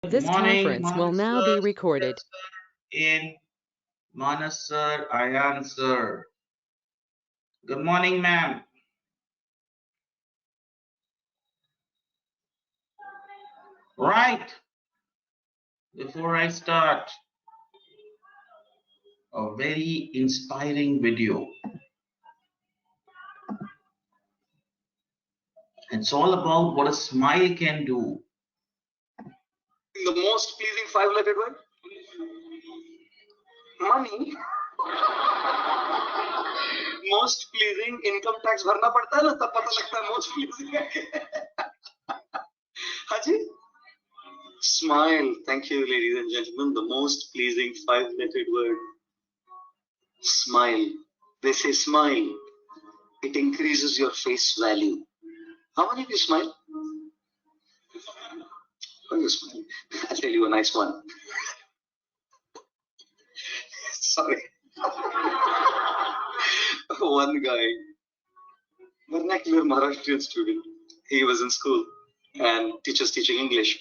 This conference will now be recorded. In Manas sir, Ayan sir. Good morning, ma'am. Right. Before I start, a very inspiring video. It's all about what a smile can do. The most pleasing five-letter word? Money. Most pleasing income tax भरना पड़ता है ना, तब पता लगता है most pleasing है. हाँ जी. Smile. Thank you, ladies and gentlemen. The most pleasing five-lettered word. Smile. They say smile. It increases your face value. How many of you smile? Why you smile? I'll tell you a nice one. Sorry. One guy, vernacular Maharashtrian student, he was in school and teacher's teaching English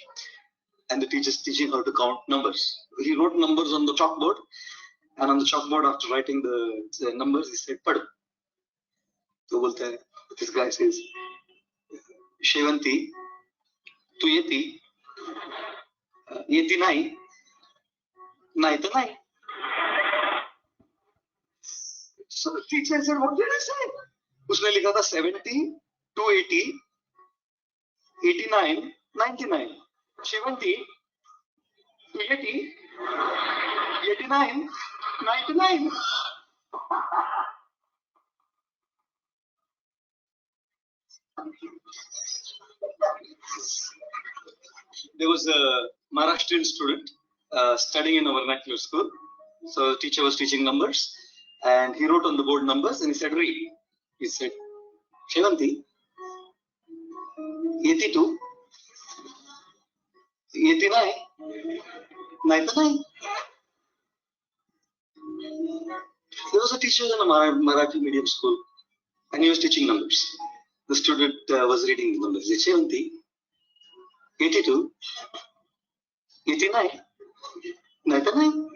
and the teacher's teaching how to count numbers. He wrote numbers on the chalkboard and on the chalkboard after writing the numbers he said pad. तो बोलता है, this guy says, Shevanti, tu yeti nahi, nahi to nahi. So the teacher said, what did I say? उसने लिखा था 70, 280, 89, 99. 70, 280, 89, 99. There was a Maharashtrian student studying in a vernacular school. So the teacher was teaching numbers and he wrote on the board numbers and he said, read. He said, Shevanti, 82, 89, 99. There was a teacher in a Marathi medium school and he was teaching numbers. The student was reading the numbers. He said, Shevanti, 82, 89, 99.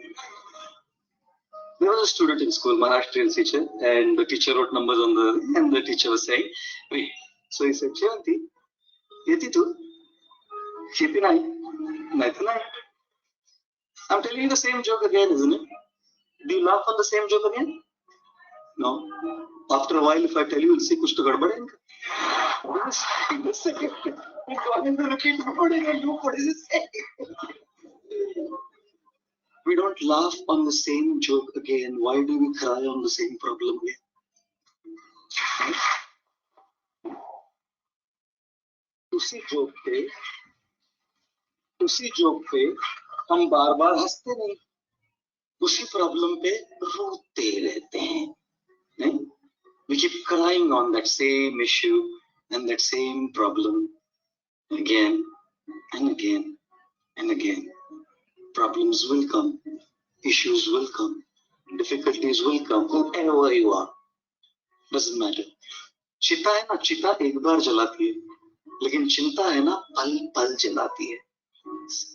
There was a student in school, Maharashtrian teacher, and the teacher wrote numbers on and the teacher was saying, wait. So he said, Shevanti, 82, 89, 99. I'm telling you the same joke again, isn't it? Do you laugh on the same joke again? No. After a while, if I tell you, you'll see kuch to gadbad hai inka. What is the second? I'm going to repeat and look what is it saying. We don't laugh on the same joke again. Why do we cry on the same problem again? उसी joke पे हम बार बार हंसते नहीं, उसी problem पे रोते रहते हैं, नहीं? We keep crying on that same issue and that same problem again and again and again. Problems will come, issues will come, difficulties will come, whoever you are, doesn't matter. चिता है ना, चिता एक बार जलाती है, लेकिन चिंता है ना, पल पल जलाती है.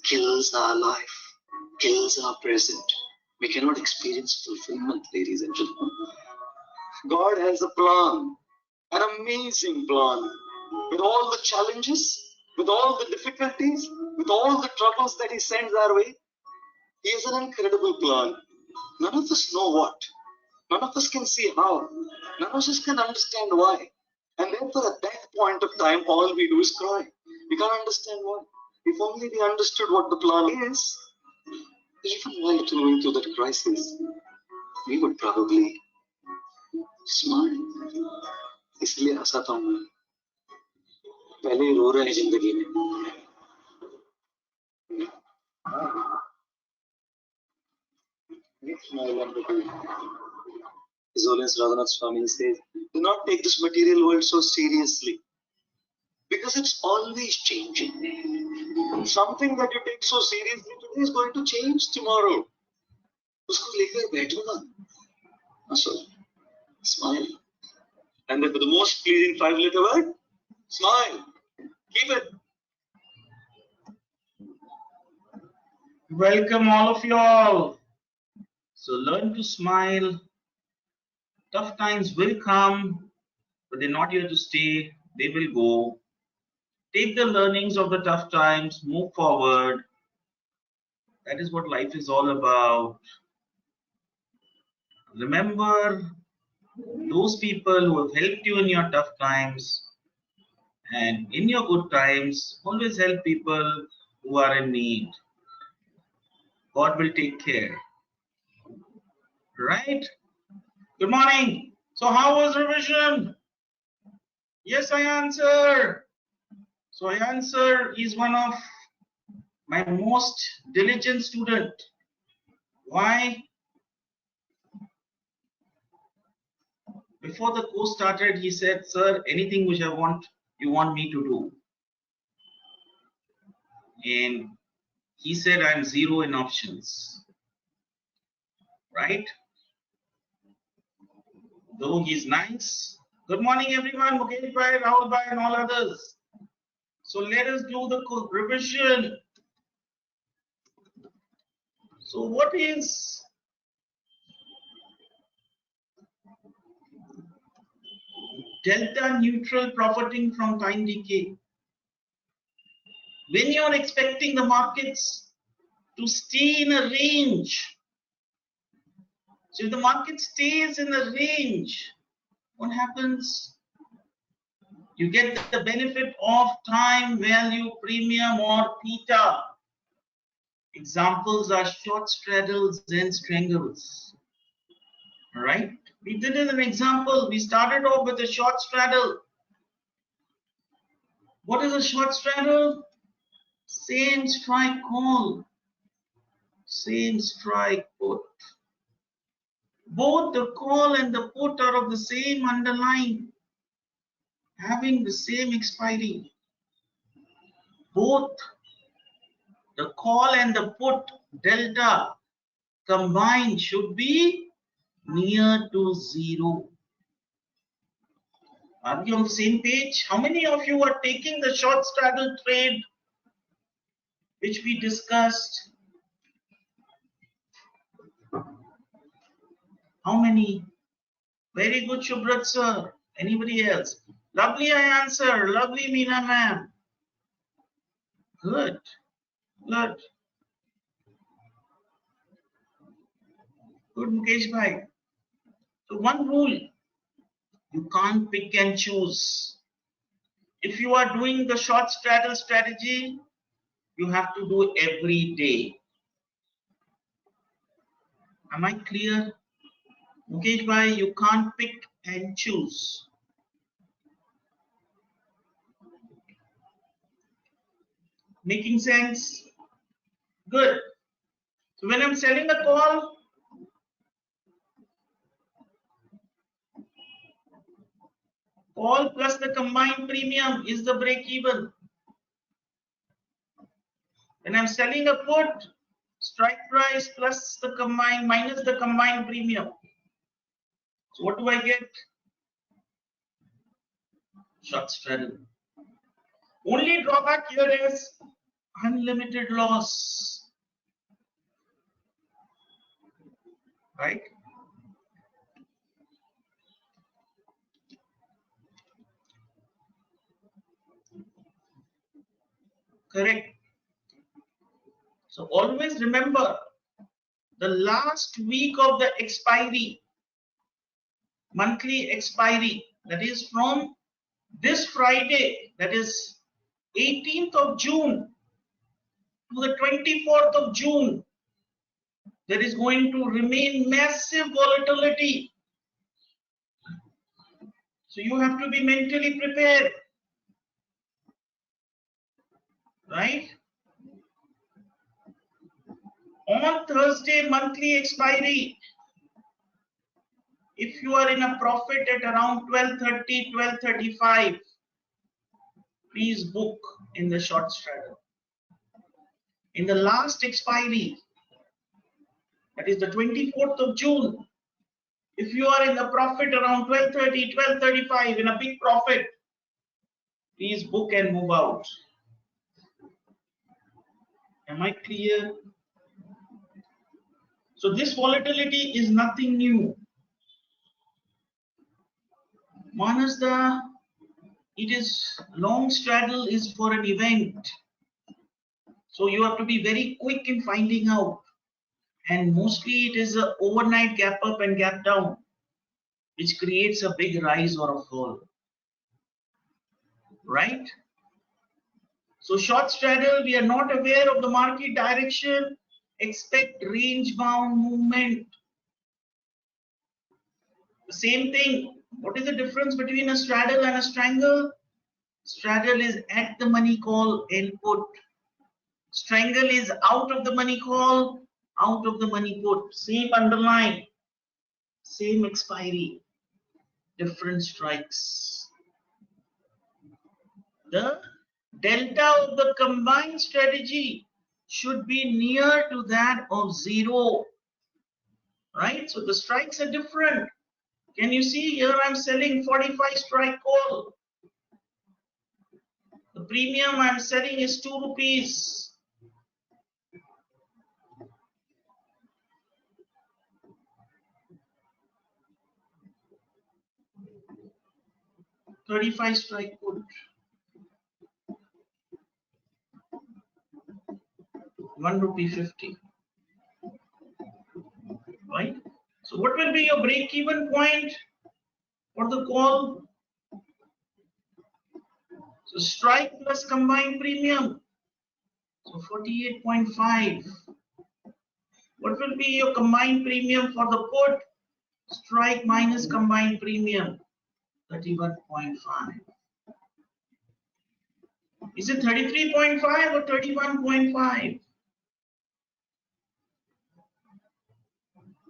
Kills our life, kills our present. We cannot experience fulfillment, ladies and gentlemen. God has a plan, an amazing plan, with all the challenges, with all the difficulties, with all the troubles that He sends our way. He has an incredible plan. None of us know what. None of us can see how. None of us can understand why. And therefore, at that point of time, all we do is cry. We can't understand why. If only we understood what the plan is, even while going through that crisis, we would probably smile. इसलिए हंसाता हूँ मैं. पहले ही रो रहे हैं जिंदगी में. His Holiness Radhanath Swami says, do not take this material world so seriously, because it's always changing. Something that you take so seriously today is going to change tomorrow. उसको लेकर बैठो ना. So, smile. And then for the most pleasing five-letter word, smile. Keep it. Welcome all of you all. So learn to smile. Tough times will come, but they're not here to stay. They will go. Take the learnings of the tough times, move forward. That is what life is all about. Remember those people who have helped you in your tough times, and in your good times, always help people who are in need. God will take care. Right? Good morning. So how was revision? Yes, I answer. So I answer is one of my most diligent student. Why? Before the course started, he said, "Sir, anything which you want me to do." And he said, "I'm zero in options." Right? Though he's nice. Good morning, everyone. Mukesh Bhai, Rahul Bhai, and all others. So let us do the revision. So what is delta neutral profiting from time decay? When you're expecting the markets to stay in a range, so if the market stays in a range, what happens? You get the benefit of time value premium or theta. Examples are short straddles and strangles. All right, we did it an example. We started off with a short straddle. What is a short straddle? Same strike call, same strike put. Both the call and the put are of the same underlying, having the same expiry. Both the call and the put delta combined should be near to zero. Are we on the same page? How many of you are taking the short straddle trade which we discussed? How many? Very good, Shubhrat sir. Anybody else? Lovely, I answer. Lovely, Meena ma'am. Good. Good. Good, Mukesh bhai. So one rule, you can't pick and choose. If you are doing the short straddle strategy, you have to do every day. Am I clear? Mukesh bhai, you can't pick and choose. Making sense? Good. So when I'm selling a call, call plus the combined premium is the break even. When I'm selling a put, strike price plus the combined minus the combined premium. So what do I get? Short straddle. Only drawback here is unlimited loss. Right? Correct. So always remember the last week of the expiry, monthly expiry, that is from this Friday, that is 18th of June to the 24th of June, there is going to remain massive volatility. So you have to be mentally prepared, right? On Thursday, monthly expiry, if you are in a profit at around 12:30, 12:35, please book in the short straddle. In the last expiry, that is the 24th of June, if you are in the profit around 12:30, 12:35 in a big profit, please book and move out. Am I clear? So this volatility is nothing new. Manasda, it is long straddle is for an event. So you have to be very quick in finding out. And mostly it is an overnight gap up and gap down, which creates a big rise or a fall. Right? So short straddle, we are not aware of the market direction. Expect range bound movement. The same thing. What is the difference between a straddle and a strangle? Straddle is at the money call input. Strangle is out of the money call, out of the money put. Same underline, same expiry, different strikes. The delta of the combined strategy should be near to that of 0. Right? So the strikes are different. Can you see here I'm selling 45 strike call. The premium I'm selling is 2 rupees. $35 strike put. 1 rupee 50. Right? So what will be your break-even point for the call? So strike plus combined premium. So 48.5. What will be your combined premium for the put? Strike minus combined premium. 31.5. Is it 33.5 or 31.5?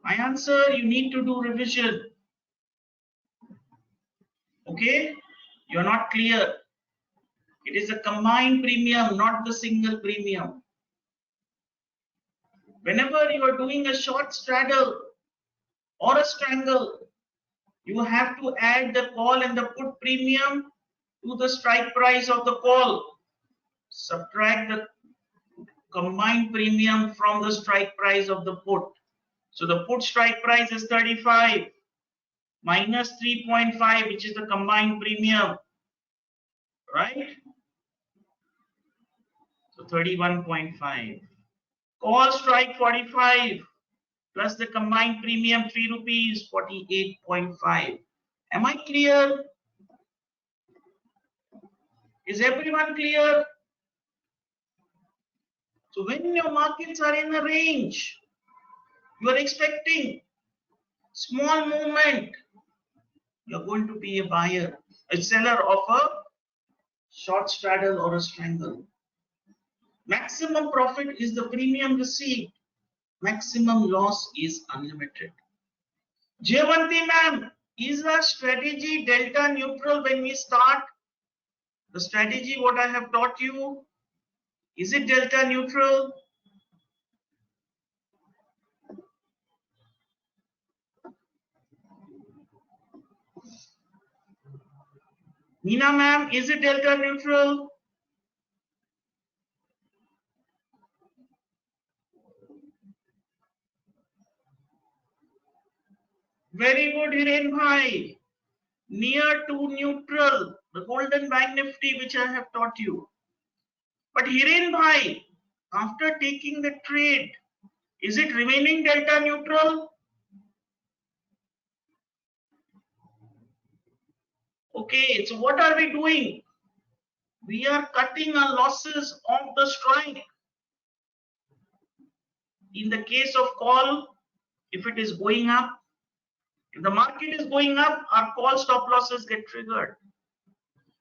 My answer, you need to do revision. Okay? You're not clear. It is a combined premium, not the single premium. Whenever you are doing a short straddle or a strangle, you have to add the call and the put premium to the strike price of the call. Subtract the combined premium from the strike price of the put. So the put strike price is 35 minus 3.5, which is the combined premium, right? So 31.5. Call strike 45 plus the combined premium 3 rupees, 48.5. Am I clear? Is everyone clear? So when your markets are in a range, you are expecting small movement, you're going to be a buyer, a seller of a short straddle or a strangle. Maximum profit is the premium received. Maximum loss is unlimited. Jayanti ma'am, is our strategy delta neutral when we start? The strategy what I have taught you, is it delta neutral? Meena ma'am, is it delta neutral? Very good, Hiren bhai. Near to neutral, the golden bank nifty which I have taught you. But Hiren bhai, after taking the trade, is it remaining delta neutral? Okay, so what are we doing? We are cutting our losses off the strike. In the case of call, if it is going up, if the market is going up, our call stop losses get triggered.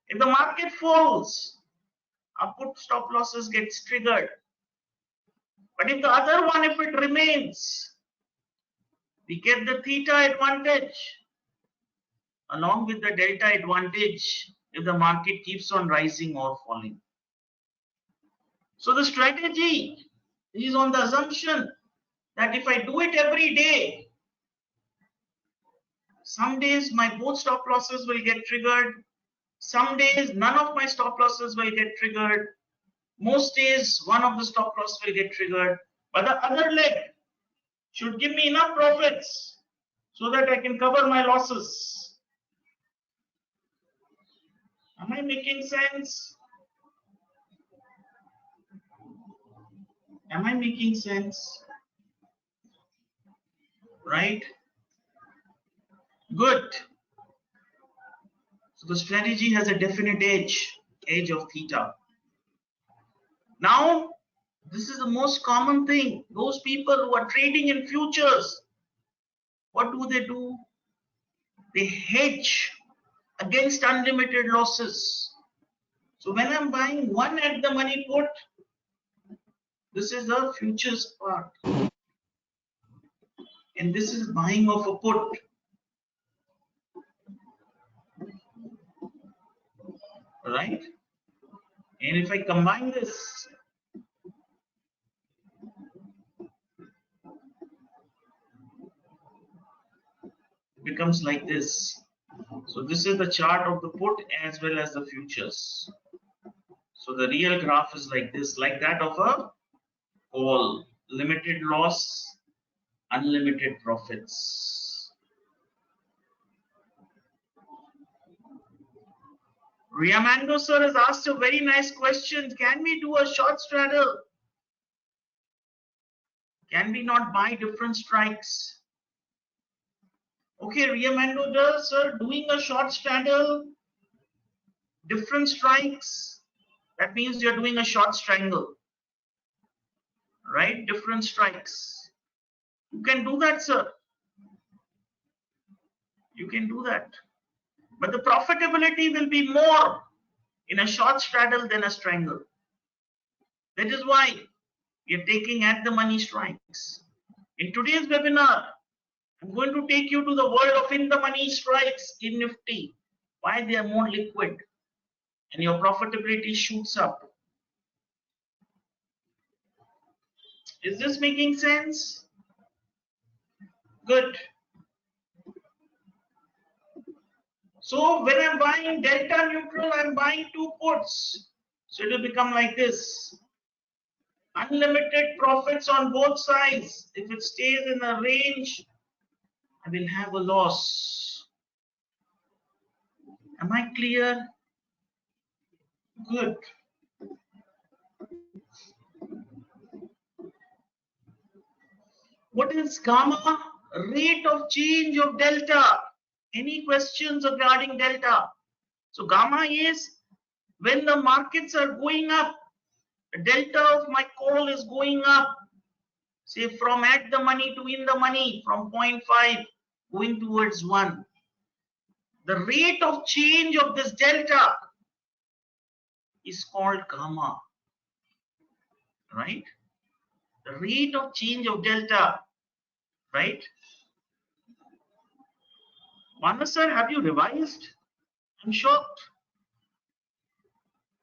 If the market falls, our put stop losses gets triggered. But if the other one, if it remains, we get the theta advantage along with the delta advantage if the market keeps on rising or falling. So the strategy is on the assumption that if I do it every day, some days my both stop losses will get triggered. Some days none of my stop losses will get triggered. Most days one of the stop loss will get triggered. But the other leg should give me enough profits so that I can cover my losses. Am I making sense? Am I making sense? Right? Good. So the strategy has a definite edge of theta. Now, this is the most common thing. Those people who are trading in futures, what do? They hedge against unlimited losses. So when I'm buying one at the money put, this is the futures part. And this is buying of a put. Right? And if I combine this, it becomes like this. So this is the chart of the put as well as the futures. So the real graph is like this, like that of a call. Limited loss, unlimited profits. Riamando sir has asked a very nice question. Can we do a short straddle? Can we not buy different strikes? Okay, Riamando sir, doing a short straddle, different strikes, that means you're doing a short strangle. Right? Different strikes. You can do that, sir. You can do that. But the profitability will be more in a short straddle than a strangle. That is why we are taking at the money strikes. In today's webinar, I'm going to take you to the world of in the money strikes in Nifty. Why they are more liquid and your profitability shoots up. Is this making sense? Good. So when I'm buying delta neutral, I'm buying two puts. So it will become like this. Unlimited profits on both sides. If it stays in the range, I will have a loss. Am I clear? Good. What is gamma? Rate of change of delta. Any questions regarding delta? So gamma is when the markets are going up, the delta of my call is going up. Say from at the money to in the money, from 0.5 going towards 1. The rate of change of this delta is called gamma. Right? The rate of change of delta. Right? Manas sir, have you revised? I'm shocked.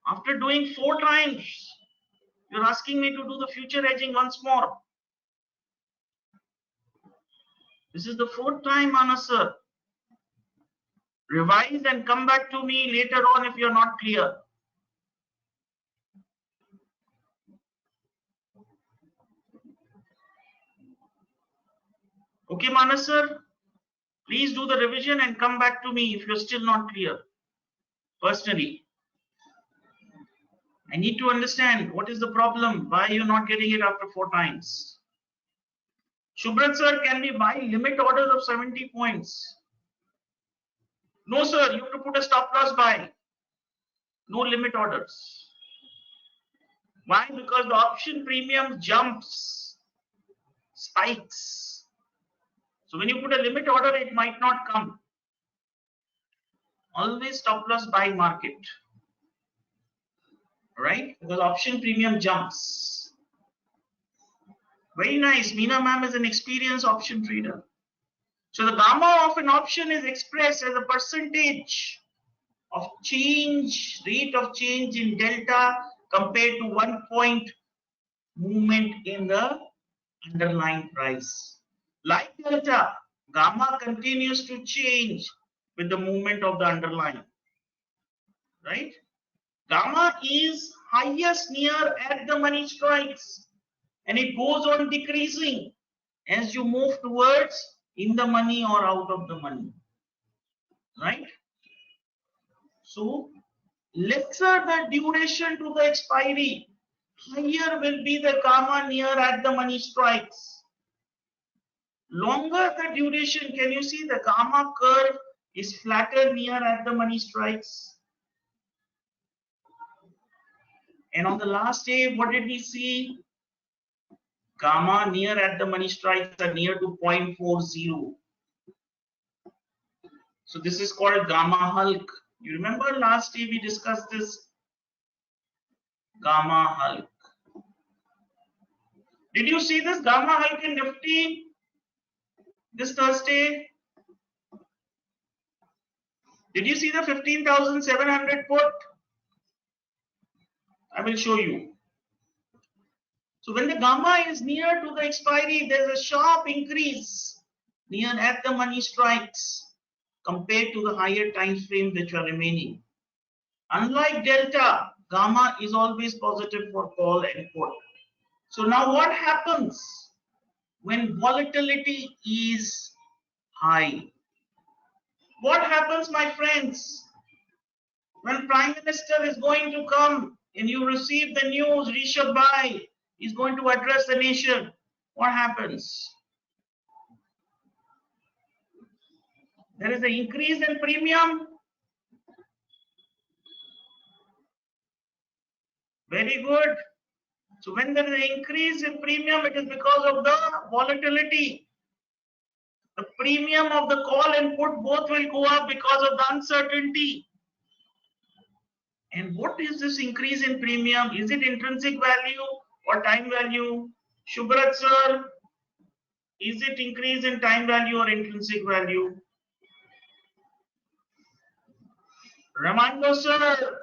After doing 4 times, you're asking me to do the future hedging once more. This is the 4th time, Manas sir. Revise and come back to me later on if you're not clear. Okay, Manas sir. Please do the revision and come back to me if you're still not clear. Personally, I need to understand what is the problem. Why you're not getting it after 4 times. Shubrat sir, can we buy limit orders of 70 points? No, sir. You have to put a stop loss buy. No limit orders. Why? Because the option premium jumps, spikes. So when you put a limit order, it might not come. Always stop loss buy market. Right? Because option premium jumps. Very nice. Meena ma'am is an experienced option trader. So the gamma of an option is expressed as a percentage of change, rate of change in delta compared to 1 point movement in the underlying price. Like delta, gamma continues to change with the movement of the underlying. Right? Gamma is highest near at the money strikes and it goes on decreasing as you move towards in the money or out of the money, right? So lesser the duration to the expiry, higher will be the gamma near at the money strikes. Longer the duration, can you see the gamma curve is flatter near at the money strikes? And on the last day, what did we see? Gamma near at the money strikes are near to 0.40. So this is called gamma hulk. You remember last day we discussed this? Gamma hulk. Did you see this gamma hulk in Nifty this Thursday? Did you see the 15,700 put? I will show you. So when the gamma is near to the expiry, there's a sharp increase near at the money strikes compared to the higher time frame which are remaining. Unlike delta, gamma is always positive for call and put. So now what happens when volatility is high? What happens, my friends, when Prime Minister is going to come and you receive the news, Rishabh Bhai is going to address the nation? What happens? There is an increase in premium. Very good. So when there is an increase in premium, it is because of the volatility. The premium of the call and put both will go up because of the uncertainty. And what is this increase in premium? Is it intrinsic value or time value? Shubhrat sir, is it increase in time value or intrinsic value? Ramando sir,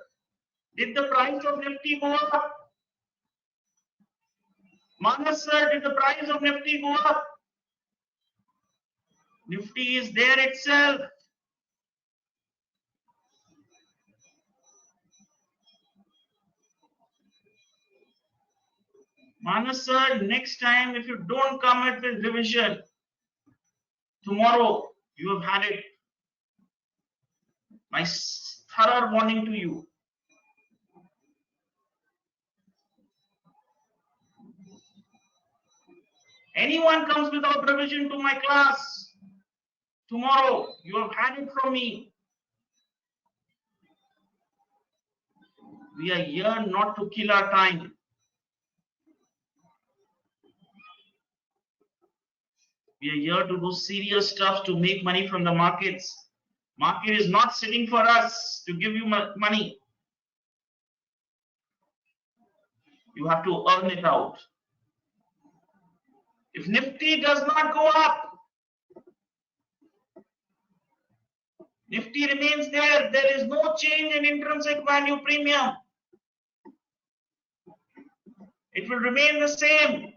did the price of Nifty go up? Manas sir, did the price of Nifty go up? Nifty is there itself. Manas sir, next time if you don't come at this revision, tomorrow you have had it. My thorough warning to you. Anyone comes without revision to my class, tomorrow you have had it from me. We are here not to kill our time. We are here to do serious stuff to make money from the markets. Market is not sitting for us to give you money. You have to earn it out. If Nifty does not go up, Nifty remains there. There is no change in intrinsic value premium. It will remain the same.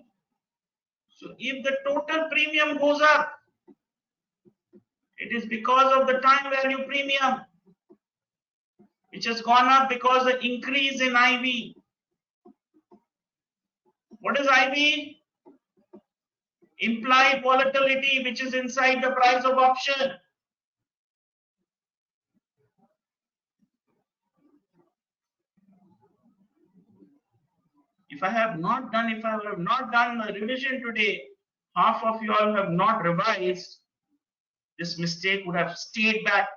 So if the total premium goes up, it is because of the time value premium, which has gone up because of the increase in IV. What is IV? Implied volatility, which is inside the price of option. If I have not done the revision today, half of you all have not revised, this mistake would have stayed back.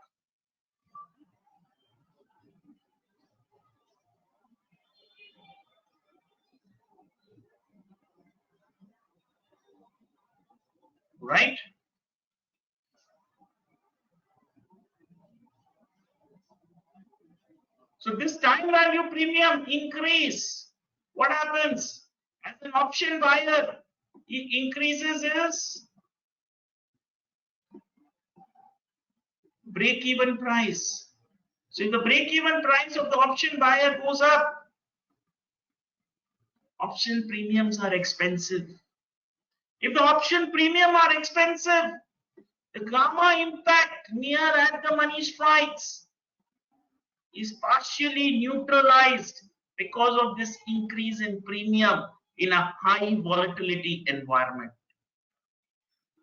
Right? So this time value premium increase, what happens? As an option buyer, it increases his break-even price. So if the break-even price of the option buyer goes up, option premiums are expensive. If the option premium are expensive, the gamma impact near at the money strikes is partially neutralized because of this increase in premium in a high volatility environment.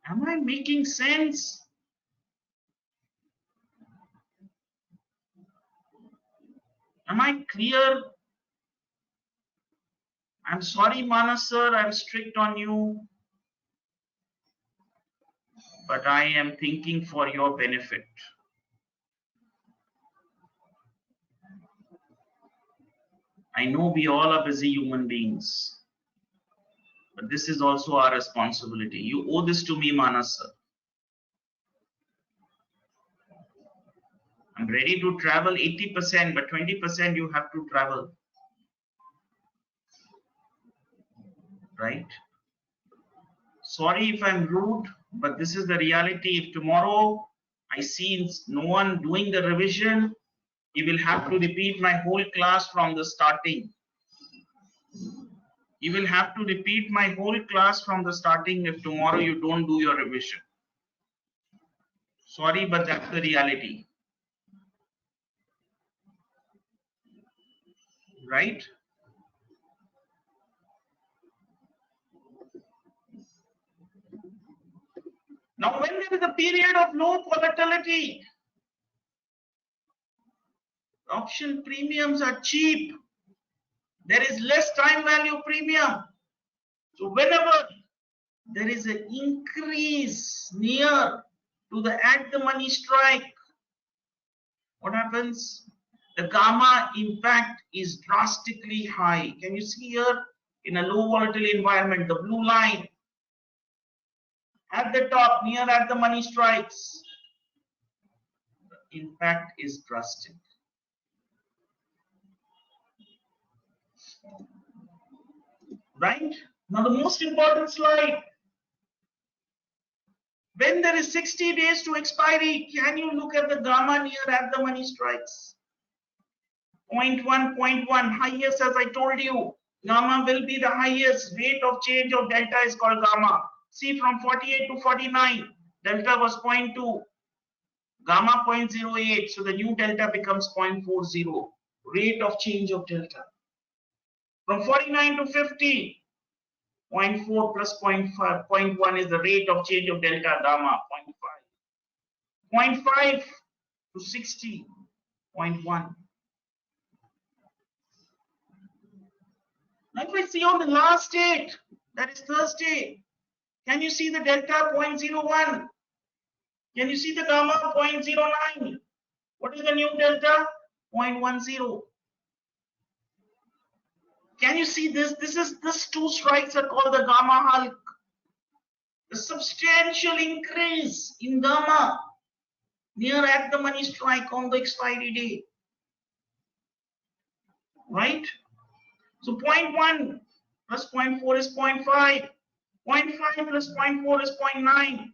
Am I making sense? Am I clear? I'm sorry, Manas sir, I'm strict on you, but I am thinking for your benefit. I know we all are busy human beings, but this is also our responsibility. You owe this to me, Manas sir. I'm ready to travel 80%, but 20% you have to travel. Right? Sorry if I'm rude, but this is the reality. If tomorrow I see no one doing the revision, you will have to repeat my whole class from the starting. You will have to repeat my whole class from the starting if tomorrow you don't do your revision. Sorry, but that's the reality. Right? Now, when there is a period of low volatility, option premiums are cheap. There is less time value premium. So whenever there is an increase near to the at the money strike, what happens? The gamma impact is drastically high. Can you see here in a low volatility environment, the blue line at the top near at the money strikes, the impact is drastic. Right? Now the most important slide. When there is 60 days to expiry, can you look at the gamma near at the money strikes? 0.1, 0.1, highest as I told you. Gamma will be the highest. Rate of change of delta is called gamma. See, from 48 to 49, delta was 0.2. Gamma 0.08. So the new delta becomes 0.40. Rate of change of delta. From 49 to 50, 0.4 plus 0.5, 0.1 is the rate of change of delta gamma, 0.5. 0.5 to 60, 0.1. Now if I see on the last date, that is Thursday, can you see the delta 0.01? Can you see the gamma 0.09? What is the new delta? 0.10. Can you see this? This two strikes are called the gamma hulk. The substantial increase in gamma near at the money strike on the expiry day. Right? So 0.1 plus 0.4 is 0.5. 0.5 plus 0.4 is 0.9.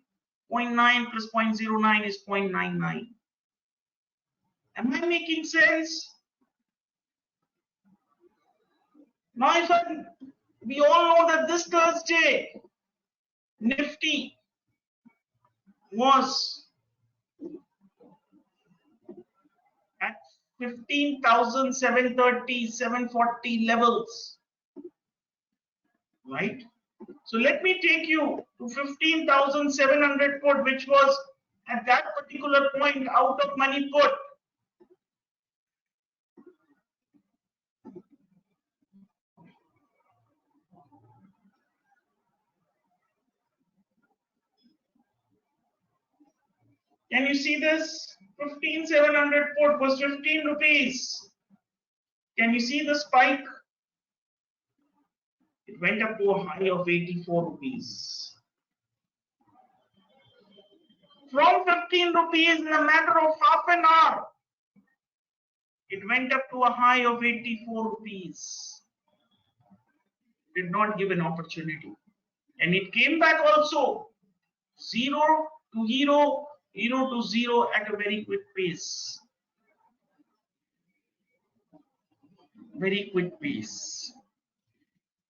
0.9 plus 0.09 is 0.99. Am I making sense? Now, we all know that this Thursday, Nifty was at 15,730, 740 levels, right? So let me take you to 15,700 put, which was at that particular point out of money put. Can you see this? 15,700 put was 15 rupees. Can you see the spike? It went up to a high of 84 rupees. From 15 rupees in a matter of half an hour, it went up to a high of 84 rupees. Did not give an opportunity. And it came back also 0 to hero, hero to zero at a very quick pace. Very quick pace.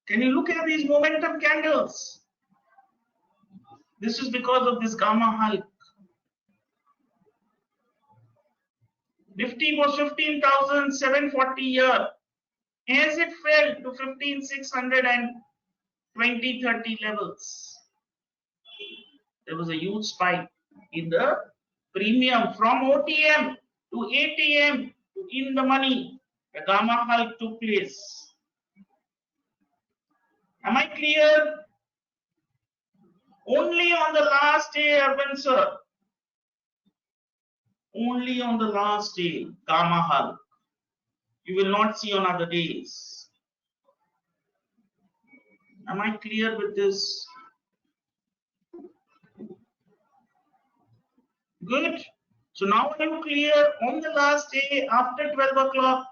Can you look at these momentum candles? This is because of this gamma hulk. Nifty was 15,740 here. As it fell to 15,620, 30 levels. there was a huge spike in the premium from OTM to ATM to in the money. The gamma hulk took place. Am I clear? Only on the last day, Arvind sir. Only on the last day, gamma hulk. You will not see on other days. Am I clear with this? Good. So now are you clear? On the last day after 12 o'clock,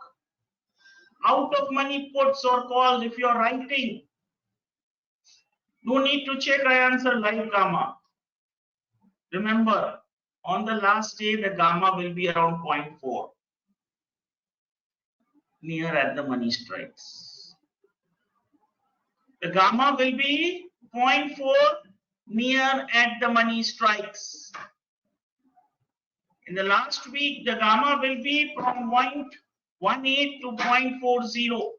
out of money puts or calls, if you are writing, no need to check, I answer live gamma. Remember, on the last day, the gamma will be around 0.4, near at the money strikes. The gamma will be 0.4 near at the money strikes. In the last week, the gamma will be from 0.18 to 0.40.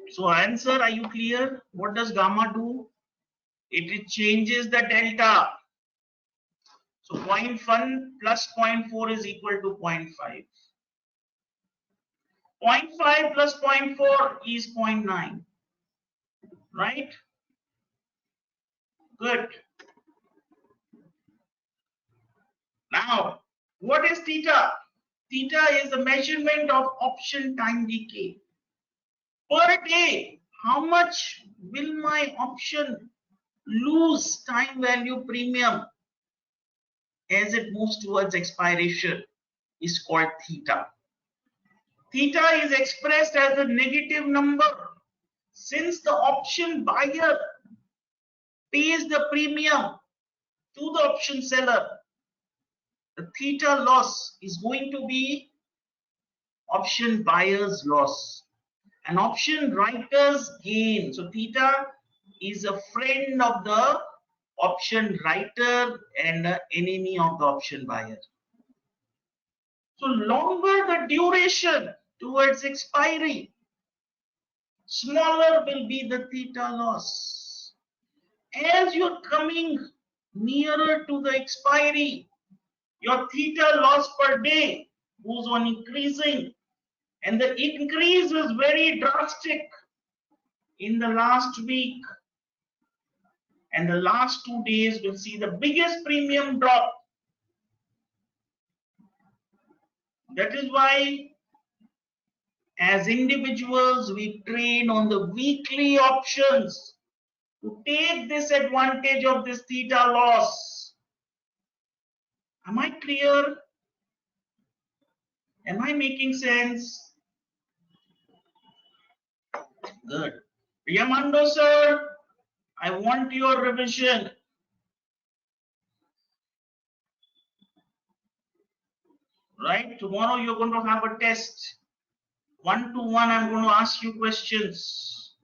So answer, are you clear? What does gamma do? It changes the delta. So 0.1 plus 0.4 is equal to 0.5. 0.5 plus 0.4 is 0.9. Right? Good. Now, what is theta? Theta is the measurement of option time decay. Per day, how much will my option lose time value premium as it moves towards expiration is called theta. Theta is expressed as a negative number since the option buyer pays the premium to the option seller. The theta loss is going to be option buyer's loss and option writer's gain. So theta is a friend of the option writer and an enemy of the option buyer. So longer the duration towards expiry, smaller will be the theta loss. As you're coming nearer to the expiry, your theta loss per day goes on increasing, and the increase is very drastic in the last week, and the last 2 days will see the biggest premium drop. That is why as individuals we train on the weekly options to take this advantage of this theta loss. Am I clear? Am I making sense? Good. Yamando sir, I want your revision. Right? Tomorrow you're going to have a test. 1-to-1, I'm going to ask you questions.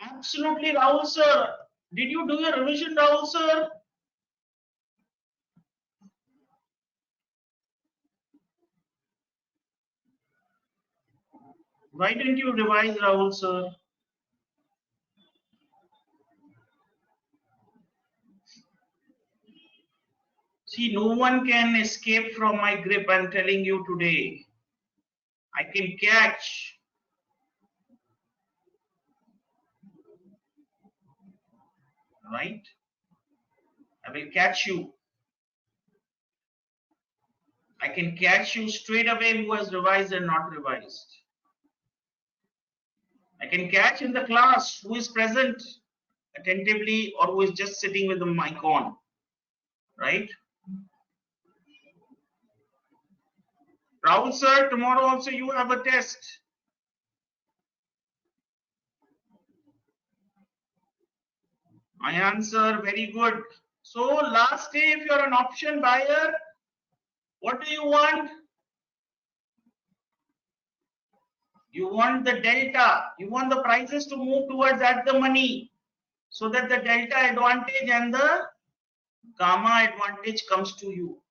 Absolutely, Rahul sir. Did you do your revision, Rahul sir? Why didn't you revise, Rahul sir? See, no one can escape from my grip. I'm telling you today. I can catch. Right? I will catch you. I can catch you straight away who has revised and not revised. I can catch in the class who is present attentively or who is just sitting with the mic on. Right? Rahul sir, tomorrow also you have a test. I answer, very good. So last day, if you're an option buyer, what do you want? You want the delta. You want the prices to move towards at the money so that the delta advantage and the gamma advantage comes to you.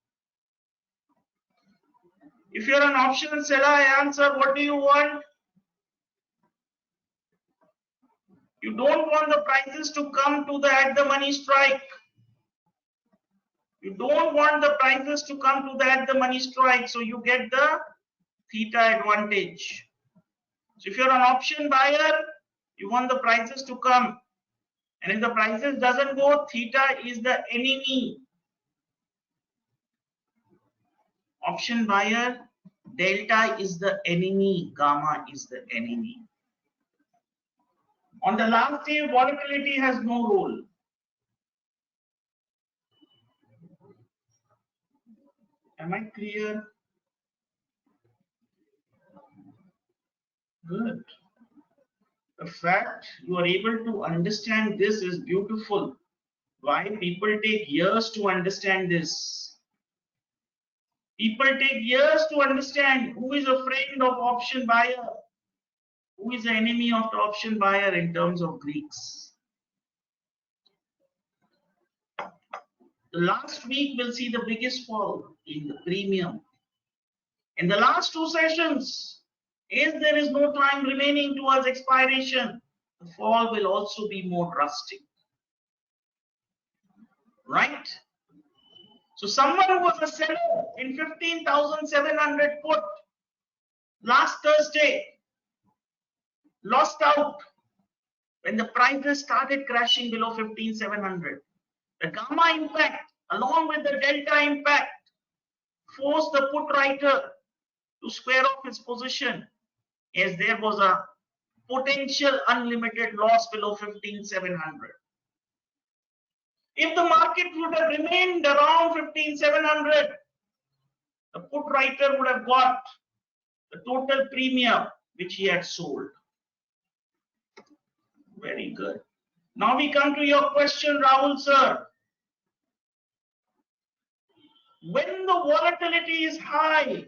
If you're an option seller, I answer, what do you want? You don't want the prices to come to the at the money strike. You don't want the prices to come to the at the money strike, so you get the theta advantage. So if you're an option buyer, you want the prices to come. And if the prices doesn't go, theta is the enemy. Option buyer, delta is the enemy, gamma is the enemy. On the last day, volatility has no role. Am I clear? Good. The fact you are able to understand this is beautiful. Why people take years to understand this? People take years to understand who is a friend of option buyer, who is the enemy of the option buyer in terms of Greeks. The last week will see the biggest fall in the premium. In the last two sessions, if there is no time remaining towards expiration, the fall will also be more drastic. Right? So someone who was a seller in 15,700 put last Thursday lost out when the prices started crashing below 15,700. The gamma impact along with the delta impact forced the put writer to square off his position, as there was a potential unlimited loss below 15,700. If the market would have remained around 15,700, the put writer would have got the total premium which he had sold. Very good. Now we come to your question, Rahul sir. When the volatility is high,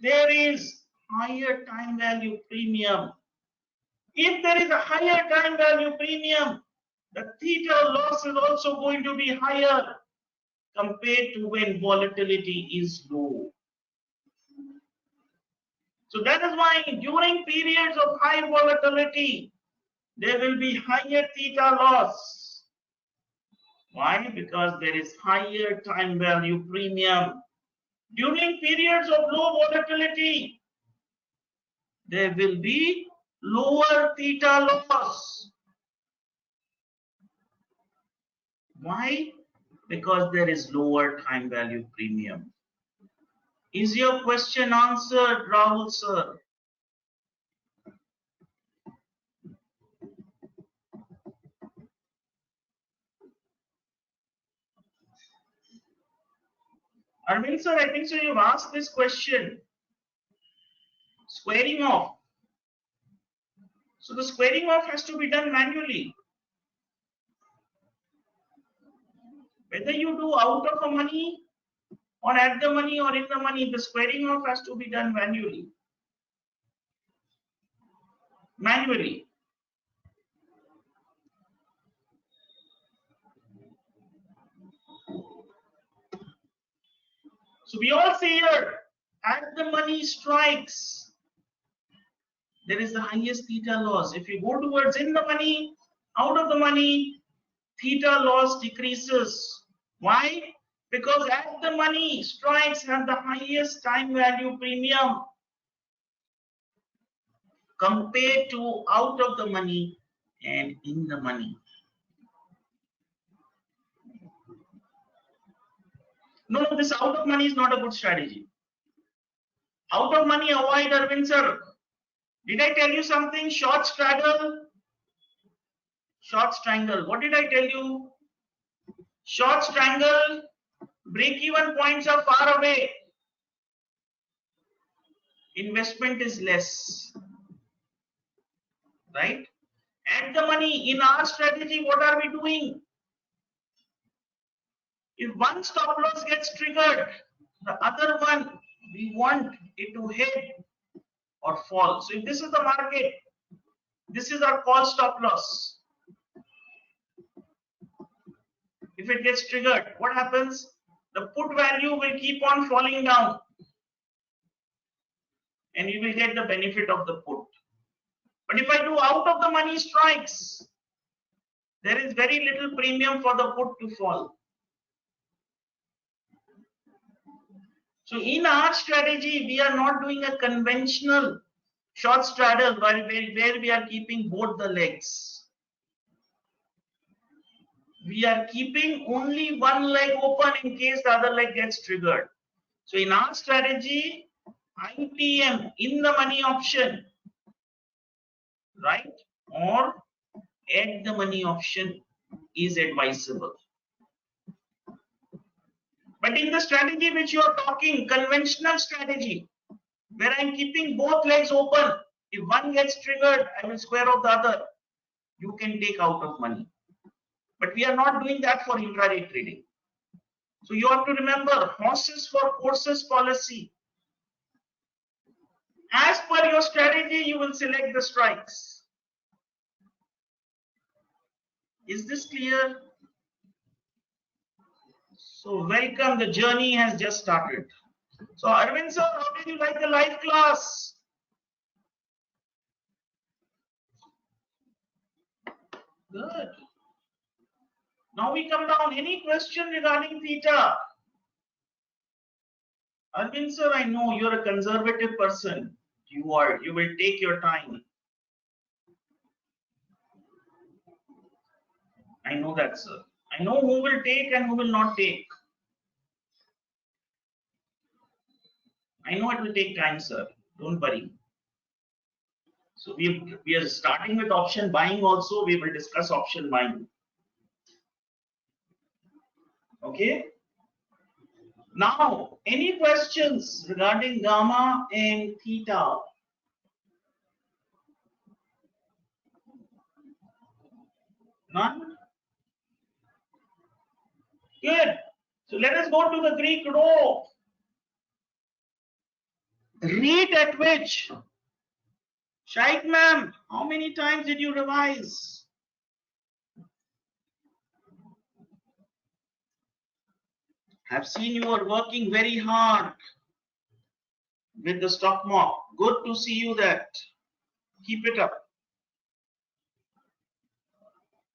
there is higher time value premium. If there is a higher time value premium, the theta loss is also going to be higher compared to when volatility is low. So that is why during periods of high volatility, there will be higher theta loss. Why? Because there is higher time value premium. During periods of low volatility, there will be lower theta loss. Why? Because there is lower time value premium. Is your question answered, Rahul sir? Arvind sir, I think so you've asked this question. Squaring off. So the squaring off has to be done manually. Whether you do out of the money or at the money or in the money, the squaring off has to be done manually. Manually. So we all see here, at the money strikes, there is the highest theta loss. If you go towards in the money, out of the money, theta loss decreases. Why? Because at the money strikes have the highest time value premium compared to out of the money and in the money. No, this out of money is not a good strategy. Out of money, avoid, Arvind sir. Did I tell you something? Short straddle. Short strangle. What did I tell you? Short strangle. Break-even points are far away. Investment is less. Right? At the money, in our strategy, what are we doing? If one stop loss gets triggered, the other one, we want it to hit or fall. So if this is the market, this is our call stop loss. If it gets triggered, what happens? The put value will keep on falling down. and you will get the benefit of the put. But if I do out of the money strikes, there is very little premium for the put to fall. So in our strategy, we are not doing a conventional short straddle where we are keeping both the legs. We are keeping only one leg open in case the other leg gets triggered. So in our strategy, ITM in the money option, right, or at the money option is advisable. But in the strategy which you are talking, conventional strategy, where I'm keeping both legs open, if one gets triggered, I will square off the other. You can take out of money. But we are not doing that for intraday trading. So you have to remember, horses for courses policy. As per your strategy, you will select the strikes. Is this clear? So welcome, the journey has just started. So Arvind sir, how did you like the live class? Good. Now we come down. Any question regarding theta? Arvind sir, I know you're a conservative person. You will take your time. I know that, sir. I know who will take and who will not take. I know it will take time, sir. Don't worry. So we are starting with option buying also. We will discuss option buying. Okay. Now, any questions regarding gamma and theta? None? Good. So let us go to the Greek rho. Rate at which? Shaikh ma'am, how many times did you revise? I've seen you are working very hard with the stock mock. Good to see you that. Keep it up.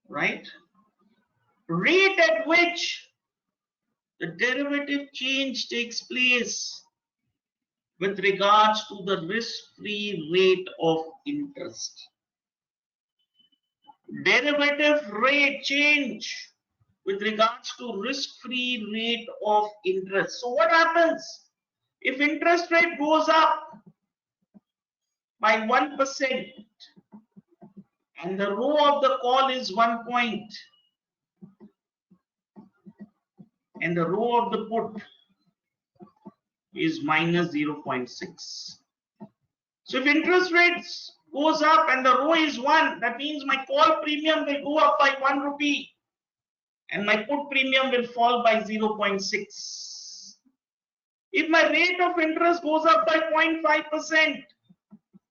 Right? Rate at which the derivative change takes place with regards to the risk-free rate of interest. Derivative rate change with regards to risk-free rate of interest. So what happens if interest rate goes up by 1% and the rho of the call is 1 point and the rho of the put is minus 0.6. So if interest rates goes up and the rho is 1, that means my call premium will go up by 1 rupee and my put premium will fall by 0.6. If my rate of interest goes up by 0.5%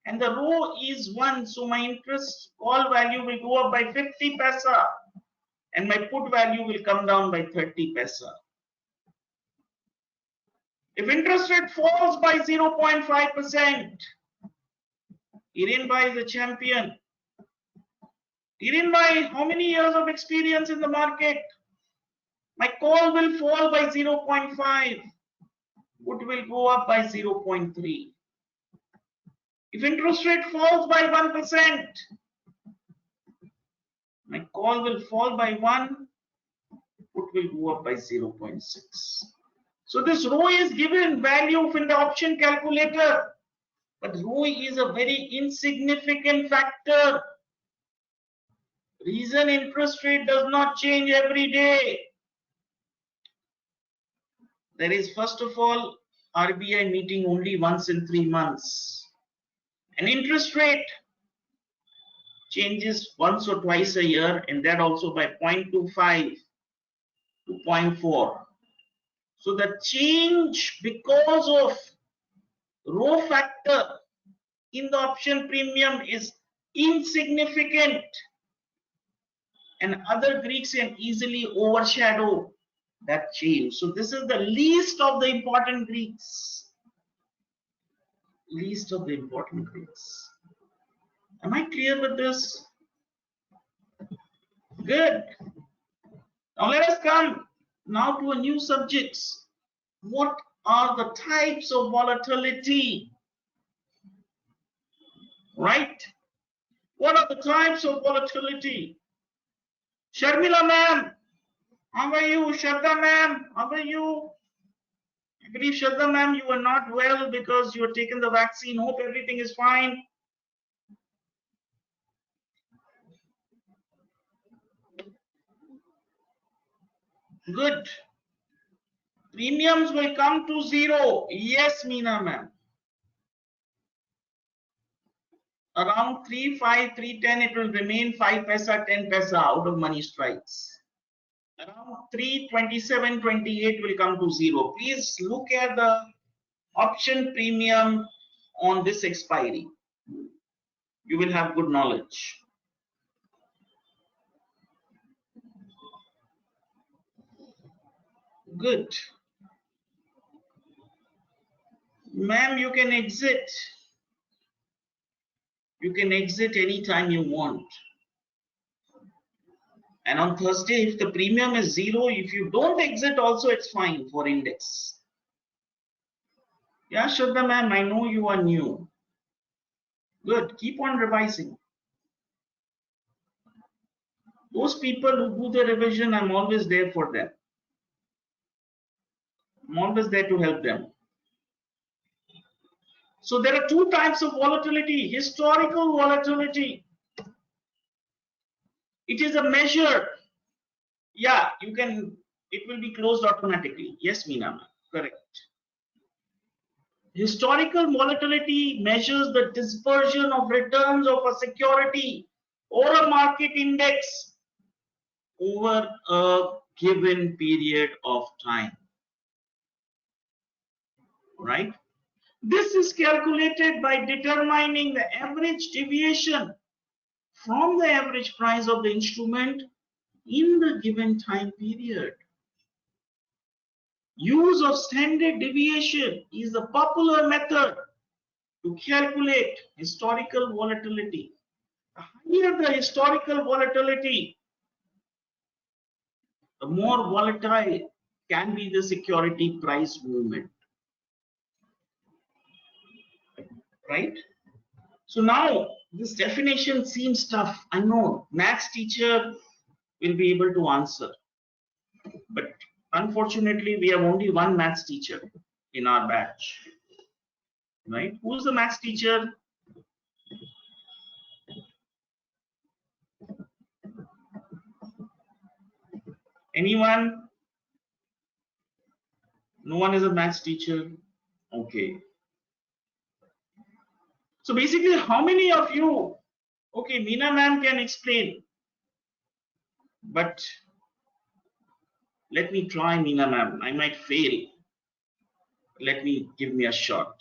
and the rho is 1, so my interest call value will go up by 50 paisa and my put value will come down by 30 paisa. If interest rate falls by 0.5%, Hirenbhai is a champion. Hirenbhai, how many years of experience in the market? My call will fall by 0.5. Put will go up by 0.3. If interest rate falls by 1%, my call will fall by 1. Put will go up by 0.6. So this rho is given value in the option calculator, but rho is a very insignificant factor. Reason interest rate does not change every day. There is first of all RBI meeting only once in 3 months. And interest rate changes once or twice a year, and that also by 0.25 to 0.4. So the change because of rho factor in the option premium is insignificant, and other Greeks can easily overshadow that change. So this is the least of the important Greeks. least of the important things. Am I clear with this? Good. Now let us come now to a new subject. What are the types of volatility? Right? What are the types of volatility? Sharmila ma'am, how are you? Shraddha ma'am, how are you? I believe Shraddha ma'am, you are not well because you are taking the vaccine. Hope everything is fine. Good. Premiums will come to zero. Yes, Meena ma'am. Around 3, 5, 310, it will remain 5 paisa, 10 paisa out of money strikes. Around 327, 28 will come to zero. Please look at the option premium on this expiry. You will have good knowledge. Good. Ma'am, you can exit. You can exit anytime you want. And on Thursday, if the premium is zero, if you don't exit also, it's fine for index. Yeah, Shraddha ma'am, I know you are new. Good, keep on revising. Those people who do the revision, I'm always there for them. I'm always there to help them. So there are two types of volatility. Historical volatility. It is a measure. Yeah, you can, it will be closed automatically. Yes, Meena ma'am, correct. Historical volatility measures the dispersion of returns of a security or a market index over a given period of time. Right? This is calculated by determining the average deviation from the average price of the instrument in the given time period. Use of standard deviation is a popular method to calculate historical volatility. The higher the historical volatility, the more volatile can be the security price movement. Right? So now this definition seems tough. I know maths teacher will be able to answer. But unfortunately, we have only one maths teacher in our batch. Right? Who's the maths teacher? Anyone? No one is a maths teacher? Okay. So basically, how many of you, okay, Meena ma'am can explain, but let me try, Meena ma'am. I might fail. Give me a shot.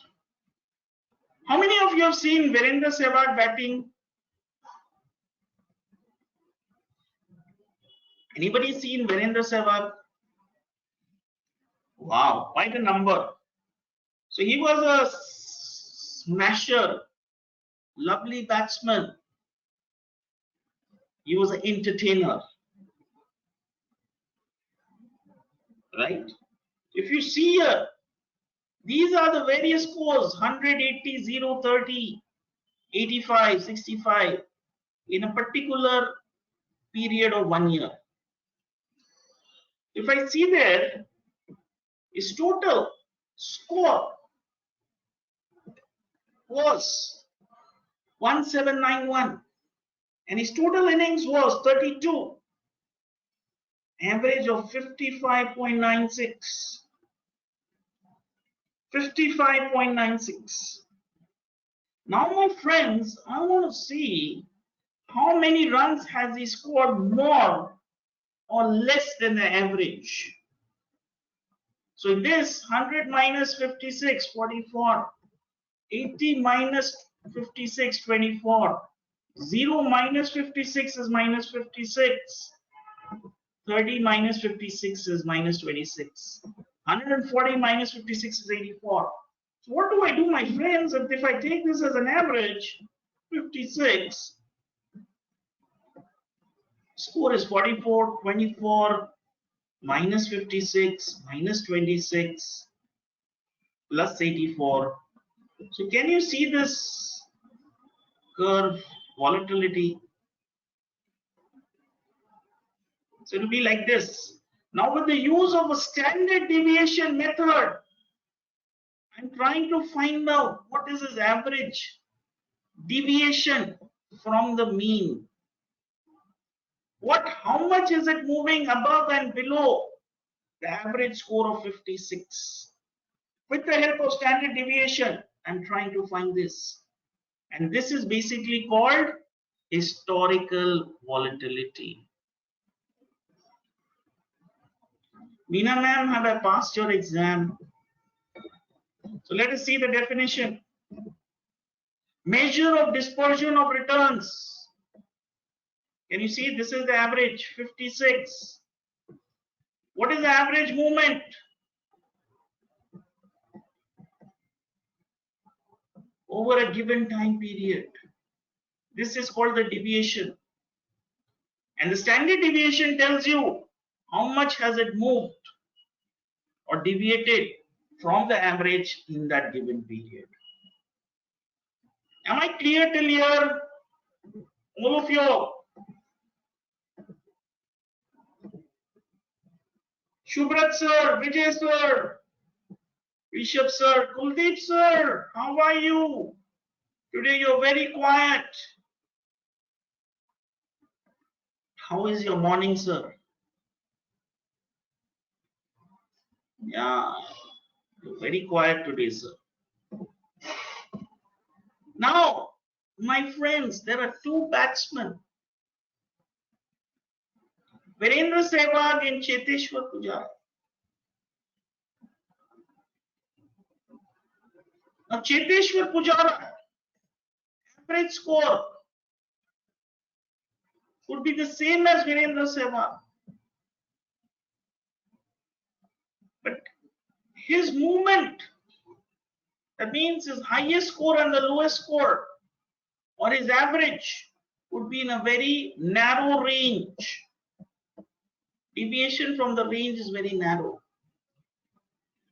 How many of you have seen Virendra Sehwag batting? Anybody seen Virendra Sehwag? Wow, quite a number. So he was a smasher, lovely batsman. He was an entertainer. Right? If you see here, these are the various scores: 180, 0, 30, 85, 65 in a particular period of 1 year. If I see there, his total score was 1791 and his total innings was 32, average of 55.96. 55.96. Now my friends, I want to see how many runs has he scored more or less than the average. So this 100 minus 56, 44, 80 minus 56, 24, 0 minus 56 is minus 56, 30 minus 56 is minus 26, 140 minus 56 is 84. So what do I do, my friends? If I take this as an average, 56, score is 44, 24, minus 56, minus 26, plus 84. So can you see this curve volatility? So it will be like this. Now with the use of a standard deviation method, I'm trying to find out what is his average deviation from the mean. How much is it moving above and below the average score of 56? With the help of standard deviation, I'm trying to find this. And this is basically called historical volatility. Meena ma'am, have I passed your exam? So let us see the definition. Measure of dispersion of returns. Can you see this is the average 56? What is the average movement? Over a given time period. This is called the deviation. And the standard deviation tells you how much has it moved or deviated from the average in that given period. Am I clear till here? All of you? Shubhrat sir, Vijay sir, Rishabh sir, Kuldeep sir, how are you? Today you're very quiet. How is your morning, sir? Yeah, you're very quiet today, sir. Now, my friends, there are two batsmen. Virendra Sehwag and Cheteshwar Pujara. Now, Cheteshwar Pujara, average score would be the same as Virendra Sehwag. But his movement, that means his highest score and the lowest score, or his average, would be in a very narrow range. Deviation from the range is very narrow.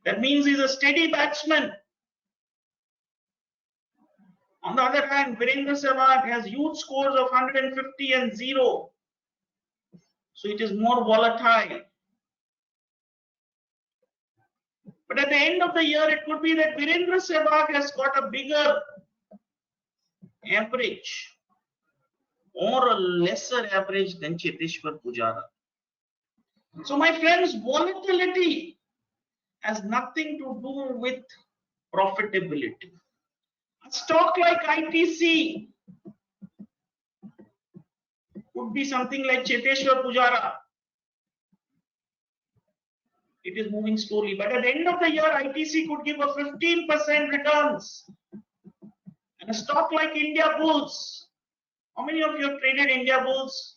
That means he's a steady batsman. On the other hand, Virendra Sehwag has huge scores of 150 and 0. So it is more volatile. But at the end of the year, it could be that Virendra Sehwag has got a bigger average or a lesser average than Cheteshwar Pujara. So my friends, volatility has nothing to do with profitability. A stock like ITC would be something like Cheteshwar Pujara. It is moving slowly, but at the end of the year, ITC could give a 15% returns. And a stock like India Bulls, how many of you have traded India Bulls?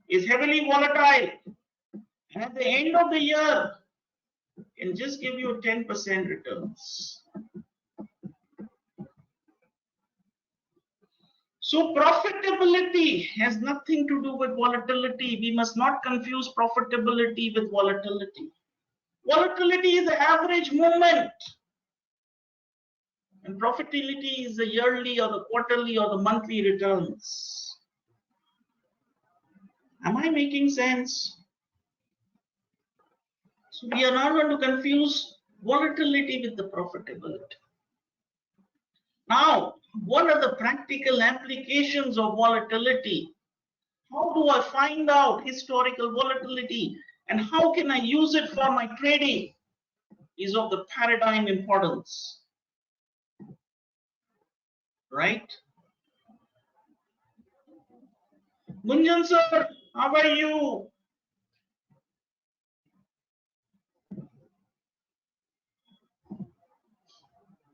Is heavily volatile. And at the end of the year, can just give you 10% returns. So profitability has nothing to do with volatility. We must not confuse profitability with volatility. Volatility is the average movement. And profitability is the yearly or the quarterly or the monthly returns. Am I making sense? So we are not going to confuse volatility with the profitability. Now, what are the practical applications of volatility? How do I find out historical volatility and how can I use it for my trading is of the paradigm importance. Right? Gunjan sir, how are you?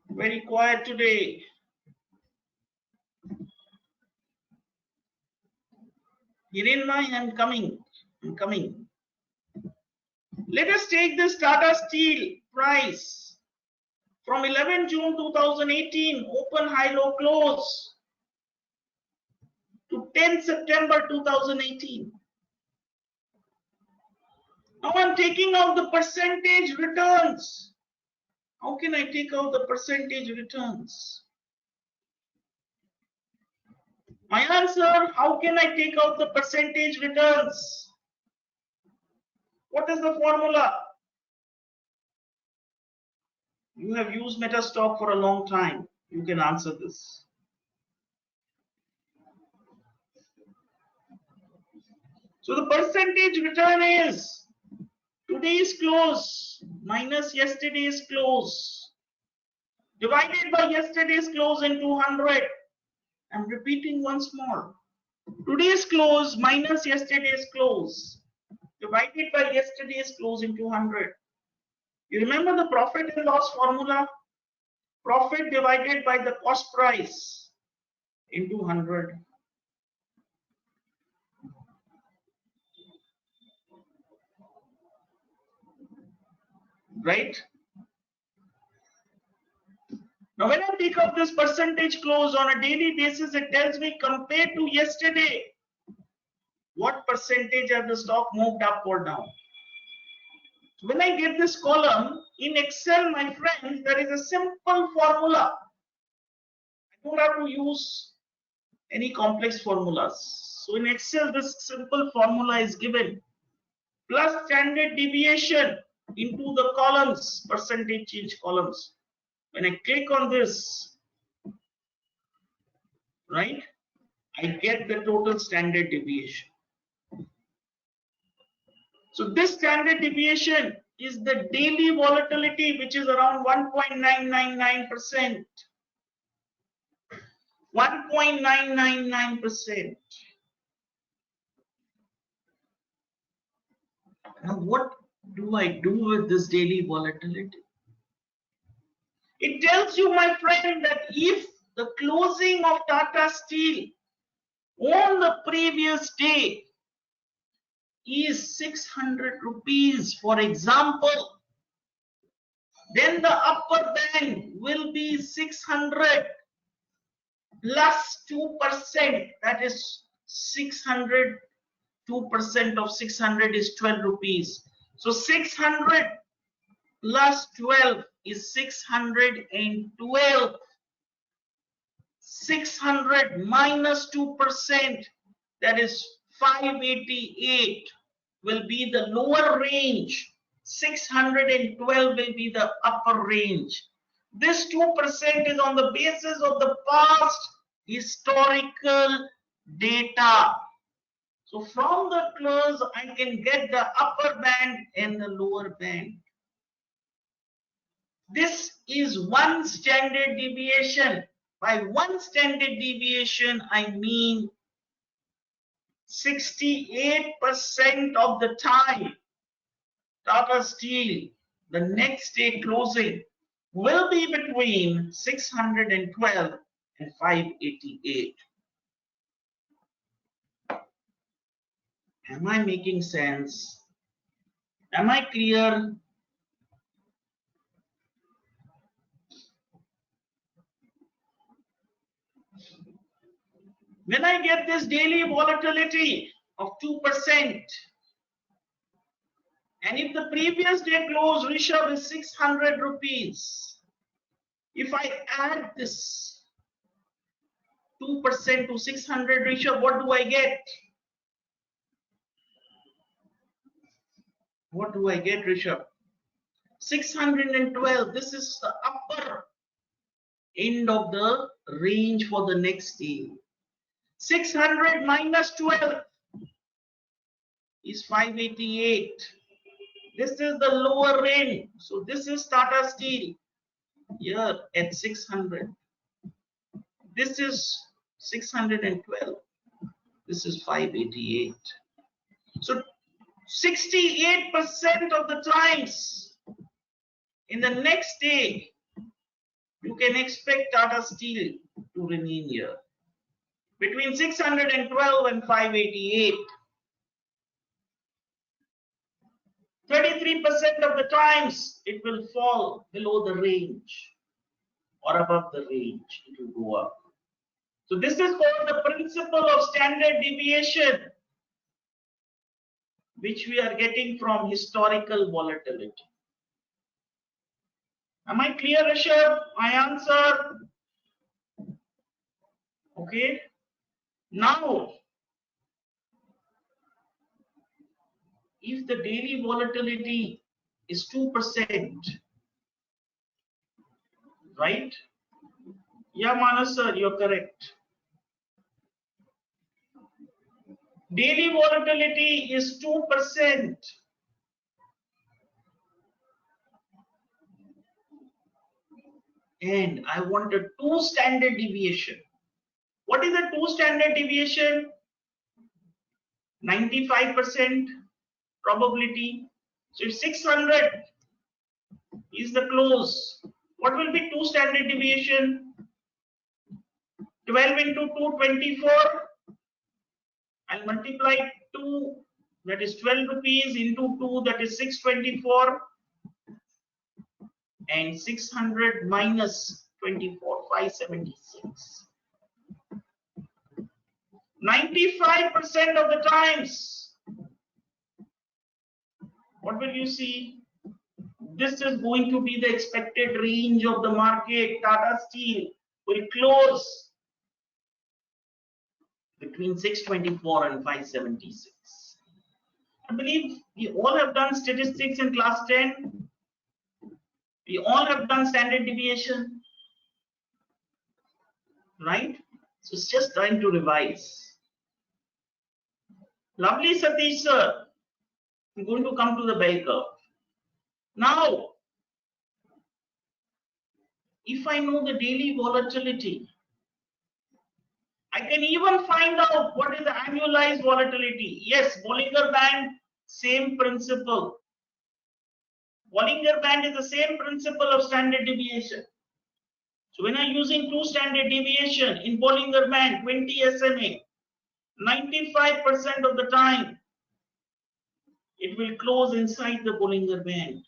Very quiet today. Hirenmai, I'm coming. Let us take this Tata Steel price from 11 June 2018, open, high, low, close, to 10 September 2018. Now I'm taking out the percentage returns. How can I take out the percentage returns? My answer, how can I take out the percentage returns? What is the formula? You have used Metastock for a long time. You can answer this. So the percentage return is today's close minus yesterday's close divided by yesterday's close into 100. I'm repeating once more. Today's close minus yesterday's close divided by yesterday's close into 100. You remember the profit and loss formula? Profit divided by the cost price into 100. Right? Now when I pick up this percentage close on a daily basis, it tells me compared to yesterday, what percentage have the stock moved up or down. So when I get this column in Excel, my friends, there is a simple formula. I don't have to use any complex formulas. So in Excel, this simple formula is given, plus standard deviation into the columns, percentage change columns. When I click on this, right, I get the total standard deviation. So this standard deviation is the daily volatility, which is around 1.999%. 1.999%. Now what do I do with this daily volatility? It tells you, my friend, that if the closing of Tata Steel on the previous day is 600 rupees, for example, then the upper band will be 600 plus 2%. That is 600. 2% of 600 is 12 rupees. So 600 plus 12 is 612. 600 minus 2%, that is 588, will be the lower range. 612 will be the upper range. This 2% is on the basis of the past historical data. So from the close, I can get the upper band and the lower band. This is one standard deviation. By one standard deviation, I mean 68% of the time, Tata Steel, the next day closing, will be between 612 and 588. Am I making sense? Am I clear? When I get this daily volatility of 2%, and if the previous day close Rishabh is 600 rupees, if I add this 2% to 600 Rishabh, what do I get? What do I get, Rishabh? 612. This is the upper end of the range for the next day. 600 minus 12 is 588. This is the lower range. So this is Tata Steel here at 600. This is 612. This is 588. So 68% of the times in the next day, you can expect Tata Steel to remain here between 612 and 588. 33% of the times it will fall below the range or above the range, it will go up. So this is called the principle of standard deviation, which we are getting from historical volatility. Am I clear, Rishabh? My answer? Okay. Now, if the daily volatility is 2%, right? Yeah, Manas sir, you're correct. Daily volatility is 2%. And I want a 2 standard deviation. What is a 2 standard deviation? 95% probability. So if 600 is the close, what will be 2 standard deviation? 12 into 2, 24. I'll multiply 2, that is 12 rupees, into 2, that is 624. And 600 minus 24, 576. 95% of the times, what will you see? This is going to be the expected range of the market. Tata Steel will close between 624 and 576. I believe we all have done statistics in class 10. We all have done standard deviation, right? So it's just time to revise. Lovely, Satish sir. I'm going to come to the bell curve. Now, if I know the daily volatility, I can even find out what is the annualized volatility. Yes, Bollinger Band, same principle. Bollinger Band is the same principle of standard deviation. So when I'm using 2 standard deviation in Bollinger Band, 20 SMA, 95% of the time, it will close inside the Bollinger Band.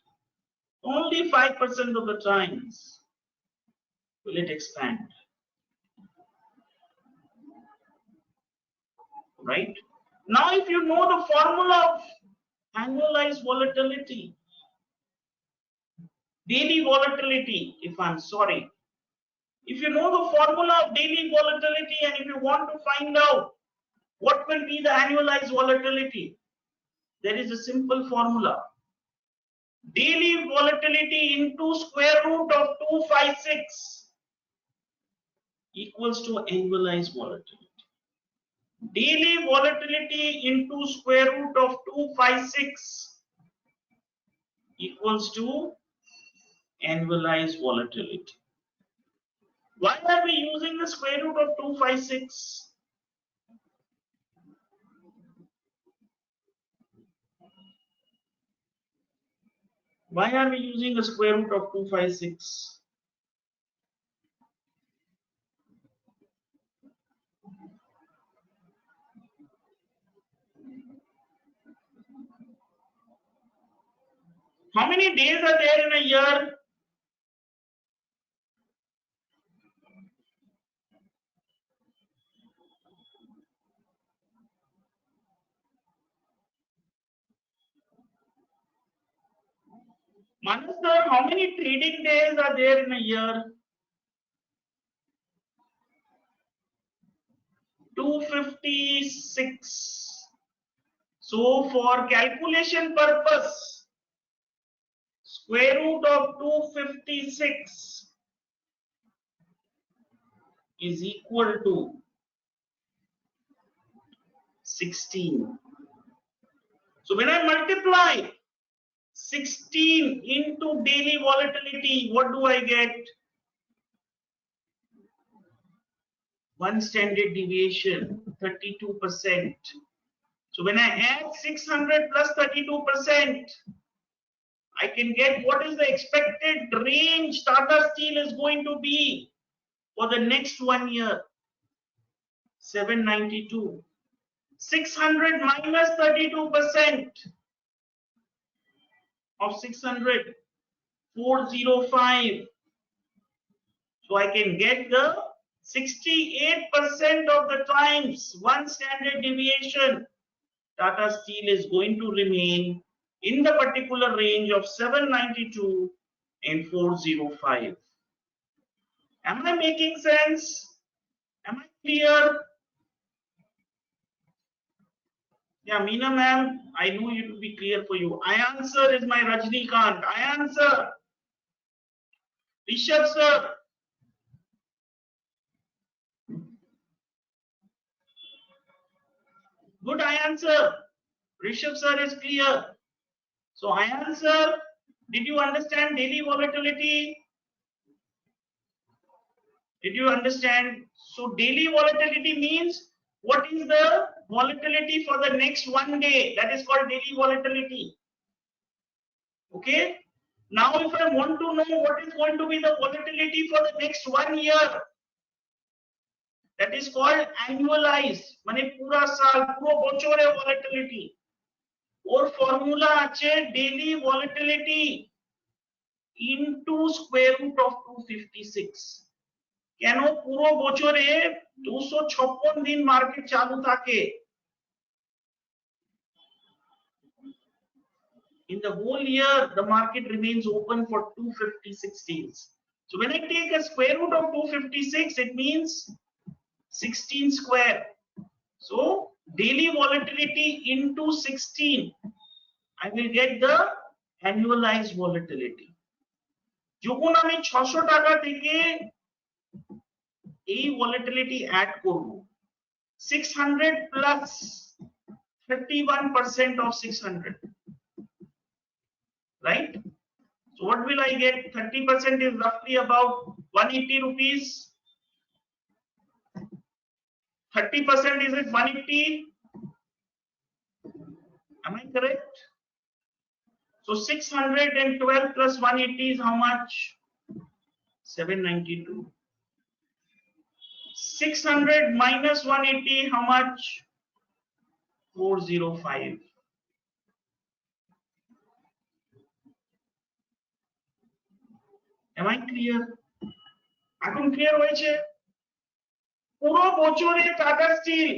Only 5% of the times will it expand. Right? Now, if you know the formula of annualized volatility, daily volatility, if you know the formula of daily volatility and if you want to find out what will be the annualized volatility, there is a simple formula. Daily volatility into square root of 256 equals to annualized volatility. Daily volatility into square root of 256 equals to annualized volatility. Why are we using the square root of 256? Why are we using the square root of 256? How many days are there in a year? Manas sir, how many trading days are there in a year? 256. So for calculation purpose, square root of 256 is equal to 16. So when I multiply 16 into daily volatility, what do I get? 1 standard deviation, 32%. So when I add 600 plus 32%, I can get what is the expected range Tata Steel is going to be for the next 1 year. 792. 600 minus 32%. of 600, 405. So I can get the 68% of the times one standard deviation. Tata Steel is going to remain in the particular range of 792 and 405. Am I making sense? Am I clear? Yeah, Meena ma'am, I know it will be clear for you. I answer is my Rajnikant. I answer. Rishabh sir. Good, I answer. Rishabh sir is clear. So I answer. Did you understand daily volatility? Did you understand? So daily volatility means what is the volatility for the next one day? That is called daily volatility. Okay. Now if I want to know what is going to be the volatility for the next 1 year, that is called annualized. মানে পুরা সাল পুরো বছরে volatility. ওর formula আছে daily volatility into square root of 256. কেন পুরো বছরে 256 দিন মার্কেট চালু থাকে? In the whole year, the market remains open for 256 days. So when I take a square root of 256, it means 16 square. So daily volatility into 16, I will get the annualized volatility. যখন আমি 600 টাকা থেকে এই volatility add করব, 600 plus 31% of 600. Right? So what will I get? 30% is roughly about 180 rupees. 30% is it 180? Am I correct? So 612 plus 180 is how much? 792. 600 minus 180, how much? 405. Am I clear? এখন clear হয়েছে? পুরো বছরে tata still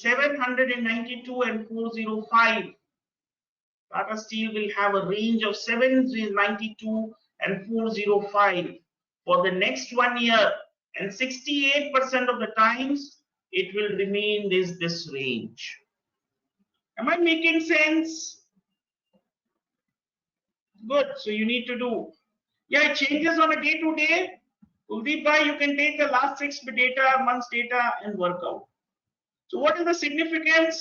792 and 405. Tata Steel will have a range of 792 and 405 for the next 1 year, and 68% of the times it will remain this range. Am I making sense? Good. So you need to do. Yeah, it changes on a day to day. Kuldeep bhai, you can take the last 6 data, months data and work out. So what is the significance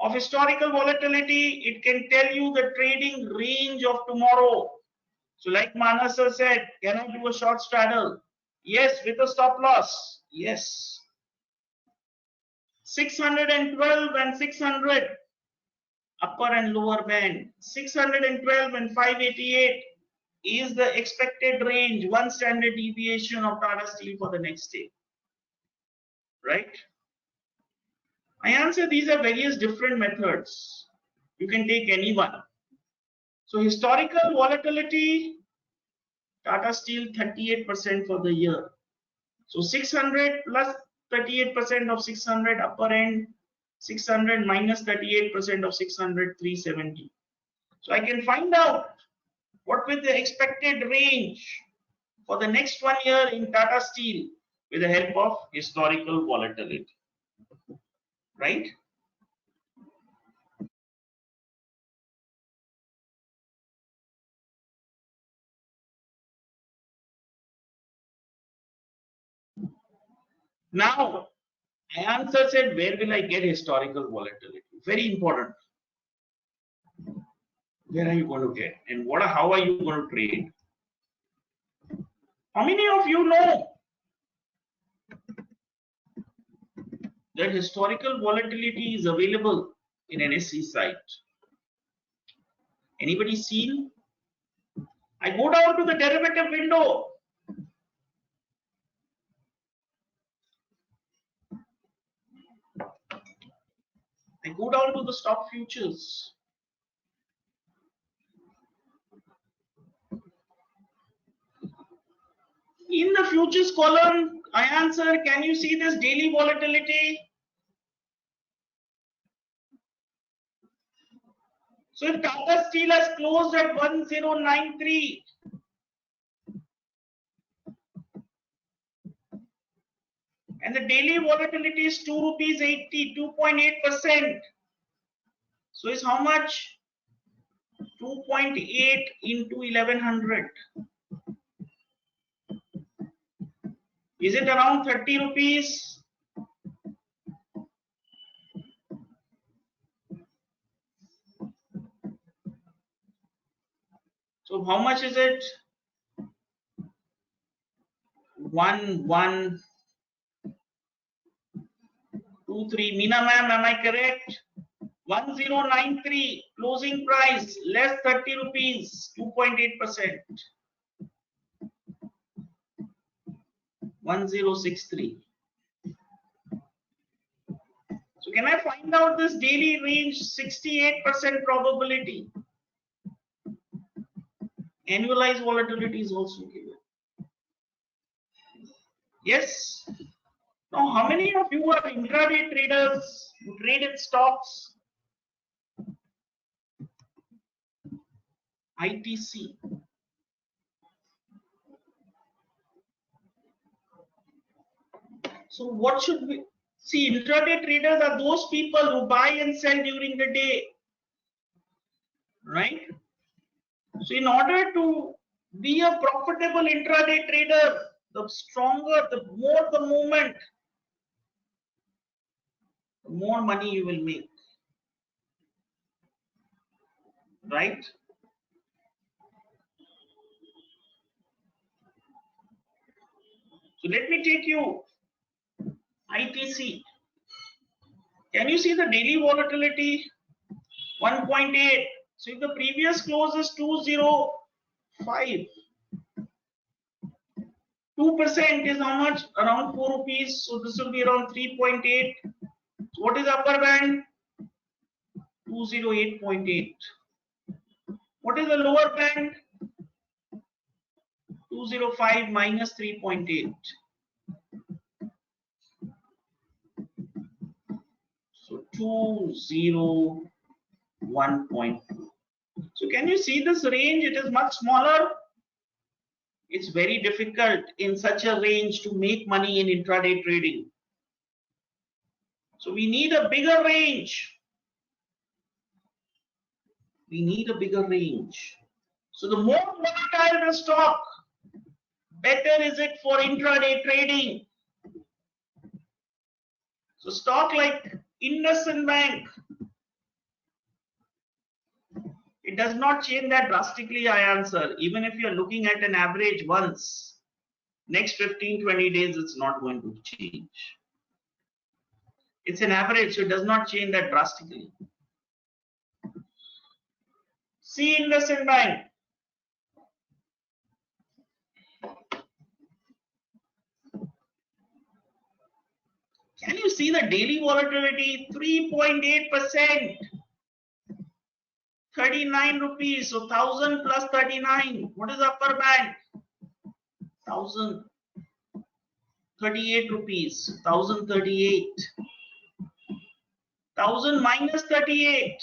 of historical volatility? It can tell you the trading range of tomorrow. So like Manas sir said, can I do a short straddle? Yes, with a stop loss. Yes. 612 and 600, upper and lower band. 612 and 588 is the expected range, one standard deviation of Tata Steel for the next day. Right? I answer these are various different methods. You can take any one. So historical volatility, Tata Steel 38% for the year. So 600 plus 38% of 600, upper end 600 minus 38% of 600, 370. So I can find out what will the expected range for the next 1 year in Tata Steel with the help of historical volatility. Right? Now, I answer said, where will I get historical volatility? Very important. Where are you going to get? And how are you going to trade? How many of you know that historical volatility is available in NSE site? Anybody seen? I go down to the derivative window. I go down to the stock futures. futures column, I answer, can you see this daily volatility? So if Tata Steel has closed at 1093, and the daily volatility is 2 rupees 80, 2.8%. So it's how much? 2.8 into 1100. Is it around 30 rupees? So how much is it? 1123. Meena ma'am, am I correct? 1093 closing price, less 30 rupees, 2.8%. 1063. So can I find out this daily range? 68% probability. Annualized volatility is also given. Yes. Now, how many of you are intraday traders who trade in stocks? ITC. So what should we see? Intraday traders are those people who buy and sell during the day, right? So in order to be a profitable intraday trader, the stronger, the more the movement, the more money you will make, right? So let me take you ITC. Can you see the daily volatility? 1.8. So if the previous close is 205, 2% is how much? Around 4 rupees. So this will be around 3.8. So what is upper band? 208.8. What is the lower band? 205 minus 3.8. So 201.2. So can you see this range? It is much smaller. It's very difficult in such a range to make money in intraday trading. So we need a bigger range. We need a bigger range. So the more volatile the stock, better is it for intraday trading. So stock like IndusInd Bank, it does not change that drastically, I answer. Even if you're looking at an average once, next 15-20 days, it's not going to change. It's an average, so it does not change that drastically. See IndusInd Bank. Can you see the daily volatility? 3.8%. 39 rupees. So 1000 plus 39. What is upper band? 1000. 38 rupees. 1038. 1000 minus 38.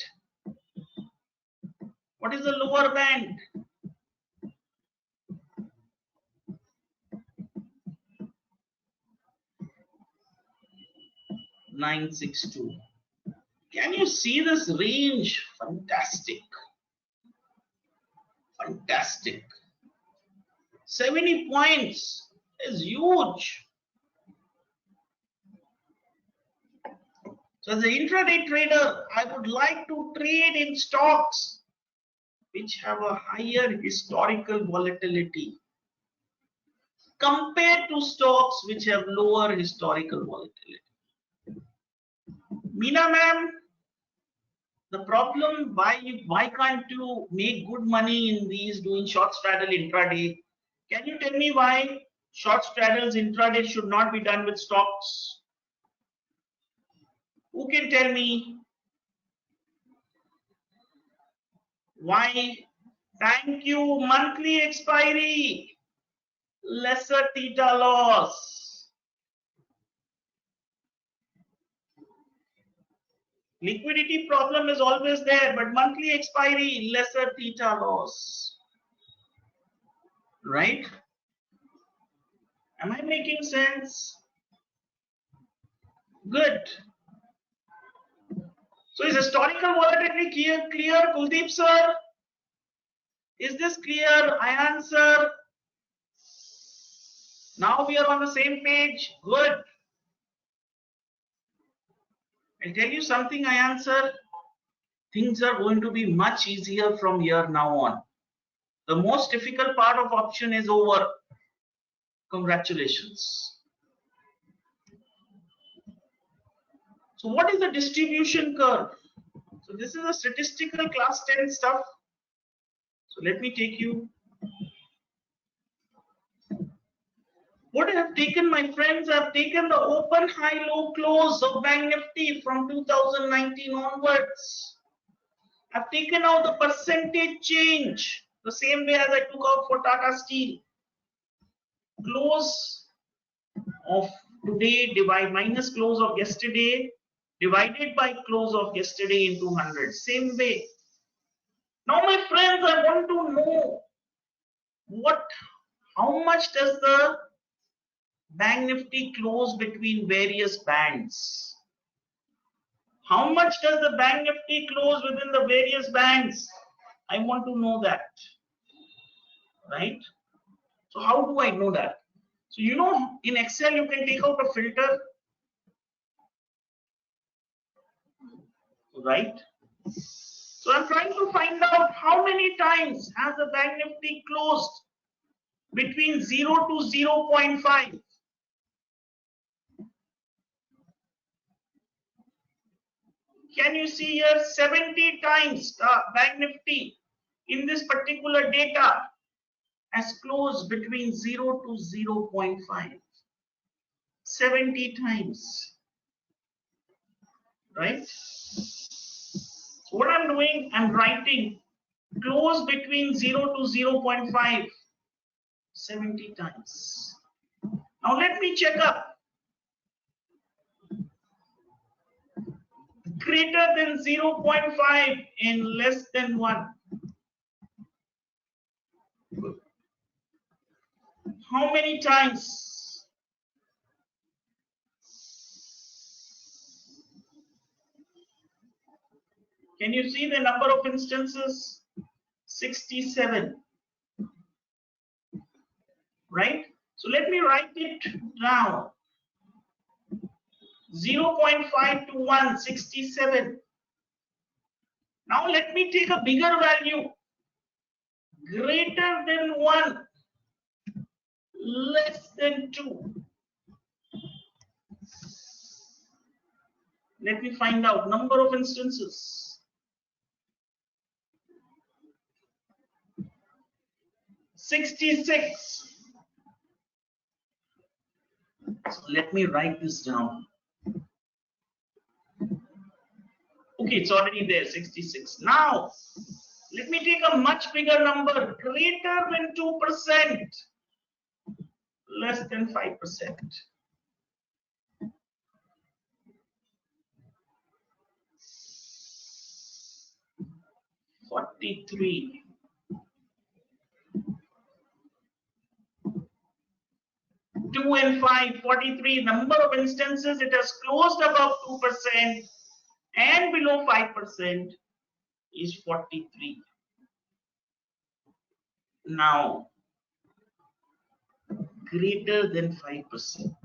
What is the lower band? 962. Can you see this range? Fantastic. Fantastic. 70 points is huge. So as an intraday trader, I would like to trade in stocks which have a higher historical volatility compared to stocks which have lower historical volatility. Meena ma'am, the problem, why can't you make good money in these doing short straddle intraday? Can you tell me why short straddles intraday should not be done with stocks? Who can tell me why? Thank you. Monthly expiry. lesser theta loss. Liquidity problem is always there, but monthly expiry, lesser theta loss. Right? Am I making sense? Good. So is historical volatility clear, Kuldeep sir? Is this clear? I answer. Now we are on the same page. Good. I'll tell you something, I answer. Things are going to be much easier from here now on. The most difficult part of option is over. Congratulations. So what is the distribution curve? So this is a statistical class 10 stuff. So let me take you. What I have taken, my friends, I have taken the open, high, low, close of Bank Nifty from 2019 onwards. I've taken out the percentage change, the same way as I took out for Tata Steel. Close of today minus close of yesterday divided by close of yesterday in 200. Same way. Now, my friends, I want to know how much does the Bank Nifty close between various bands? How much does the Bank Nifty close within the various bands? I want to know that. Right? So how do I know that? So you know, in Excel you can take out a filter. Right? So I'm trying to find out how many times has the Bank Nifty closed between 0 to 0.5. Can you see here 70 times the Bank Nifty in this particular data has closed between 0 to 0.5. 70 times. Right? So what I'm doing, I'm writing close between 0 to 0.5 70 times. Now let me check up. Greater than 0.5 and less than 1. How many times? Can you see the number of instances? 67. Right? So let me write it down. 0.5 to 1, 67. Now let me take a bigger value. Greater than 1, less than 2. Let me find out number of instances. 66. So let me write this down. Okay, it's already there, 66. Now, let me take a much bigger number, greater than 2%, less than 5%. 43. 2 and 5, 43. Number of instances it has closed above 2% and below 5% is 43. Now, greater than 5%.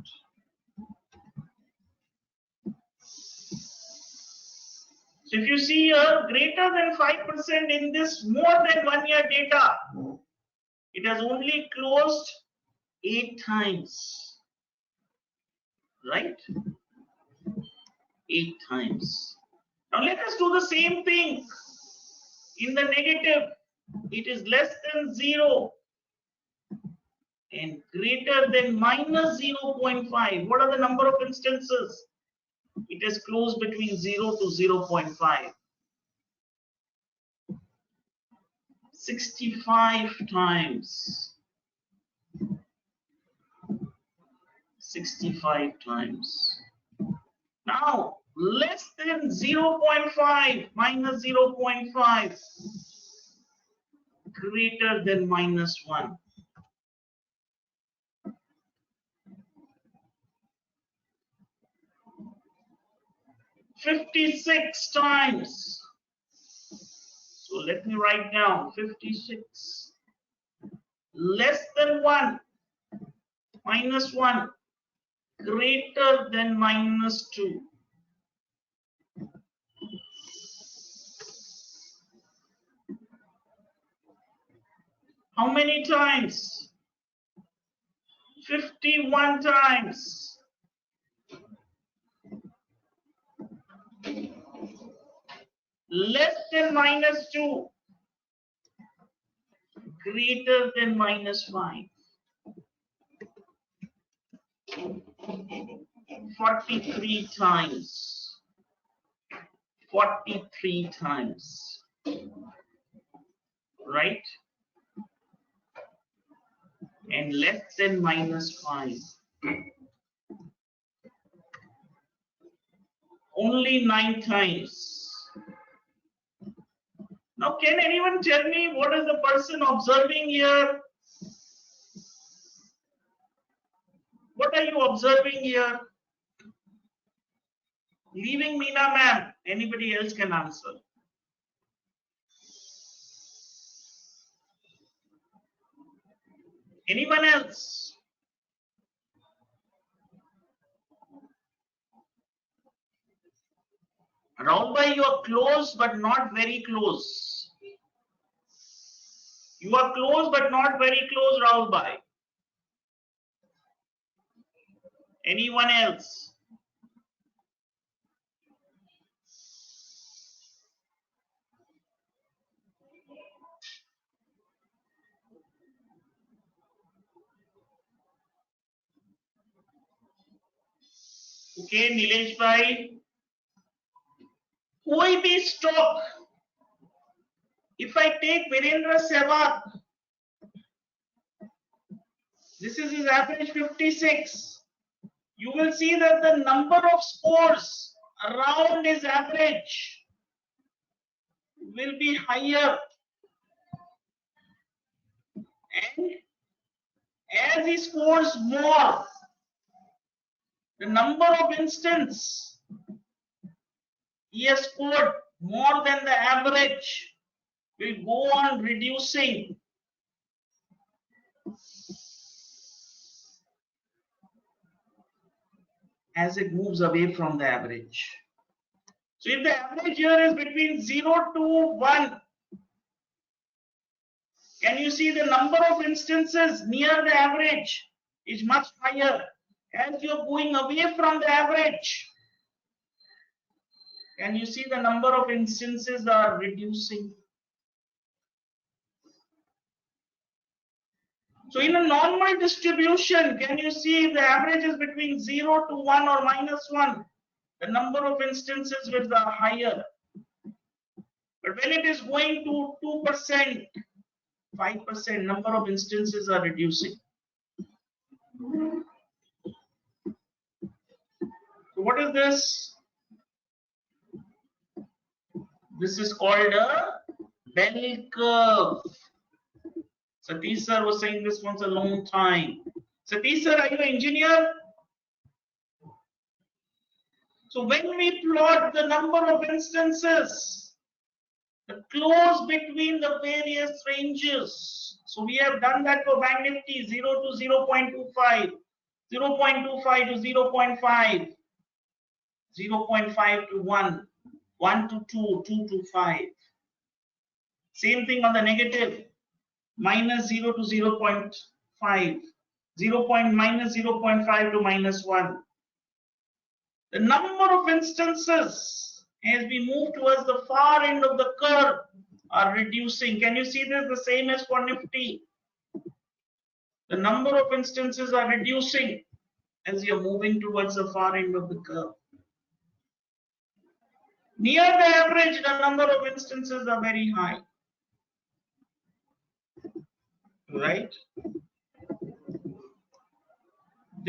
So if you see here, greater than 5% in this more than 1 year data, it has only closed 8 times. Right? 8 times. Now let us do the same thing. In the negative, it is less than 0 and greater than minus 0.5. What are the number of instances? It is closed between 0 to 0.5. 65 times. 65 times. Now, less than 0.5 minus 0.5 greater than minus 1. "56 times." So let me write down 56. Less than 1 minus 1 greater than minus 2. How many times? 51 times. Less than minus 2 greater than minus 5. 43 times. 43 times. Right? And less than minus 5. Only 9 times. Now, can anyone tell me what is the person observing here? What are you observing here? Leaving Meena ma'am, anybody else can answer. Anyone else? Rahul bhai, you are close but not very close. You are close but not very close, Rahul bhai. Anyone else? Okay, Nilesh bhai. कोई भी stock, if I take Virendra Sehwag, this is his average 56. You will see that the number of scores around his average will be higher. And as he scores more, the number of instances he has scored more than the average will go on reducing. As it moves away from the average. So if the average here is between 0 to 1, can you see the number of instances near the average is much higher? As you're going away from the average, can you see the number of instances are reducing? So in a normal distribution, can you see the average is between 0 to 1 or minus 1? The number of instances will be higher. But when it is going to 2%, 5%, number of instances are reducing. So what is this? This is called a bell curve. Satish sir was saying this once a long time. Satish sir, are you an engineer? So when we plot the number of instances, the close between the various ranges. So we have done that for Bank Nifty 0 to 0.25, 0.25 to 0.5, 0.5 to 1, 1 to 2, 2 to 5. Same thing on the negative, minus 0 to 0.5, minus 0.5 to minus 1. The number of instances as we move towards the far end of the curve are reducing. Can you see this? The same as for Nifty. The number of instances are reducing as you're moving towards the far end of the curve. Near the average, the number of instances are very high. Right?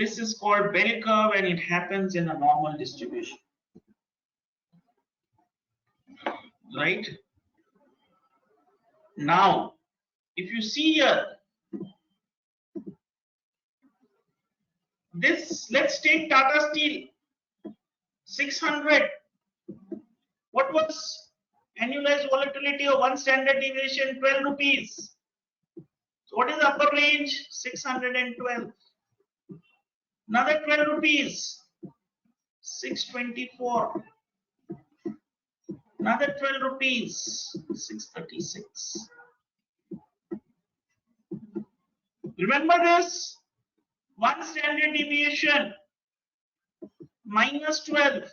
This is called bell curve and it happens in a normal distribution. Right? Now, if you see here, this, let's take Tata Steel 600. What was annualized volatility of one standard deviation? 12 rupees. So what is the upper range? 612. Another 12 rupees. 624. Another 12 rupees. 636. Remember this? One standard deviation minus 12.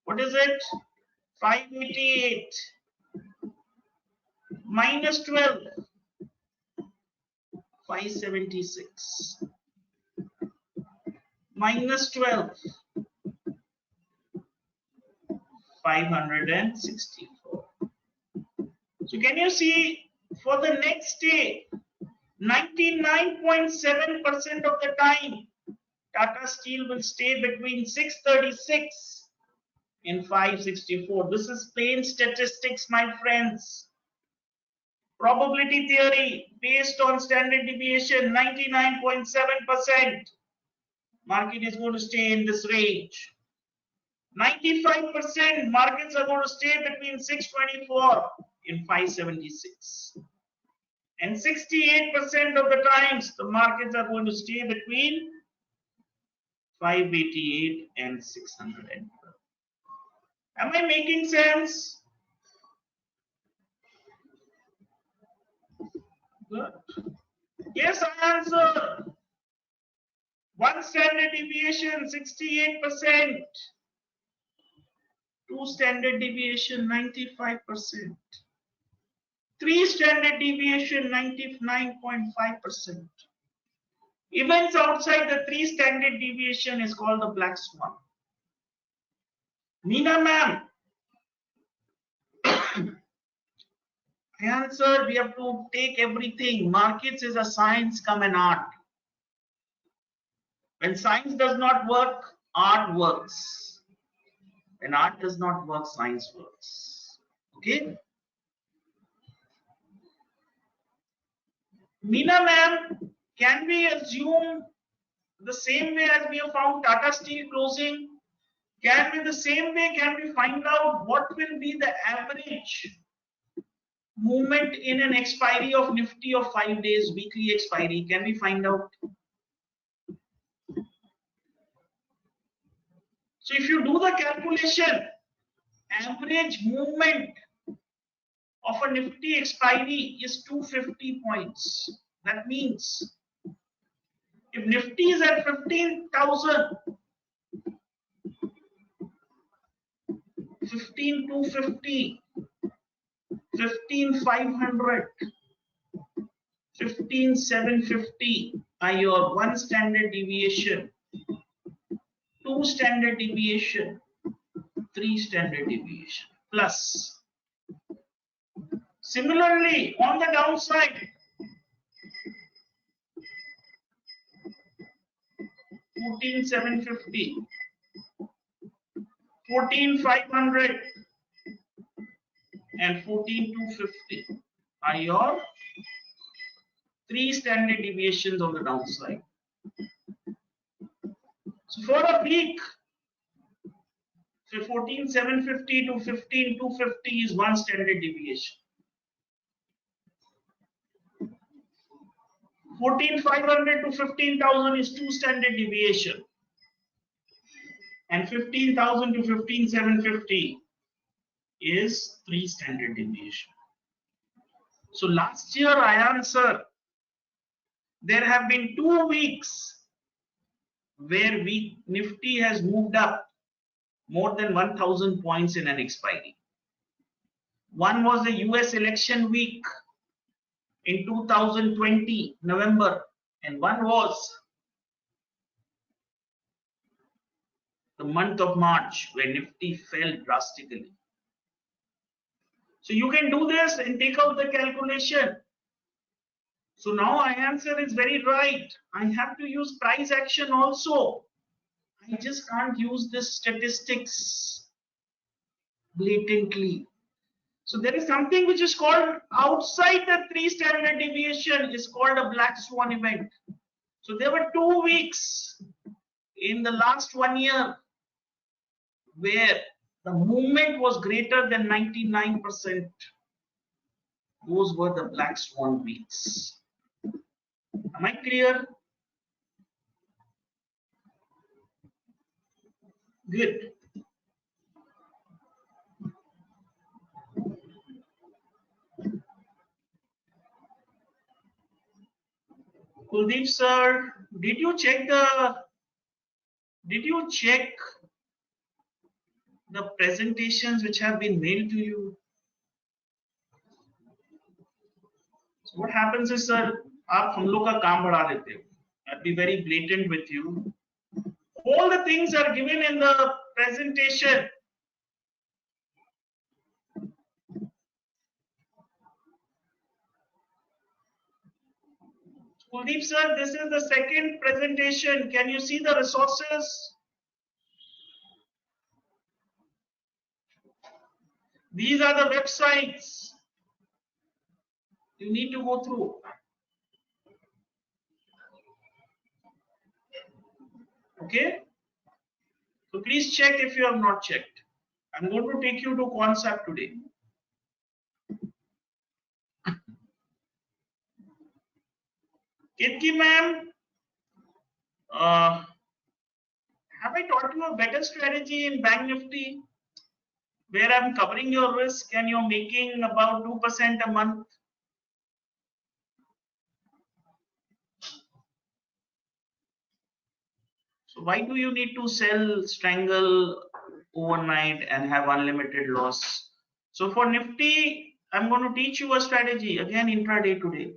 What is it? 588 minus 12. 576 minus 12. 564. So can you see for the next day, 99.7% of the time, Tata Steel will stay between 636 and 564. This is plain statistics, my friends. Probability theory based on standard deviation, 99.7%. Market is going to stay in this range. 95% markets are going to stay between 624 and 576. And 68% of the times the markets are going to stay between 588 and 612. Am I making sense? Good. Yes, I answered. One standard deviation, 68%. Two standard deviation, 95%. Three standard deviation, 99.5%. Events outside the three standard deviation is called the black swan. Meena ma'am, I answered, we have to take everything. Markets is a science come an art. When science does not work, art works. When art does not work, science works. Okay? Meena ma'am, can we assume the same way as we have found Tata Steel closing? Can we the same way, can we find out what will be the average movement in an expiry of Nifty of 5 days, weekly expiry? Can we find out? So if you do the calculation, average movement of a Nifty expiry is 250 points. That means if Nifty is at 15,000, 15,250, 15,500, 15,750 are your one standard deviation, two standard deviation, three standard deviation plus. Similarly, on the downside, 14,750, 14,500 and 14,250 are your three standard deviations on the downside. So for a week, so 14,750 to 15,250 is one standard deviation. 14,500 to 15,000 is two standard deviation. And 15,000 to 15,750 is three standard deviation. So last year I answered, there have been 2 weeks where Nifty has moved up more than 1,000 points in an expiry. One was the US election week in 2020 November, and one was the month of March where Nifty fell drastically. So you can do this and take out the calculation. So now my answer is very right. I have to use price action also. I just can't use this statistics blatantly. So there is something which is called outside the 3 standard deviation is called a black swan event. So there were 2 weeks in the last 1 year where the movement was greater than 99%. Those were the black swan weeks. Am I clear? Good. Kuldeep sir, did you check the presentations which have been mailed to you? So what happens is sir, आप हम लोग का काम बढ़ा देते हो. I'll be very blatant with you. All the things are given in the presentation. Kuldeep sir, this is the second presentation. Can you see the resources? These are the websites you need to go through. Okay? So please check if you have not checked. I'm going to take you to concept today. Kitki ma'am, have I taught you a better strategy in Bank Nifty where I'm covering your risk and you're making about 2% a month? So why do you need to sell, strangle overnight and have unlimited loss? So for Nifty, I'm going to teach you a strategy again intraday today.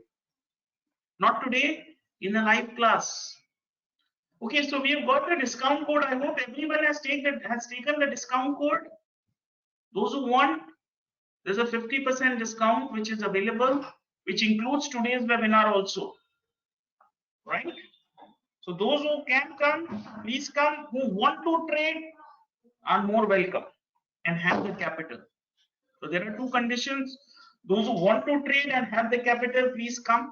Not today, in a live class. Okay, so we have got the discount code. I hope everyone has taken the discount code. Those who want, there's a 50% discount which is available, which includes today's webinar also. Right? So those who can come, please come. Who want to trade are more welcome and have the capital. So there are 2 conditions. Those who want to trade and have the capital, please come.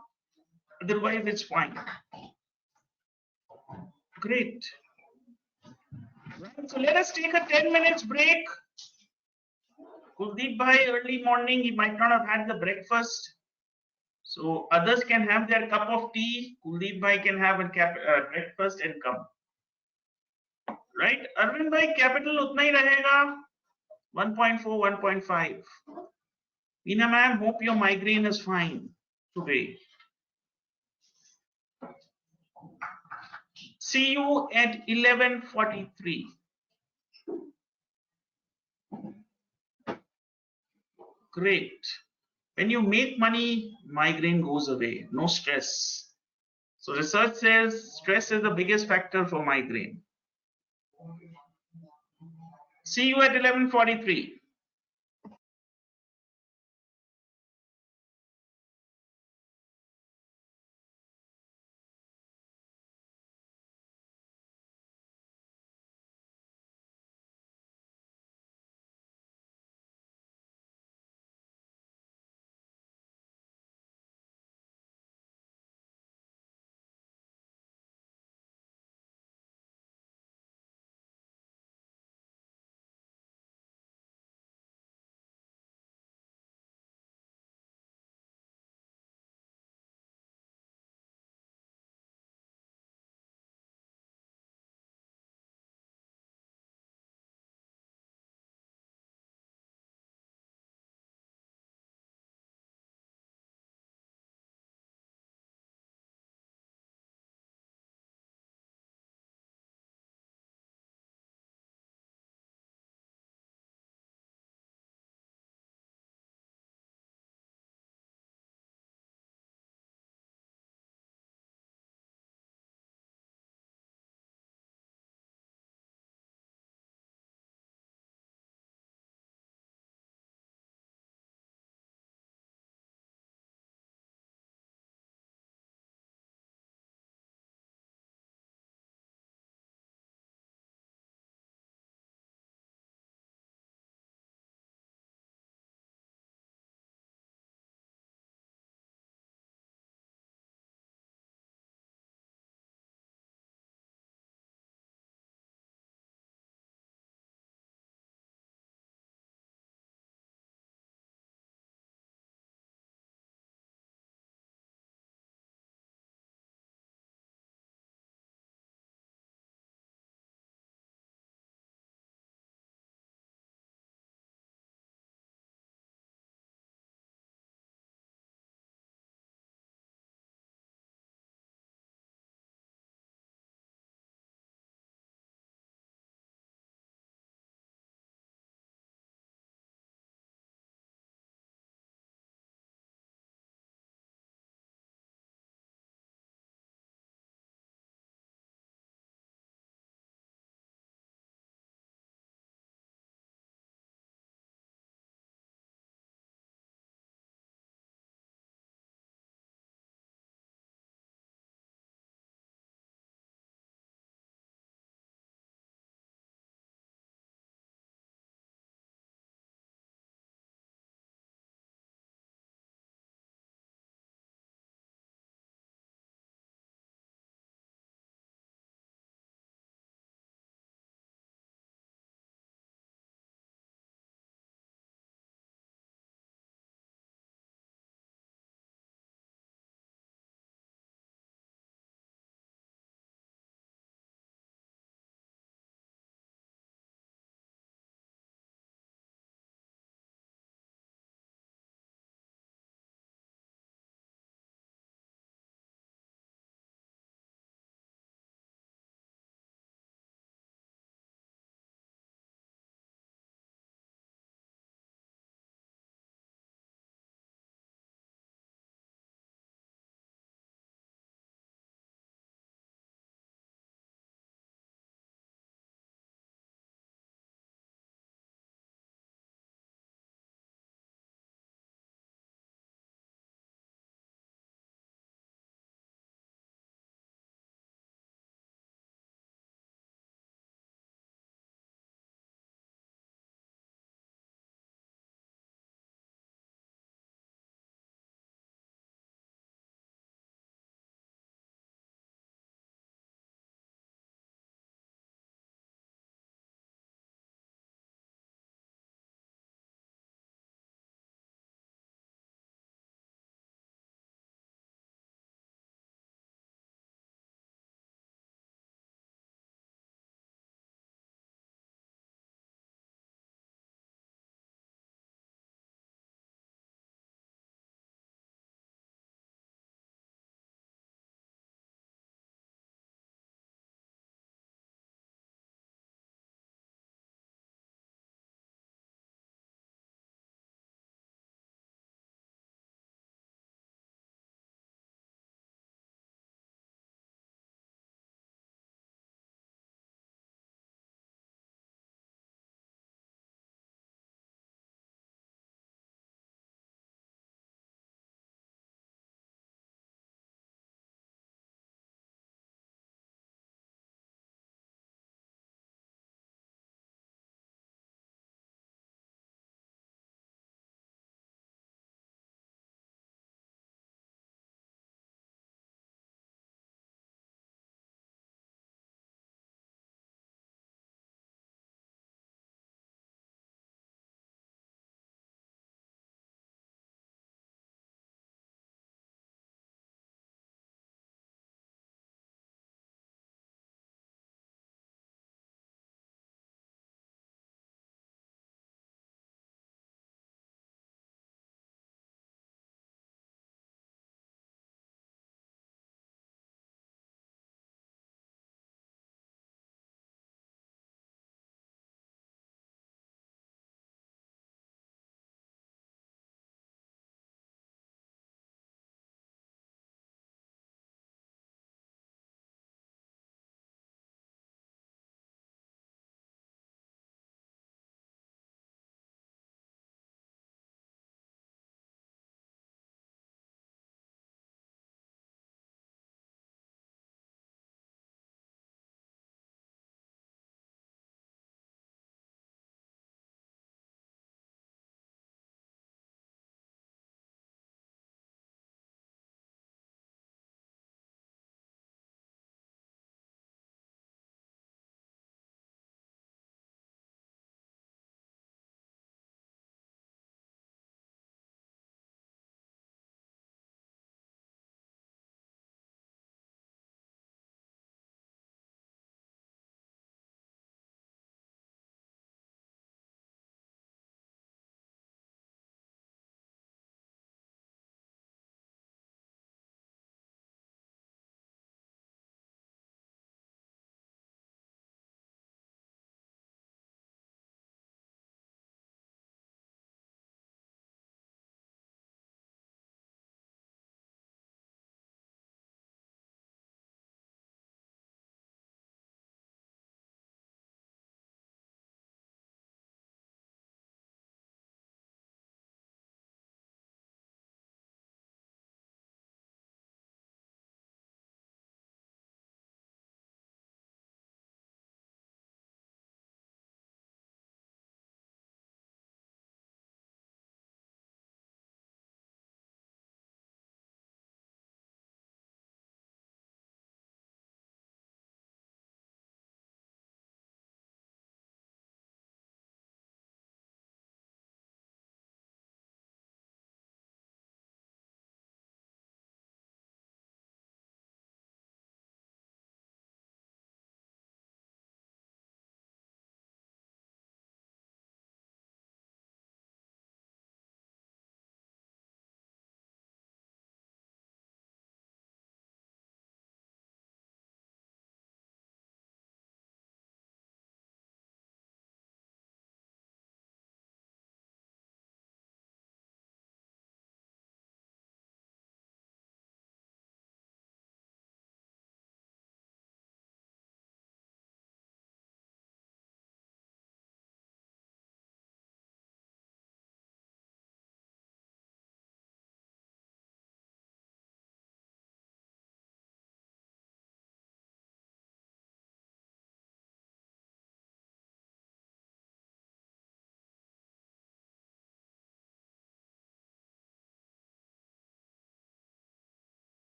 Otherwise, it's fine. Great. Right, so let us take a 10 minutes break. Kuldeep bhai, early morning, he might not have had the breakfast. So others can have their cup of tea. Kuldeep bhai can have a breakfast and come. Right? Arvind bhai, capital utna hi rahega. 1.4, 1.5. Meena ma'am, hope your migraine is fine today. See you at 11:43. Great. When you make money, migraine goes away. No stress. So research says stress is the biggest factor for migraine. See you at 11:43.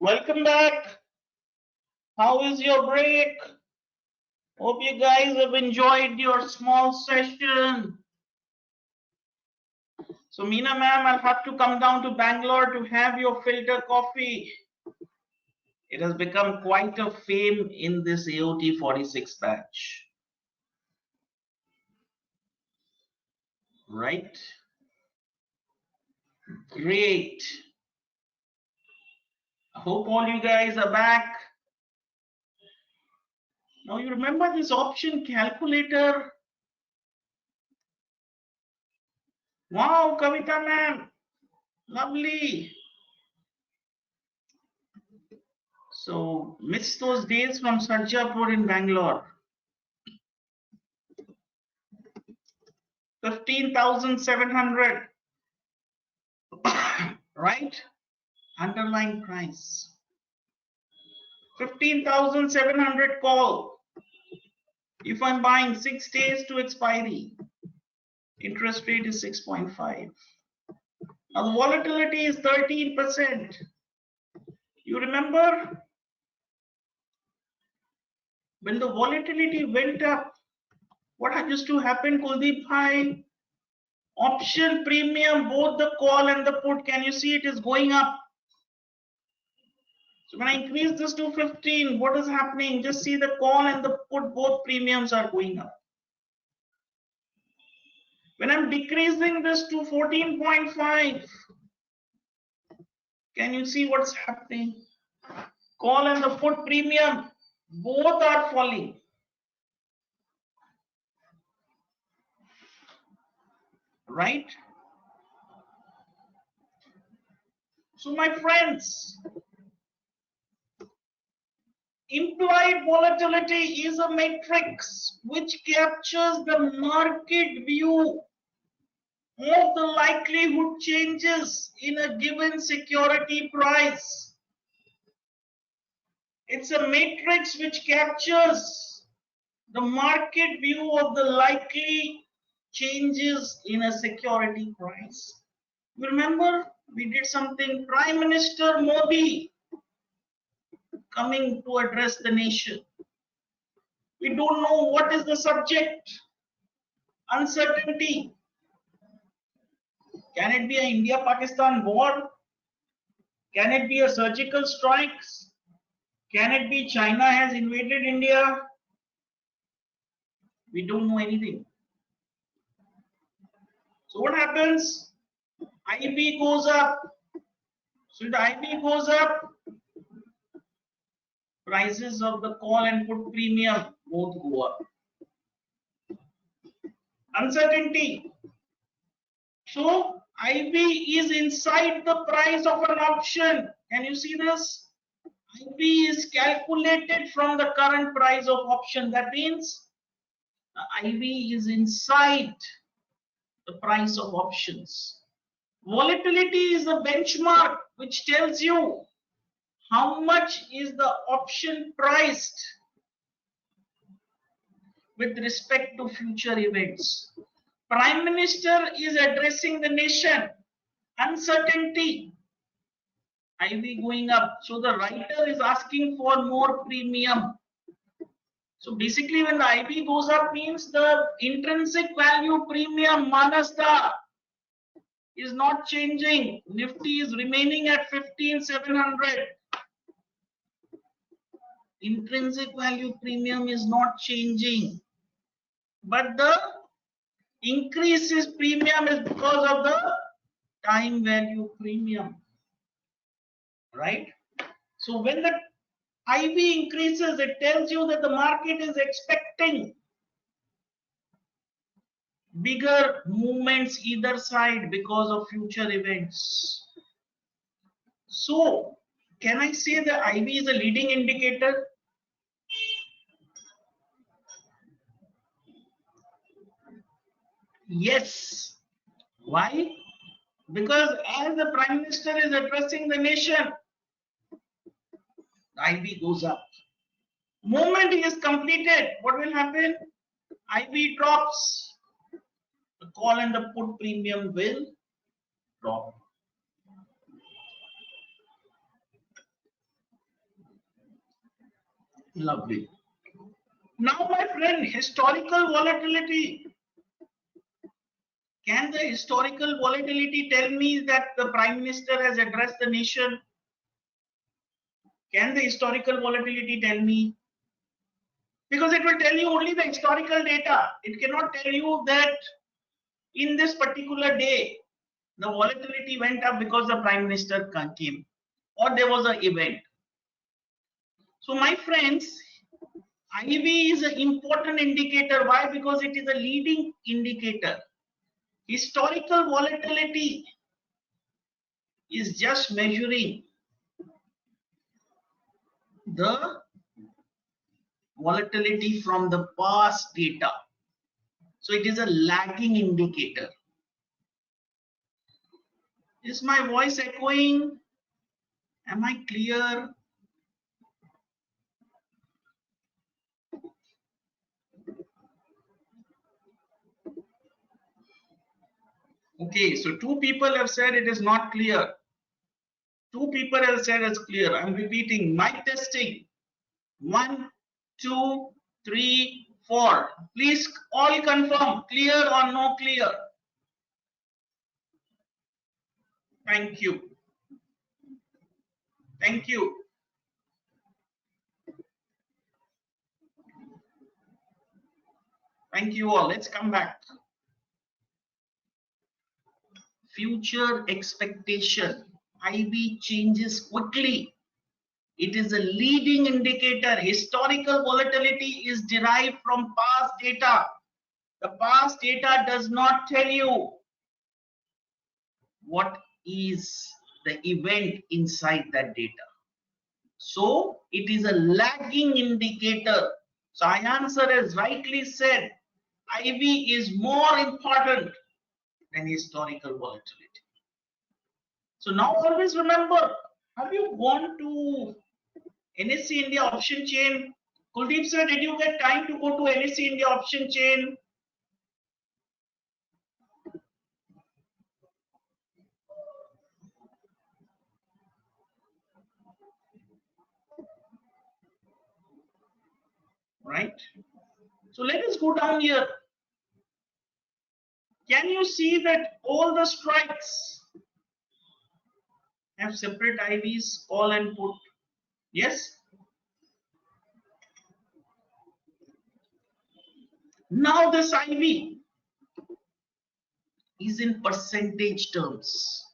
Welcome back. How is your break? Hope you guys have enjoyed your small session. So Meena ma'am, I'll have to come down to Bangalore to have your filter coffee. It has become quite a fame in this AOT 46 batch. Right? Great. I hope all you guys are back. Now you remember this option calculator? Wow, Kavita ma'am, lovely. So miss those days from Sarjapur in Bangalore. 15,700, right? Underlying price. 15,700 call. If I'm buying 6 days to expiry, interest rate is 6.5. Now the volatility is 13%. You remember when the volatility went up, what used to happen, Kuldeep bhai? Option premium, both the call and the put, can you see it is going up? So when I increase this to 15, what is happening? Just see the call and the put, both premiums are going up. When I'm decreasing this to 14.5, can you see what's happening? Call and the put premium, both are falling. Right? So my friends, implied volatility is a matrix which captures the market view of the likelihood changes in a given security price. It's a matrix which captures the market view of the likely changes in a security price. Remember, we did something, Prime Minister Modi coming to address the nation. We don't know what is the subject. Uncertainty. Can it be an India-Pakistan war? Can it be a surgical strikes? Can it be China has invaded India? We don't know anything. So what happens? IB goes up. So if the IB goes up, prices of the call and put premium both go up. Uncertainty. So IB is inside the price of an option. Can you see this? IB is calculated from the current price of option. That means the IB is inside the price of options. Volatility is a benchmark which tells you how much is the option priced with respect to future events. Prime Minister is addressing the nation. Uncertainty. IB going up. So the writer is asking for more premium. So basically when the IB goes up means the intrinsic value premium Manasda is not changing. Nifty is remaining at 15,700. Intrinsic value premium is not changing. But the increase is premium is because of the time value premium. Right? So when the IB increases, it tells you that the market is expecting bigger movements either side because of future events. So can I say that IB is a leading indicator? Yes. Why? Because as the Prime Minister is addressing the nation, the IB goes up. Moment he is completed, what will happen? IB drops. The call and the put premium will drop. Lovely. Now, my friend, historical volatility. Can the historical volatility tell me that the Prime Minister has addressed the nation? Can the historical volatility tell me? Because it will tell you only the historical data. It cannot tell you that in this particular day, the volatility went up because the Prime Minister came or there was an event. So, my friends, IV is an important indicator. Why? Because it is a leading indicator. Historical volatility is just measuring the volatility from the past data. So it is a lagging indicator. Is my voice echoing? Am I clear? Okay, so two people have said it is not clear. Two people have said it's clear. I'm repeating. Mic testing. 1, 2, 3, 4. Please all confirm. Clear or no clear? Thank you. Thank you. Thank you all. Let's come back. Future expectation. IB changes quickly. It is a leading indicator. Historical volatility is derived from past data. The past data does not tell you what is the event inside that data. So it is a lagging indicator. So answer has rightly said, IB is more important than historical volatility. So now always remember, have you gone to NSE India option chain? Kuldeep sir, did you get time to go to NSE India option chain? Right? So let us go down here. Can you see that all the strikes have separate IVs, call and put? Yes? Now this IV is in percentage terms.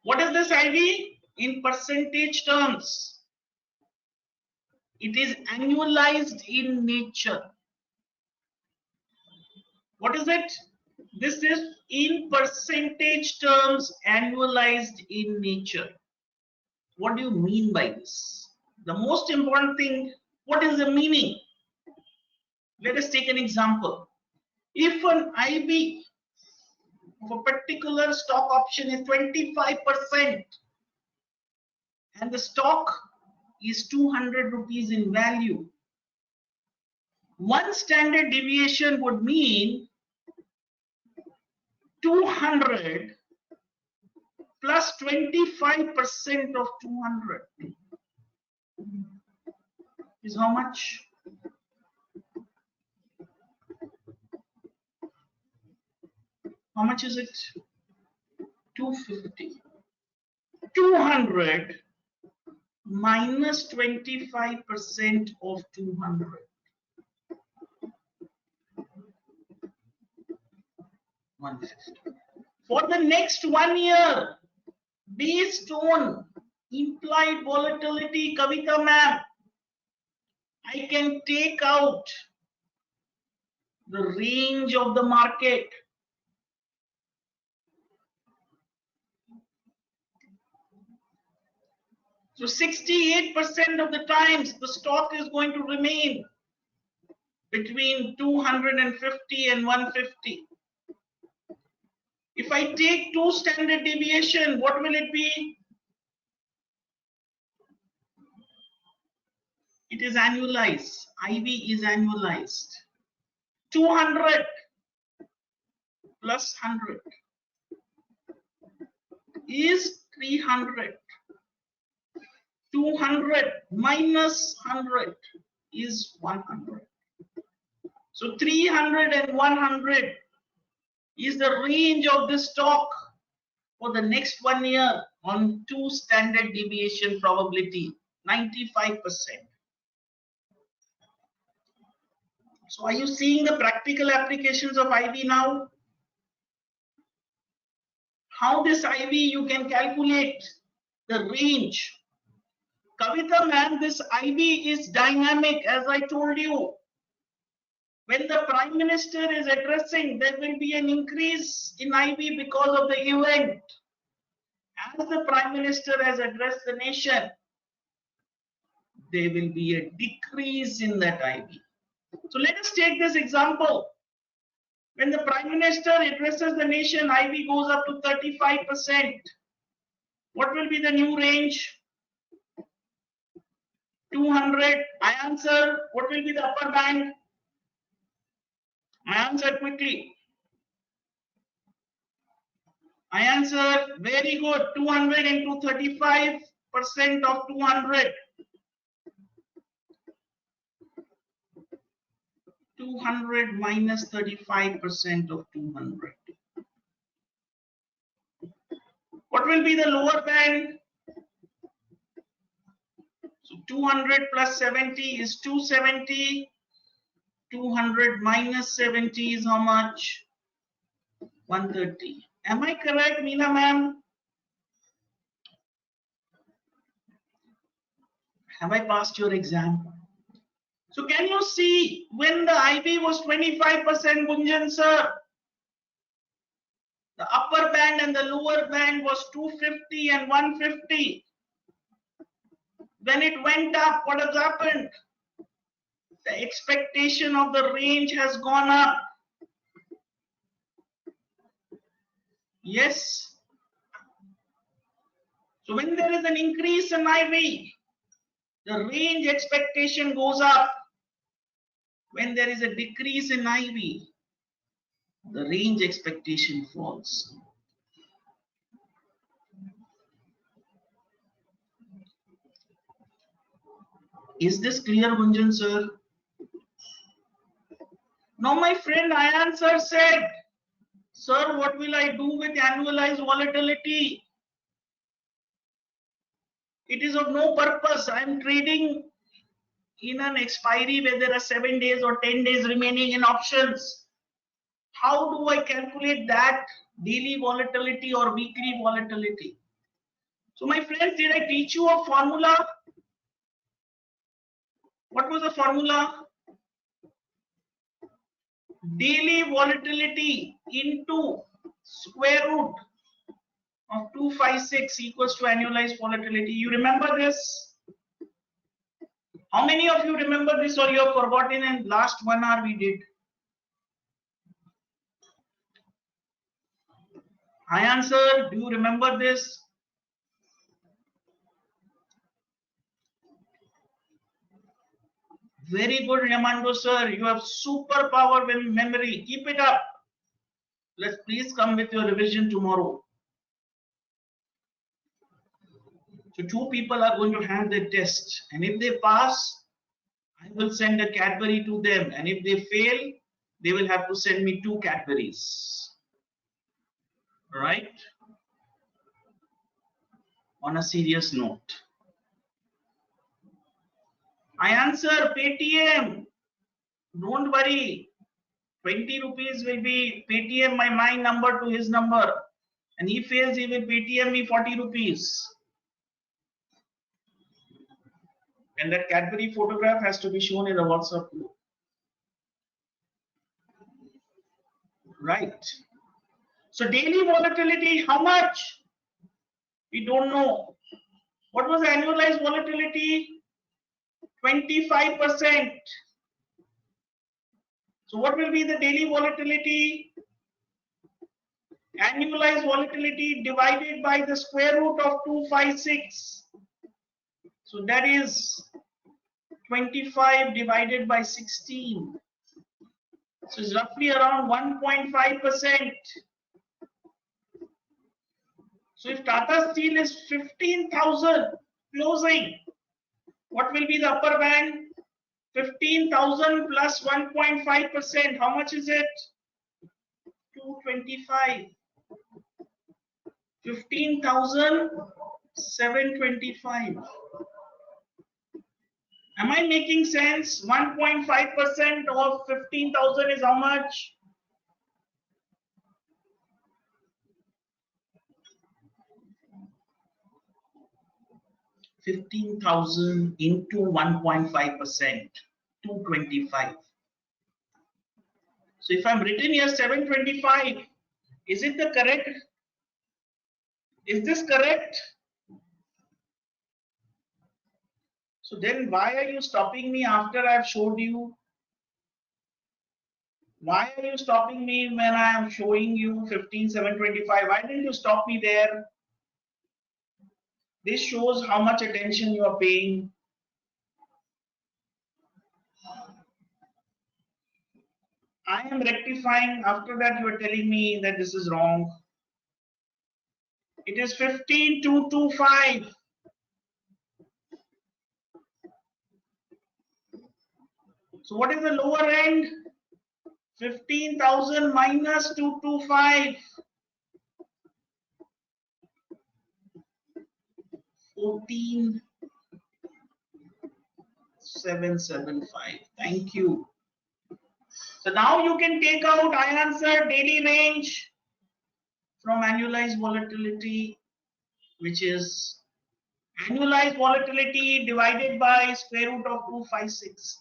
What is this IV? In percentage terms. It is annualized in nature. What is it? This is in percentage terms, annualized in nature. What do you mean by this? The most important thing, what is the meaning? Let us take an example. If an IB of a particular stock option is 25% and the stock is 200 rupees in value, one standard deviation would mean 200 plus 25% of 200 is how much? How much is it? 250. 200 minus 25% of 200. 150. For the next 1 year, based on implied volatility, Kavita ma'am, I can take out the range of the market. So 68% of the times the stock is going to remain between 250 and 150. If I take 2 standard deviation, what will it be? It is annualized. IV is annualized. 200 plus 100 is 300. 200 minus 100 is 100. So 300 and 100 is the range of the stock for the next 1 year on 2 standard deviation probability, 95%. So are you seeing the practical applications of IV now? How this IV you can calculate the range. Kavita ma'am, this IV is dynamic, as I told you. When the Prime Minister is addressing, there will be an increase in IV because of the event. As the Prime Minister has addressed the nation, there will be a decrease in that IV. So let us take this example. When the Prime Minister addresses the nation, IV goes up to 35%. What will be the new range? 200. I answer. What will be the upper band? I answer quickly. I answer. Very good. 200 into 35% of 200. 200 minus 35% of 200. What will be the lower band? So 200 plus 70 is 270. 200 minus 70 is how much? 130. Am I correct, Meena ma'am? Have I passed your exam? So can you see when the IV was 25%, Gunjan sir? The upper band and the lower band was 250 and 150. When it went up, what has happened? The expectation of the range has gone up. Yes. So when there is an increase in IV, the range expectation goes up. When there is a decrease in IV, the range expectation falls. Is this clear, Gunjan sir? Now my friend Ayan sir said, sir, what will I do with annualized volatility? It is of no purpose. I am trading in an expiry where there are 7 days or 10 days remaining in options. How do I calculate that daily volatility or weekly volatility? So my friends, did I teach you a formula? What was the formula? Daily volatility into square root of 256 equals to annualized volatility. You remember this? How many of you remember this, or you have forgotten in last 1 hour we did? I answer. Do you remember this? Very good, Ramando sir. You have superpower memory. Keep it up. Let's please come with your revision tomorrow. So 2 people are going to have their test, and if they pass, I will send a Cadbury to them, and if they fail, they will have to send me 2 Cadburys. Right? On a serious note, I answer Paytm. Don't worry. 20 rupees will be Paytm my number to his number, and he fails, he will Paytm me 40 rupees. And that Cadbury photograph has to be shown in the WhatsApp group. Right. So daily volatility, how much? We don't know. What was the annualized volatility? 25%. So what will be the daily volatility? Annualized volatility divided by the square root of 256. So that is 25 divided by 16. So it's roughly around 1.5%. So if Tata Steel is 15,000, closing. What will be the upper band? 15,000 plus 1.5%. How much is it? 225. 15,725. Am I making sense? 1.5% of 15,000 is how much? 15,000 into 1.5%, 225. So if I'm written here 725, is it the correct? Is this correct? So then why are you stopping me after I've showed you? Why are you stopping me when I am showing you 15,725? Why didn't you stop me there? This shows how much attention you are paying. I am rectifying. After that, you are telling me that this is wrong. It is 15,225. So what is the lower end? 15,000 minus 225. 14,775. Thank you. So now you can take out, I answered daily range from annualized volatility, which is annualized volatility divided by square root of 256.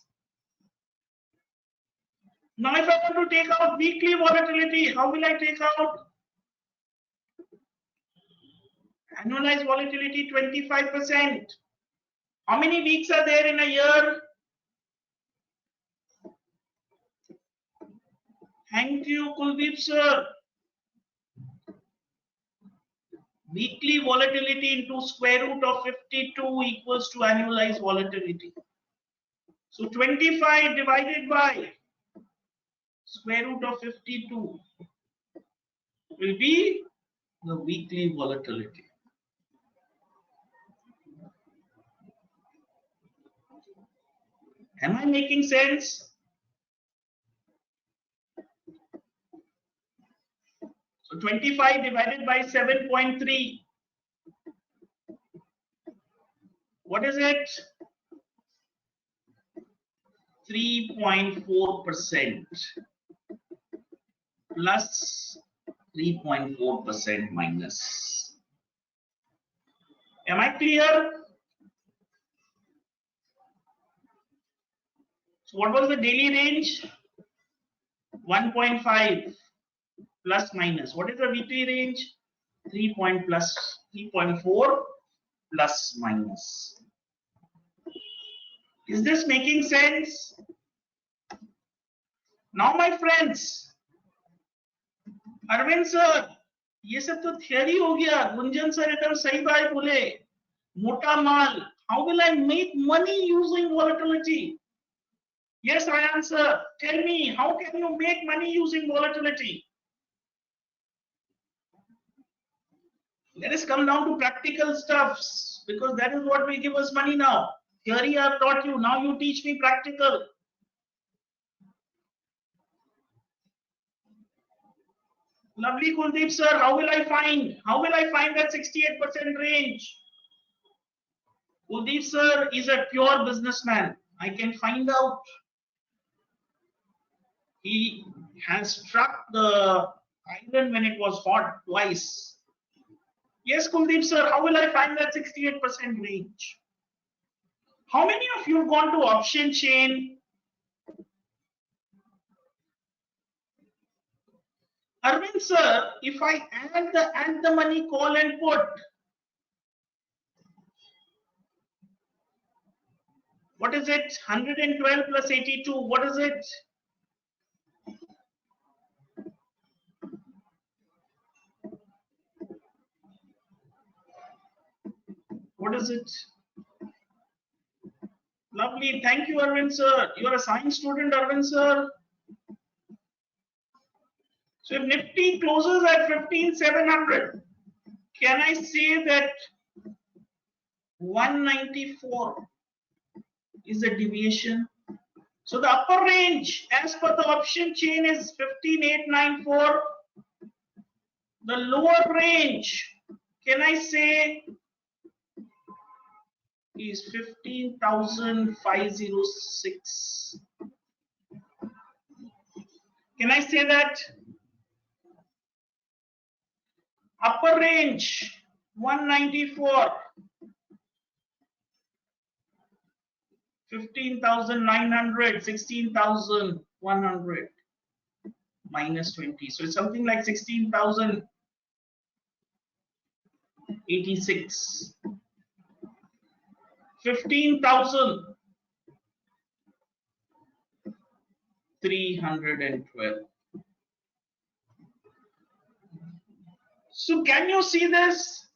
Now if I want to take out weekly volatility, how will I take out? Annualized volatility 25%. How many weeks are there in a year? Thank you, Kuldeep sir. Weekly volatility into square root of 52 equals to annualized volatility. So 25 divided by square root of 52 will be the weekly volatility. Am I making sense? So 25 divided by 7.3. What is it? 3.4% plus 3.4% minus. Am I clear? So what was the daily range? 1.5 plus minus. What is the weekly range? 3.4 plus minus. Is this making sense? Now my friends, Arvind sir, ये सब तो theory हो गया. Gunjan sir एकदम सही बात बोले. मोटा माल. How will I make money using volatility? Yes, I answer. Tell me, how can you make money using volatility? Let us come down to practical stuffs, because that is what will give us money now. Theory I have taught you. Now you teach me practical. Lovely Kuldeep sir, how will I find? How will I find that 68% range? Kuldeep sir is a pure businessman. I can find out. He has struck the iron when it was hot twice. Yes, Kuldeep sir, how will I find that 68% range? How many of you have gone to option chain? Arvind sir, if I add the money call and put, what is it? 112 plus 82, what is it? What is it? Lovely. Thank you, Arvind sir. You are a science student, Arvind sir. So if Nifty closes at 15,700, can I say that 194 is the deviation. So the upper range as per the option chain is 15894. The lower range, can I say, is 15,506. Can I say that? Upper range 194, 15,900, 16,100 minus 20. So it's something like 16,086. 15,312. So can you see this?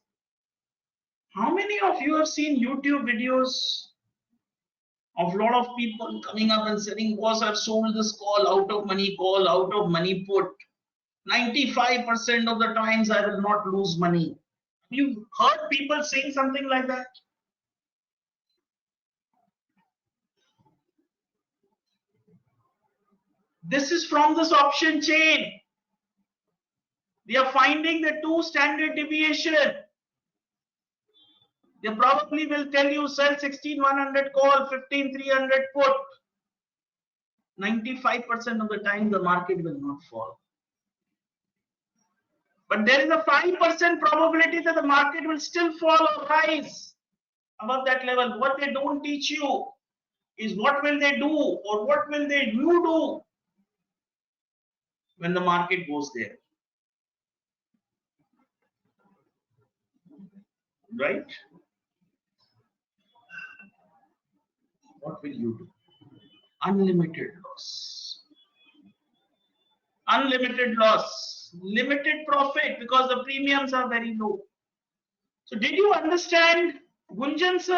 How many of you have seen YouTube videos of a lot of people coming up and saying, boss, I've sold this call, out of money put. 95% of the times I will not lose money. You've heard people saying something like that? This is from this option chain. They are finding the two standard deviation. They probably will tell you sell 16,100 call, 15,300 put. 95% of the time the market will not fall. But there is a 5% probability that the market will still fall or rise above that level. What they don't teach you is what will they do or what will you do when the market goes there. Right? What will you do? Unlimited loss. Unlimited loss. Limited profit because the premiums are very low. So did you understand, Gunjan sir?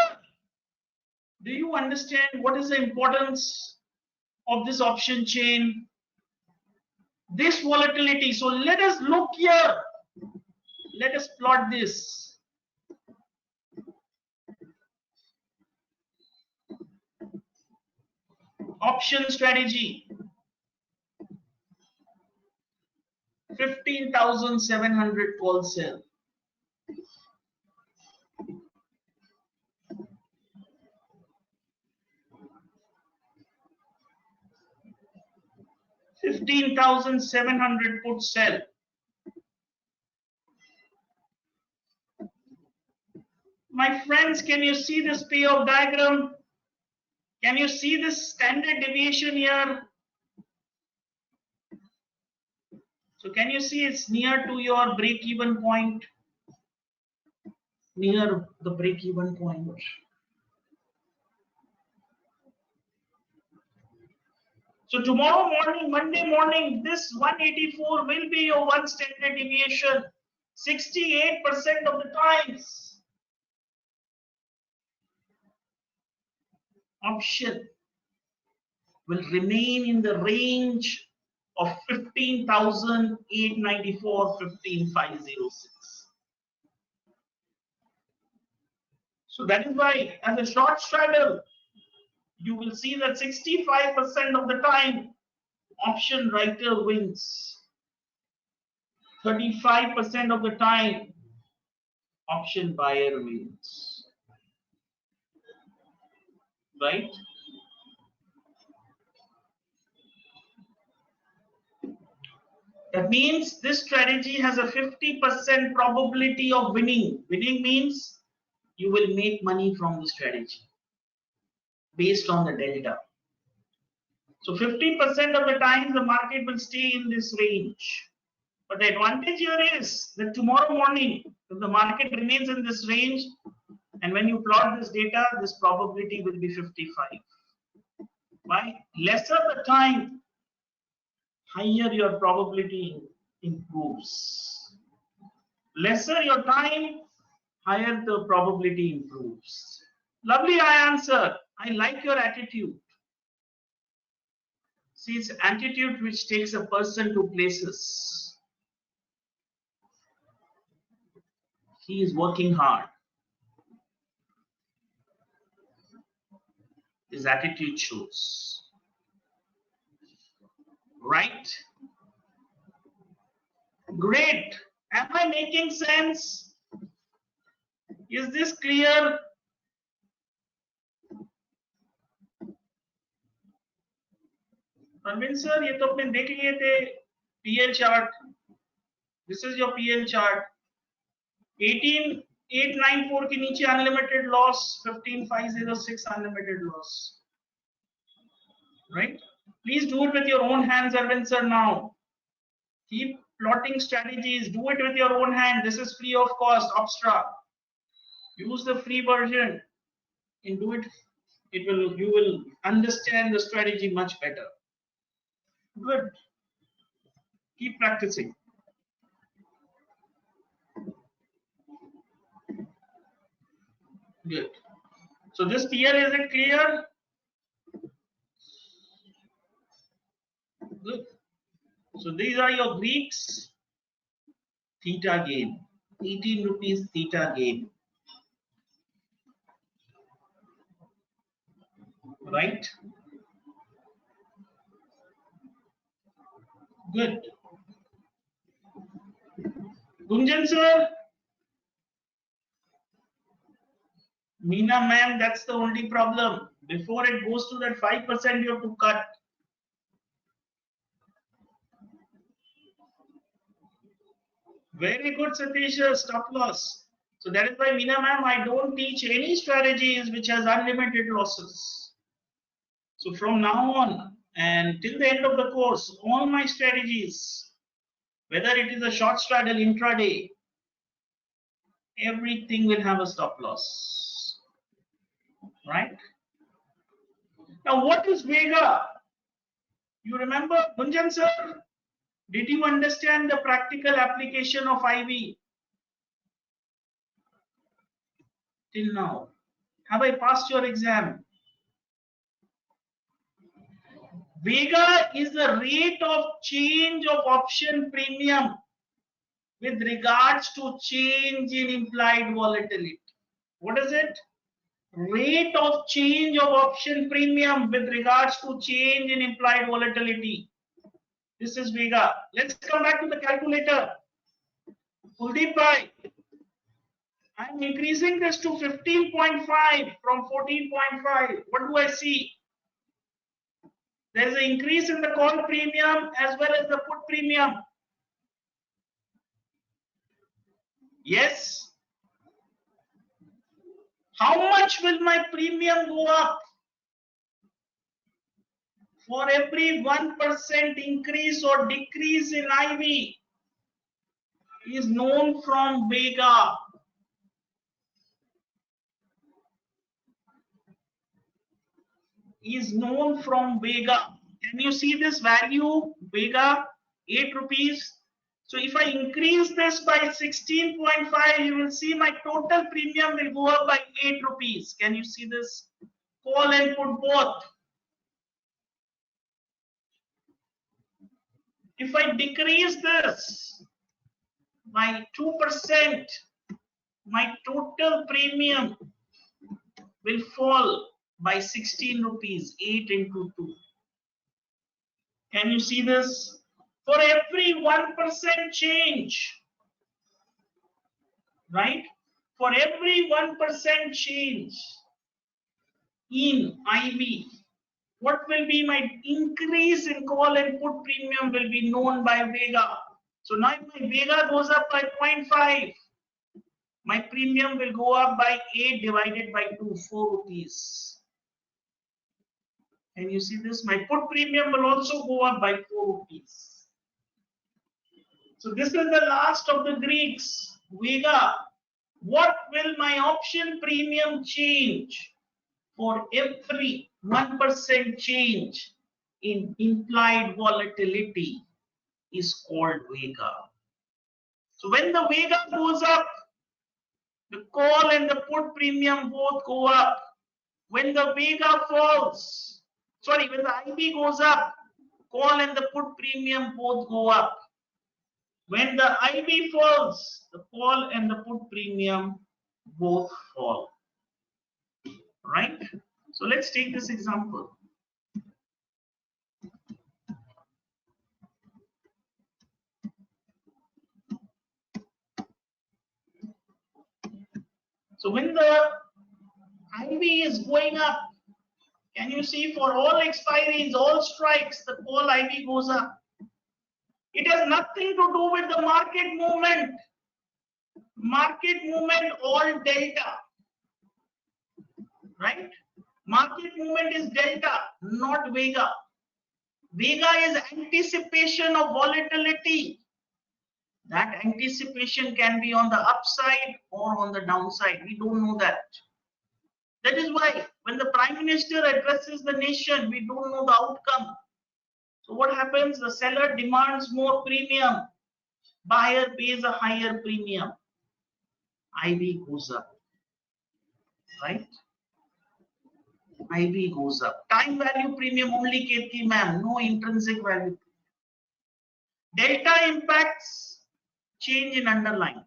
Do you understand what is the importance of this option chain? This volatility. So let us look here. Let us plot this. Option strategy. 15,700 call sell. $15,700 put sell. My friends, can you see this payoff diagram? Can you see this standard deviation here? So can you see it's near to your break-even point? Near the break-even point. So tomorrow morning, Monday morning, this 184 will be your one standard deviation 68% of the times. Option will remain in the range of 15,894, 15,506. So that is why, as a short straddle, you will see that 65% of the time, option writer wins. 35% of the time, option buyer wins. Right? That means this strategy has a 50% probability of winning. Winning means you will make money from the strategy based on the delta. So 50% of the time the market will stay in this range. But the advantage here is that tomorrow morning, if the market remains in this range, and when you plot this data, this probability will be 55. Why? Lesser the time, higher your probability improves. Lesser your time, higher the probability improves. Lovely answer. I like your attitude. See, it's attitude which takes a person to places. He is working hard. his attitude shows. Right? Great. Am I making sense? Is this clear? Arvind sir, ये तो अपने देख लिए थे PL chart. This is your PL chart. 18894 के नीचे unlimited loss, 15506 unlimited loss. Right? Please do it with your own hands, Arvind sir. Now, keep plotting strategies. Do it with your own hand. This is free of cost. Opstra. Use the free version and do it. You will understand the strategy much better. Good. Keep practicing. Good. So this PL, is it clear? Good. So these are your Greeks. Theta gain. 18 rupees theta gain. Right? Good. Gunjan sir? Meena ma'am, that's the only problem. Before it goes to that 5%, you have to cut. Very good, Satish, stop loss. So that is why, Meena ma'am, I don't teach any strategies which has unlimited losses. So from now on and till the end of the course, all my strategies, whether it is a short straddle intraday, everything will have a stop loss. Right? Now, what is Vega? You remember, Gunjan sir? Did you understand the practical application of IV till now? Have I passed your exam? Vega is the rate of change of option premium with regards to change in implied volatility. What is it? Rate of change of option premium with regards to change in implied volatility. This is Vega. Let's come back to the calculator. Kuldeep bhai, I'm increasing this to 15.5 from 14.5. What do I see? There is an increase in the call premium as well as the put premium. Yes. How much will my premium go up? For every 1% increase or decrease in IV is known from Vega. Is known from Vega. Can you see this value? Vega, 8 rupees. So if I increase this by 16.5, you will see my total premium will go up by 8 rupees. Can you see this? Call and put both. If I decrease this by 2%, my total premium will fall by 16 rupees, 8 into 2. Can you see this? For every 1% change, right? For every 1% change in IV, what will be my increase in call and put premium will be known by Vega. So now if my Vega goes up by 0.5, my premium will go up by 8 divided by 2, 4 rupees. Can you see this? My put premium will also go up by 4 rupees. So this is the last of the Greeks. Vega. What will my option premium change for every 1% change in implied volatility is called Vega. So when the Vega goes up, the call and the put premium both go up. When the Vega falls, when the IB goes up, call and the put premium both go up. When the IB falls, the call and the put premium both fall. Right? So let's take this example. So when the IV is going up, can you see for all expiries, all strikes, the call IV goes up. It has nothing to do with the market movement. Market movement all delta, right? Market movement is delta, not vega. Vega is anticipation of volatility. That anticipation can be on the upside or on the downside. We don't know that. That is why when the Prime Minister addresses the nation, we don't know the outcome. So what happens? The seller demands more premium. Buyer pays a higher premium. IV goes up, right? IV goes up. Time value premium only, Ketki ma'am, no intrinsic value. Delta impacts change in underlying.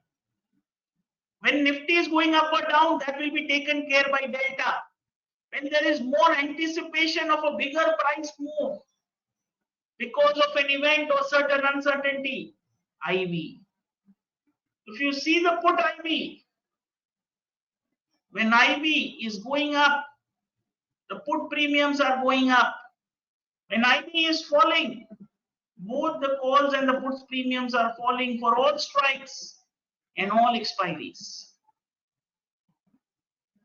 When Nifty is going up or down, that will be taken care by delta. When there is more anticipation of a bigger price move because of an event or certain uncertainty, IV. If you see the put IV, when IV is going up, the put premiums are going up. When IV is falling, both the calls and the puts premiums are falling for all strikes and all expiries.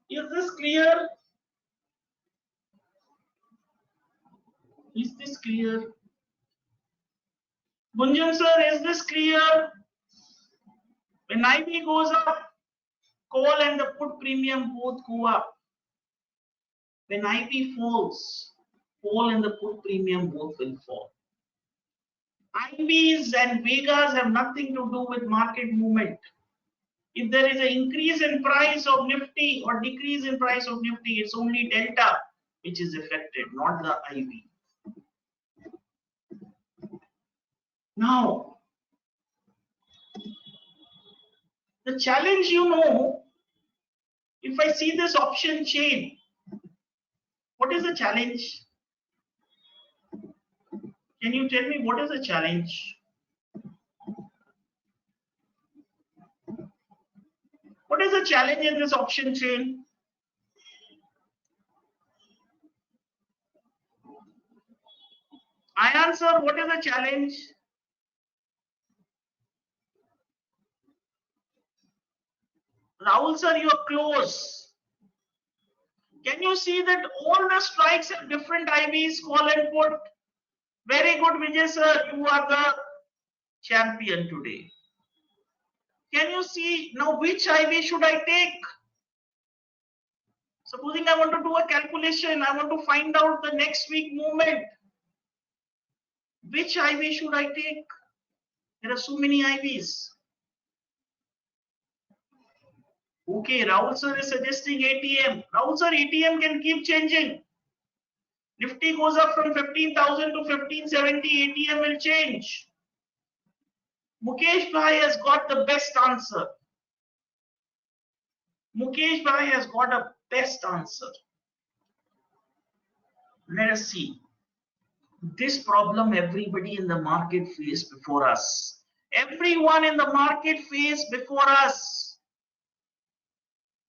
Is this clear? Is this clear? Gunjan sir, is this clear? When IV goes up, call and the put premium both go up. When IV falls, call and the put premium both will fall. IVs and Vegas have nothing to do with market movement. If there is an increase in price of Nifty or decrease in price of Nifty, it's only delta which is affected, not the IV. Now, the challenge, if I see this option chain, what is the challenge? Can you tell me what is the challenge? What is the challenge in this option chain? I answer, what is the challenge? Rahul sir, you are close. Can you see that all the strikes have different IVs, call and put? Very good, Vijay sir, you are the champion today. Can you see now which IV should I take? Supposing I want to do a calculation, I want to find out the next week movement. Which IV should I take? There are so many IVs. Okay, Rahul sir is suggesting ATM. Rahul sir, ATM can keep changing. Nifty goes up from 15,000 to 1570, ATM will change. Mukesh Bhai has got the best answer. Mukesh Bhai has got a best answer. Let us see. This problem everybody in the market faced before us. Everyone in the market faced before us.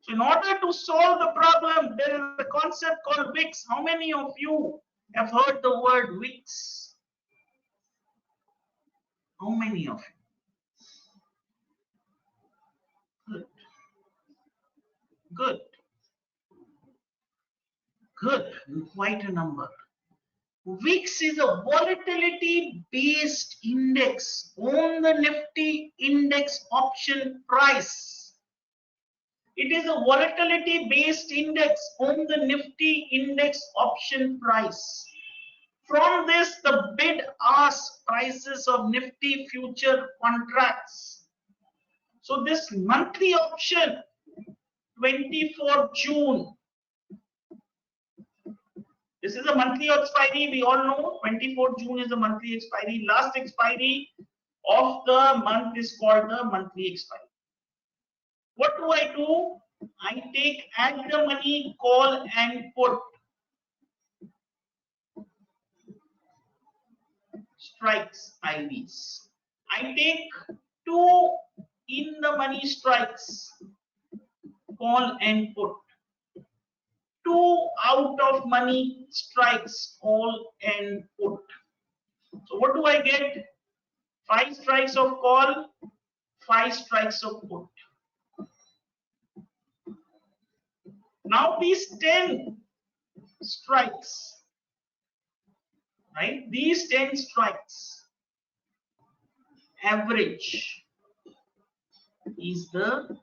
So in order to solve the problem, there is a concept called VIX. How many of you have heard the word VIX? How many of you? Good. Good. Quite a number. VIX is a volatility based index on the Nifty index option price. It is a volatility based index on the Nifty index option price. From this, the bid ask prices of Nifty future contracts. So this monthly option, 24 June. This is a monthly expiry. We all know 24 June is the monthly expiry. Last expiry of the month is called the monthly expiry. What do? I take at the money call and put. strikes IVs. I take 2 in the money strikes, call and put. 2 out of money strikes, call and put. So what do I get? 5 strikes of call, 5 strikes of put. Now these 10 strikes, right? These 10 strikes, average is the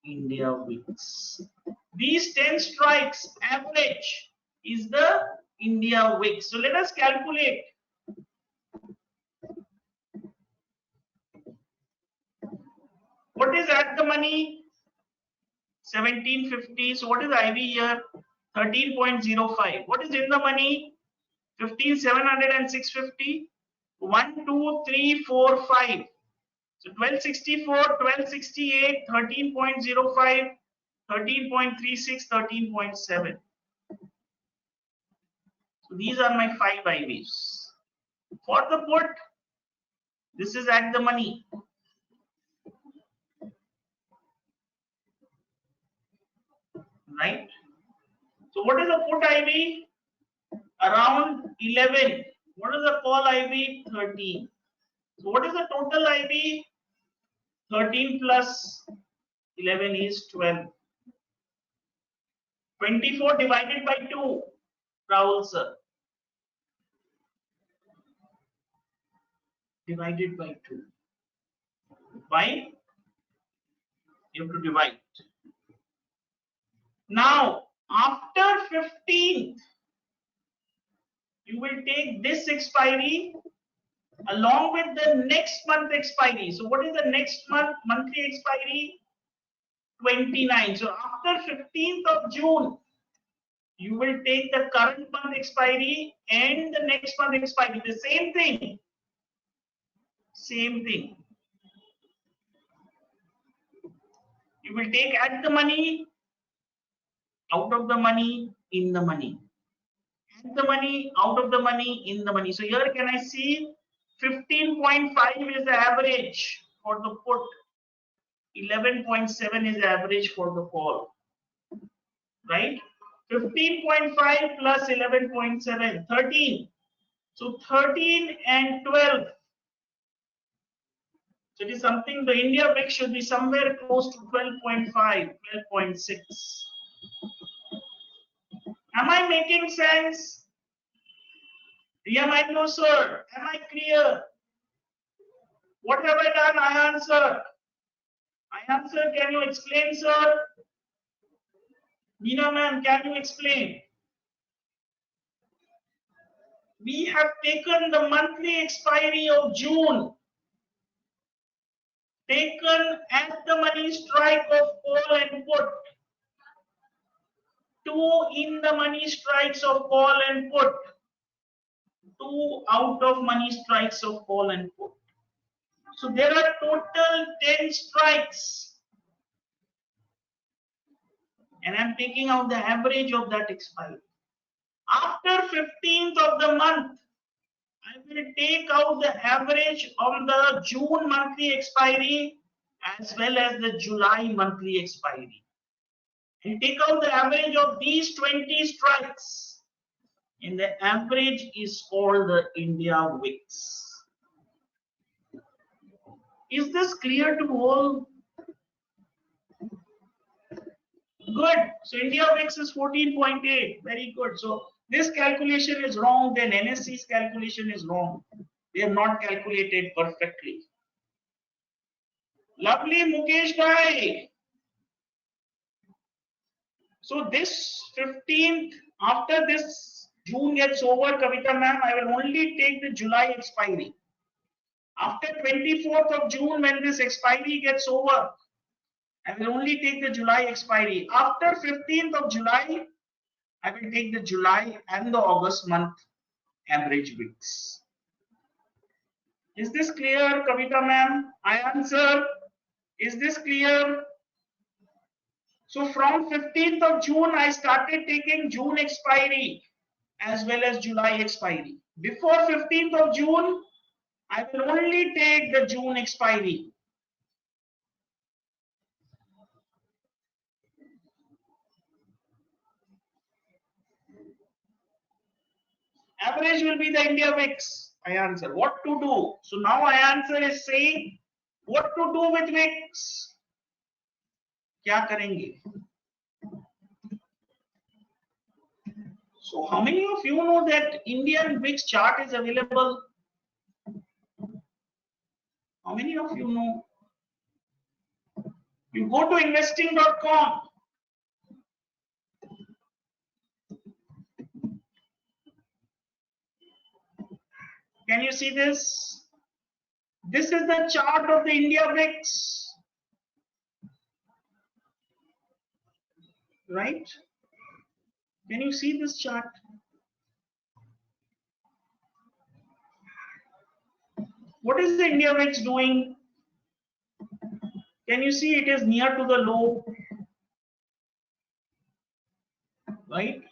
India VIX. These 10 strikes, average is the India VIX. So let us calculate. What is at the money? 1750. So what is IV here? 13.05. What is in the money? 15,700 and 650. 1, 2, 3, 4, 5. So 1264, 1268, 13.05, 13.36, 13.7. So these are my 5 IVs. For the put, this is at the money. Right? So what is the put IV? Around 11. What is the call IV? 13. So what is the total IV? 13 plus 11 is 12. 24 divided by 2, Rahul sir. Divided by 2. Why? You have to divide. Now, after 15th, you will take this expiry along with the next month expiry. So what is the next monthly expiry? 29. So after 15th of June, you will take the current month expiry and the next month expiry. The same thing. Same thing. You will take at the money, out of the money, in the money. At the money, out of the money, in the money. So here can I see 15.5 is the average for the put. 11.7 is the average for the call. Right? 15.5 plus 11.7, 13. So 13 and 12. So it is something, the India VIX should be somewhere close to 12.5, 12.6. Am I making sense? Riyamano sir, am I clear? What have I done? I answered. I answered. Can you explain, sir? Meena ma'am, can you explain? We have taken the monthly expiry of June, taken at the money strike of call and put, 2 in the money strikes of call and put, 2 out of money strikes of call and put. So there are total 10 strikes. And I'm taking out the average of that expiry. After 15th of the month, I will take out the average of the June monthly expiry as well as the July monthly expiry. And take out the average of these 20 strikes. And the average is called the India VIX. Is this clear to all? Good. So India VIX is 14.8. Very good. So this calculation is wrong. Then NSE's calculation is wrong. They have not calculated perfectly. Lovely Mukesh bhai. So this 15th, after this June gets over, Kavita ma'am, I will only take the July expiry. After 24th of June, when this expiry gets over, I will only take the July expiry. After 15th of July, I will take the July and the August month average VIX. Is this clear, Kavita ma'am? I answer. Is this clear? So from 15th of June, I started taking June expiry as well as July expiry. Before 15th of June, I will only take the June expiry. Average will be the India VIX. I answer. What to do? So now I answer is saying what to do with VIX. क्या करेंगे? So how many of you know that Indian VIX chart is available? How many of you know? You go to investing.com. Can you see this? This is the chart of the India VIX. Right? Can you see this chart? What is the India VIX doing? Can you see it is near to the low? Right?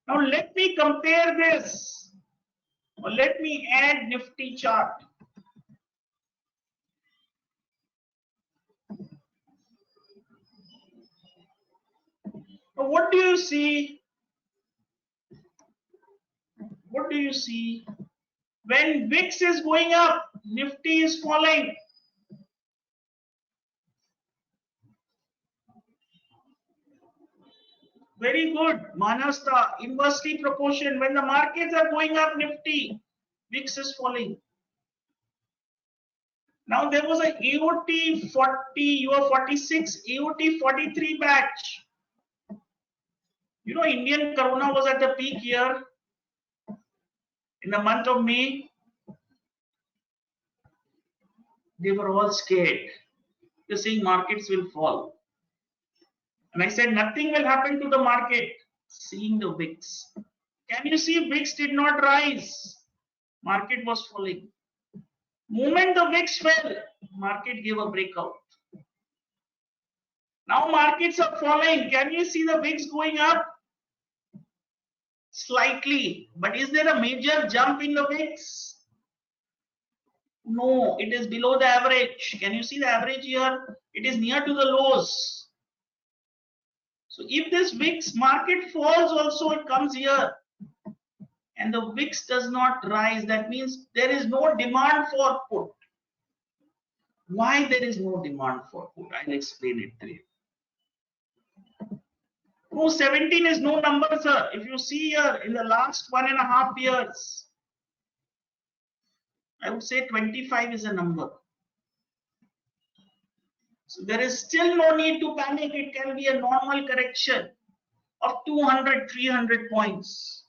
Now let me compare this, or let me add Nifty chart. Now what do you see? What do you see? When VIX is going up, Nifty is falling. Very good. Manasta, inversely proportion. When the markets are going up, Nifty, VIX is falling. Now there was a AOT 40, UO46, AOT 43 batch. You know, Indian Corona was at the peak here in the month of May. They were all scared. They're saying markets will fall. And I said nothing will happen to the market. Seeing the VIX. Can you see VIX did not rise? Market was falling. Moment the VIX fell, market gave a breakout. Now markets are falling. Can you see the VIX going up? Slightly. But is there a major jump in the VIX? No, it is below the average. Can you see the average here? It is near to the lows. So if this VIX market falls also, it comes here. And the VIX does not rise. That means there is no demand for put. Why there is no demand for put? I'll explain it to you. 217 is no number, sir. If you see here in the last 1.5 years, I would say 25 is a number. So there is still no need to panic. It can be a normal correction of 200, 300 points.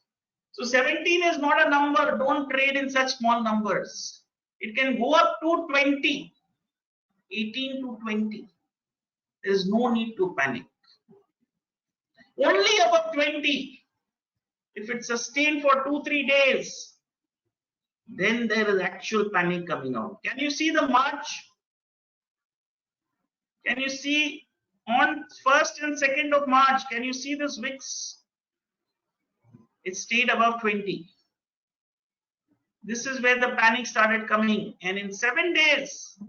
So 17 is not a number. Don't trade in such small numbers. It can go up to 20, 18 to 20. There is no need to panic. Only above 20. If it's sustained for 2-3 days, then there is actual panic coming out. Can you see the March? Can you see on 1st and 2nd of March? Can you see this VIX? It stayed above 20. This is where the panic started coming. And in 7 days,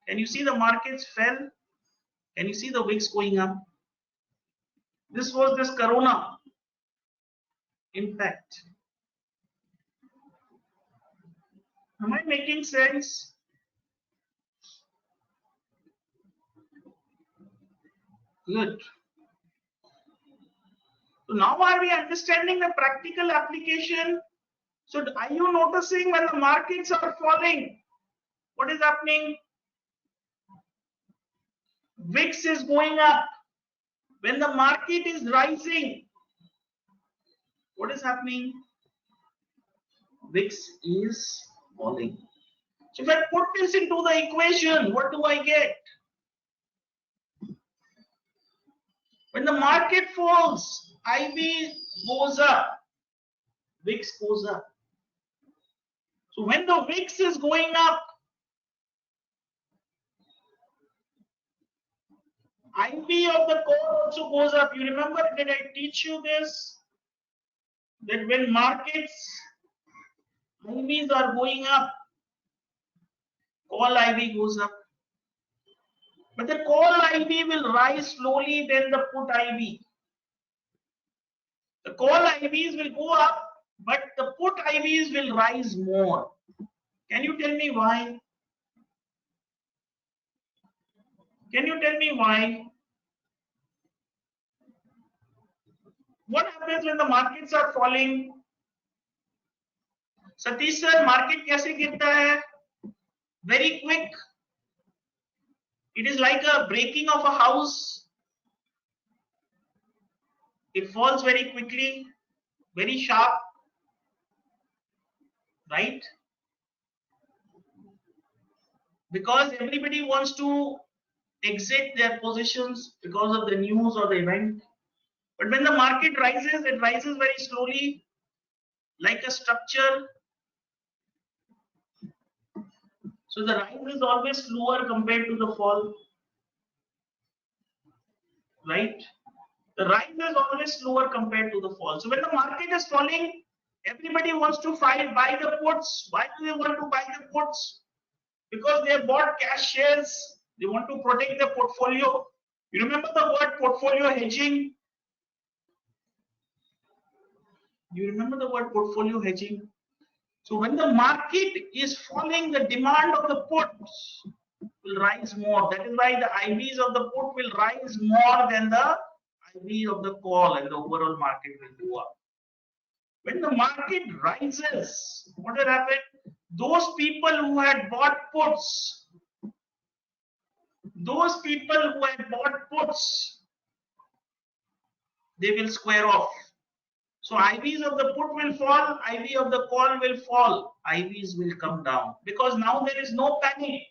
can you see the markets fell? Can you see the VIX going up? This was this Corona impact. Am I making sense? Good. So now are we understanding the practical application? So are you noticing when the markets are falling, what is happening? VIX is going up. When the market is rising, what is happening? VIX is falling. So if I put this into the equation, what do I get? When the market falls, IB goes up, VIX goes up. So when the VIX is going up, IB of the core also goes up. You remember, did I teach you this? That when markets IVs are going up. Call IV goes up. But the call IV will rise slowly than the put IV. The call IVs will go up, but the put IVs will rise more. Can you tell me why? Can you tell me why? What happens when the markets are falling? Satish sir, market कैसे गिरता है? Very quick. It is like a breaking of a house. It falls very quickly, very sharp, right? Because everybody wants to exit their positions because of the news or the event. But when the market rises, it rises very slowly, like a structure. So the rise is always slower compared to the fall, right? The rise is always slower compared to the fall. So when the market is falling, everybody wants to buy the puts. Why do they want to buy the puts? Because they have bought cash shares. They want to protect their portfolio. You remember the word portfolio hedging? You remember the word portfolio hedging? So when the market is falling, the demand of the puts will rise more. That is why the IVs of the put will rise more than the IV of the call, and the overall market will go up. When the market rises, what will happen? Those people who had bought puts, they will square off. So IVs of the put will fall, IV of the call will fall, IVs will come down, because now there is no panic.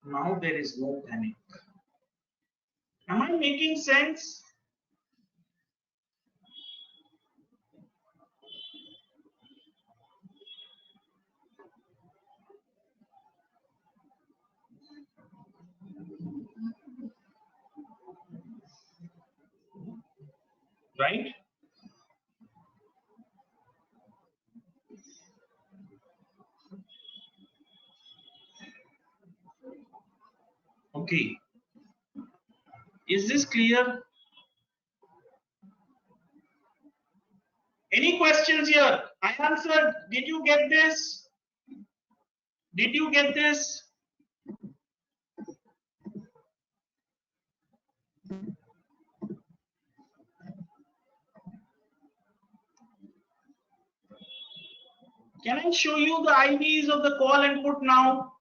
Now there is no panic. Am I making sense? Right? Okay. Is this clear? Any questions here? I answered. Did you get this? Did you get this? Can I show you the IVs of the call and put now?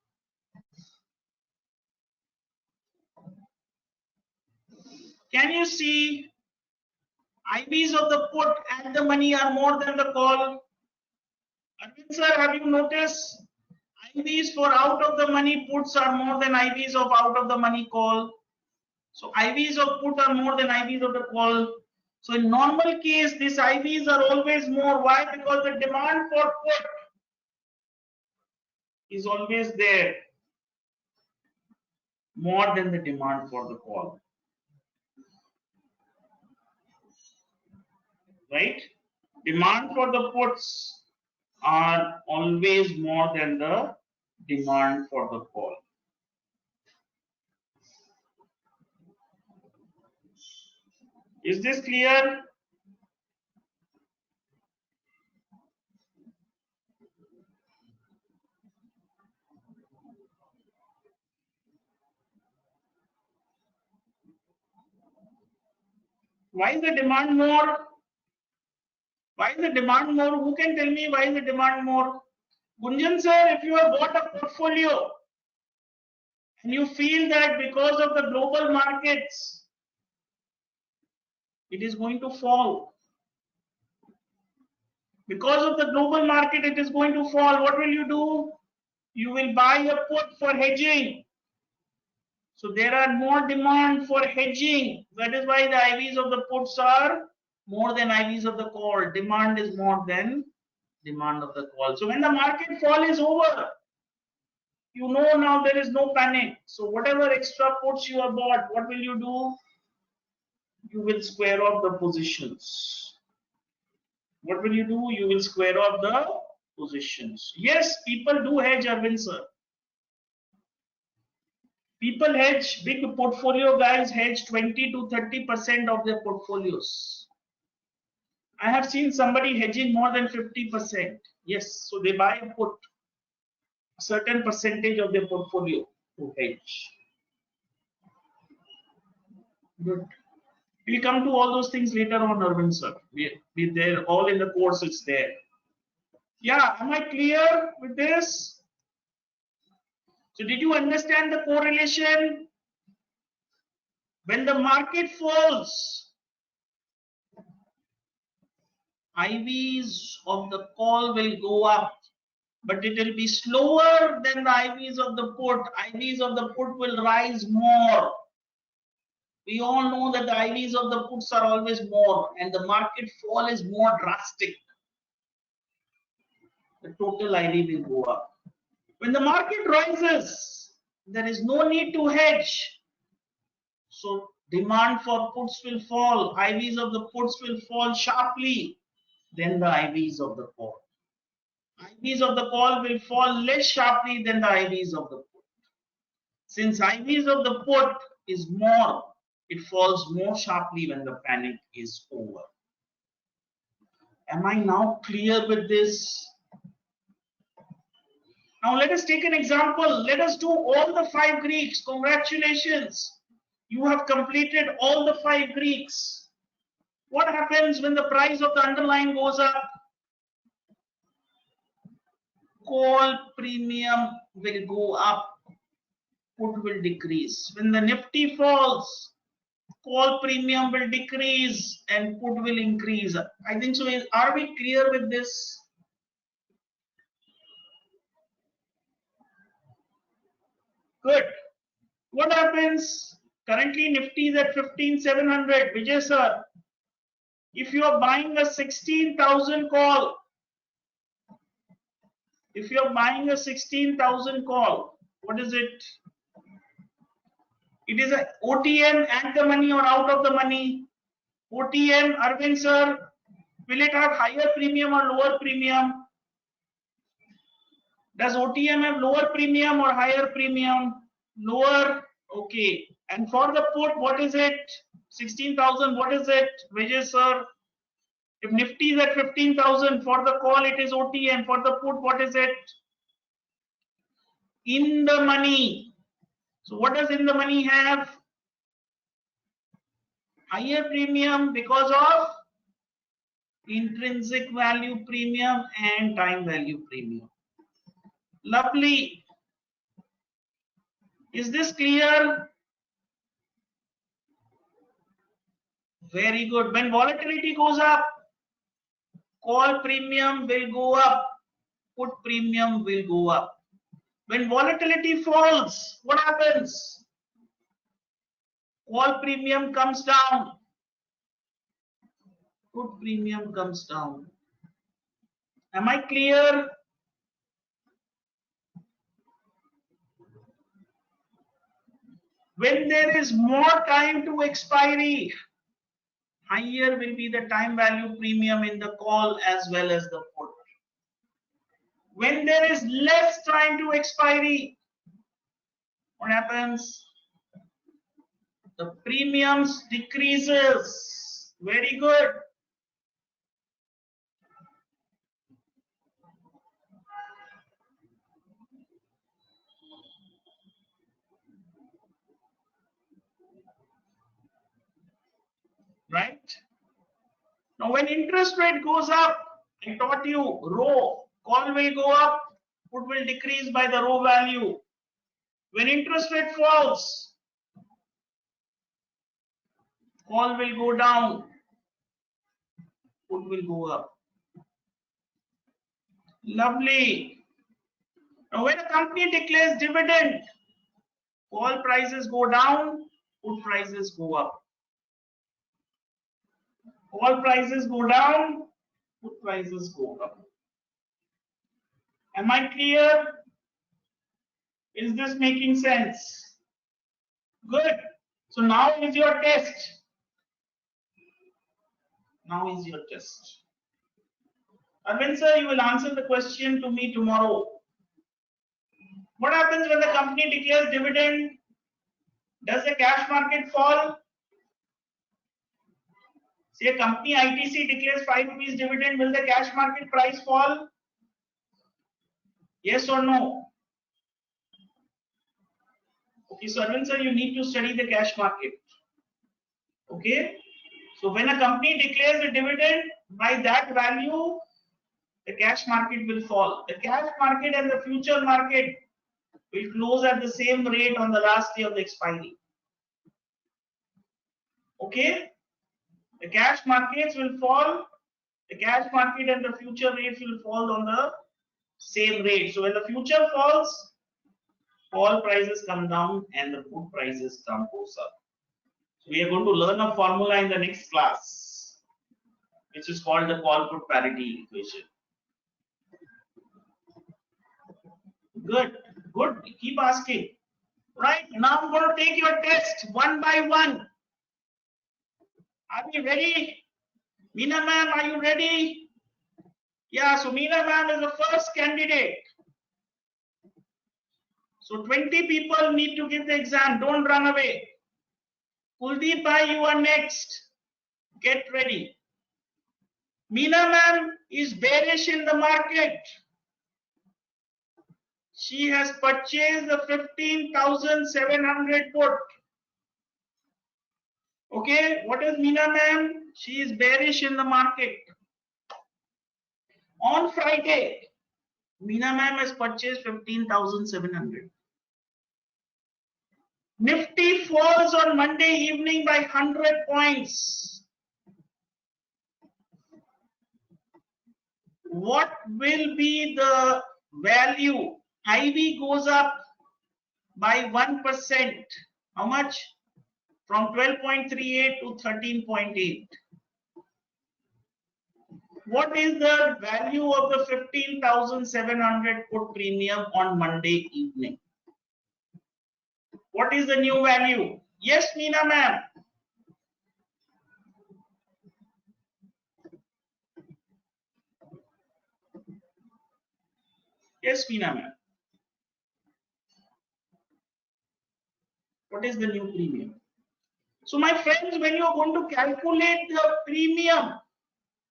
Can you see IVs of the put at the money are more than the call? Arvind sir, have you noticed? IVs for out of the money puts are more than IVs of out of the money call. So IVs of put are more than IVs of the call. So in normal case, these IVs are always more. Why? Because the demand for put is always there, more than the demand for the call. Right? Demand for the puts are always more than the demand for the call. Is this clear? Why is the demand more? Why is the demand more? Who can tell me why is the demand more? Gunjan sir, if you have bought a portfolio and you feel that because of the global markets, it is going to fall. Because of the global market, it is going to fall. What will you do? You will buy a put for hedging. So there are more demand for hedging. That is why the IVs of the puts are more than IVs of the call. Demand is more than demand of the call. So when the market fall is over, you know now there is no panic. So whatever extra puts you have bought, what will you do? You will square off the positions. What will you do? You will square off the positions. Yes, people do hedge, Arvind sir. People hedge, big portfolio guys hedge 20 to 30% of their portfolios. I have seen somebody hedging more than 50%. Yes, so they buy and put a certain percentage of their portfolio to hedge. Good. We'll come to all those things later on, Arvind sir. They're all in the course, it's there. Yeah, am I clear with this? So did you understand the correlation? When the market falls, IVs of the call will go up, but it will be slower than the IVs of the put. IVs of the put will rise more. We all know that the IVs of the puts are always more, and the market fall is more drastic. The total IV will go up. When the market rises, there is no need to hedge. So demand for puts will fall. IVs of the puts will fall sharply than the IVs of the call. IVs of the call will fall less sharply than the IVs of the put. Since IVs of the put is more, it falls more sharply when the panic is over. Am I now clear with this? Now let us take an example. Let us do all the 5 Greeks. Congratulations. You have completed all the 5 Greeks. What happens when the price of the underlying goes up? Call premium will go up. Put will decrease. When the Nifty falls, call premium will decrease and put will increase. I think so. Are we clear with this? Good. What happens? Currently Nifty is at 15,700. Vijay sir, if you are buying a 16,000 call, what is it? It is a OTM at the money or out of the money? OTM, Arvind sir, will it have higher premium or lower premium? Does OTM have lower premium or higher premium? Lower. Okay. And for the put, what is it? 16,000. What is it? Vijay sir. If Nifty is at 15,000, for the call it is OTM. For the put, what is it? In the money. So what does in the money have? Higher premium because of intrinsic value premium and time value premium. Lovely. Is this clear? Very good. When volatility goes up, call premium will go up, put premium will go up. When volatility falls, what happens? Call premium comes down, put premium comes down. Am I clear? When there is more time to expiry, higher will be the time value premium in the call as well as the put. When there is less time to expiry, what happens? The premiums decreases. Very good. Right? Now when interest rate goes up, I taught you rho, call will go up, put will decrease by the rho value. When interest rate falls, call will go down, put will go up. Lovely. Now when a company declares dividend, call prices go down, put prices go up. Call prices go down, put prices go up. Am I clear? Is this making sense? Good. So now is your test. Now is your test. Arvind sir, you will answer the question to me tomorrow. What happens when the company declares dividend? Does the cash market fall? Say a company ITC declares 5 rupees dividend, will the cash market price fall? Yes or no? Okay, so Arvind sir, you need to study the cash market. Okay, so when a company declares a dividend, by that value, the cash market will fall. The cash market and the future market will close at the same rate on the last day of the expiry. Okay, the cash markets will fall. The cash market and the future rates will fall on the same rate. So when the future falls, call prices come down and the put prices goes up. So we are going to learn a formula in the next class, which is called the call put parity equation. Good, good. Keep asking. Right, now I'm going to take your test one by one. Are we ready? Meena ma'am, are you ready? Yeah, so Meena ma'am is the first candidate. So 20 people need to give the exam. Don't run away. Kuldeep bhai, you are next. Get ready. Meena ma'am is bearish in the market. She has purchased the 15,700 put. Okay, what is Meena ma'am? She is bearish in the market. On Friday, Meena ma'am has purchased 15,700. Nifty falls on Monday evening by 100 points. What will be the value? IV goes up by 1%. How much? From 12.38 to 13.8. What is the value of the 15,700 put premium on Monday evening? What is the new value? Yes, Meena ma'am. Yes, Meena ma'am. What is the new premium? So my friends, when you are going to calculate the premium,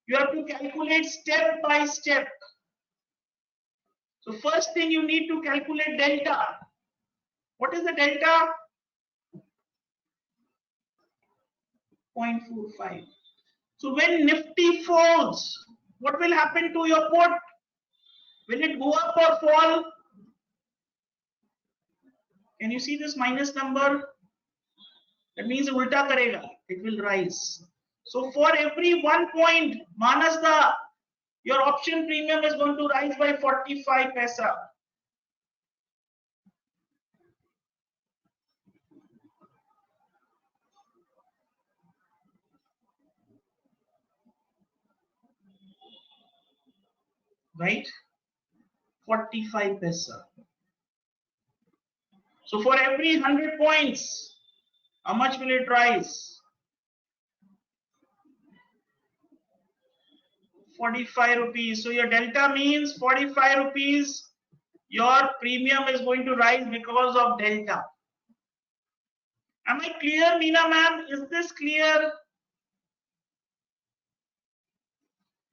you have to calculate step by step. So first thing you need to calculate delta. What is the delta? 0.45. So when Nifty falls, what will happen to your put? Will it go up or fall? Can you see this minus number? That means ulta karega. It will rise. So for every 1 point, Manasda, your option premium is going to rise by 45 paisa. Right? 45 paisa. So for every 100 points, how much will it rise? 45 rupees. So your delta means 45 rupees. Your premium is going to rise because of delta. Am I clear, Meena ma'am? Is this clear?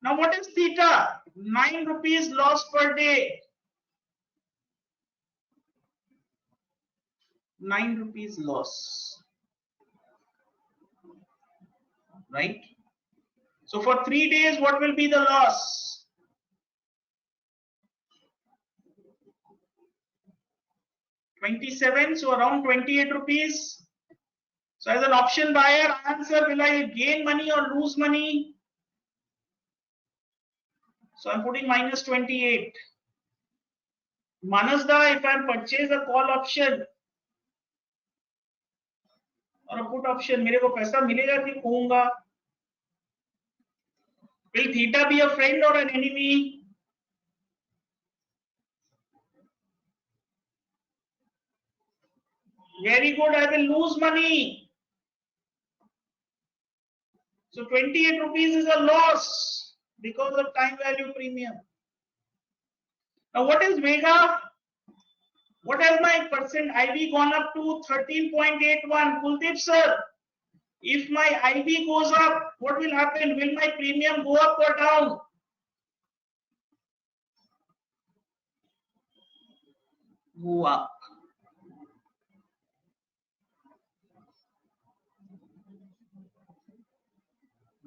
Now what is theta? 9 rupees loss per day. 9 rupees loss. Right? So for 3 days, what will be the loss? 27, so around 28 rupees. So as an option buyer, answer, will I gain money or lose money? So I'm putting minus 28. Manasda, if I purchase a call option or a put option, मेरे को पैसा मिलेगा कि खोऊंगा? Will theta be a friend or an enemy? Very good, I will lose money. So 28 rupees is a loss because of time value premium. Now what is Vega? What has my percent IV gone up to 13.81? Kuldeep sir, if my IV goes up, what will happen? Will my premium go up or down? Go up.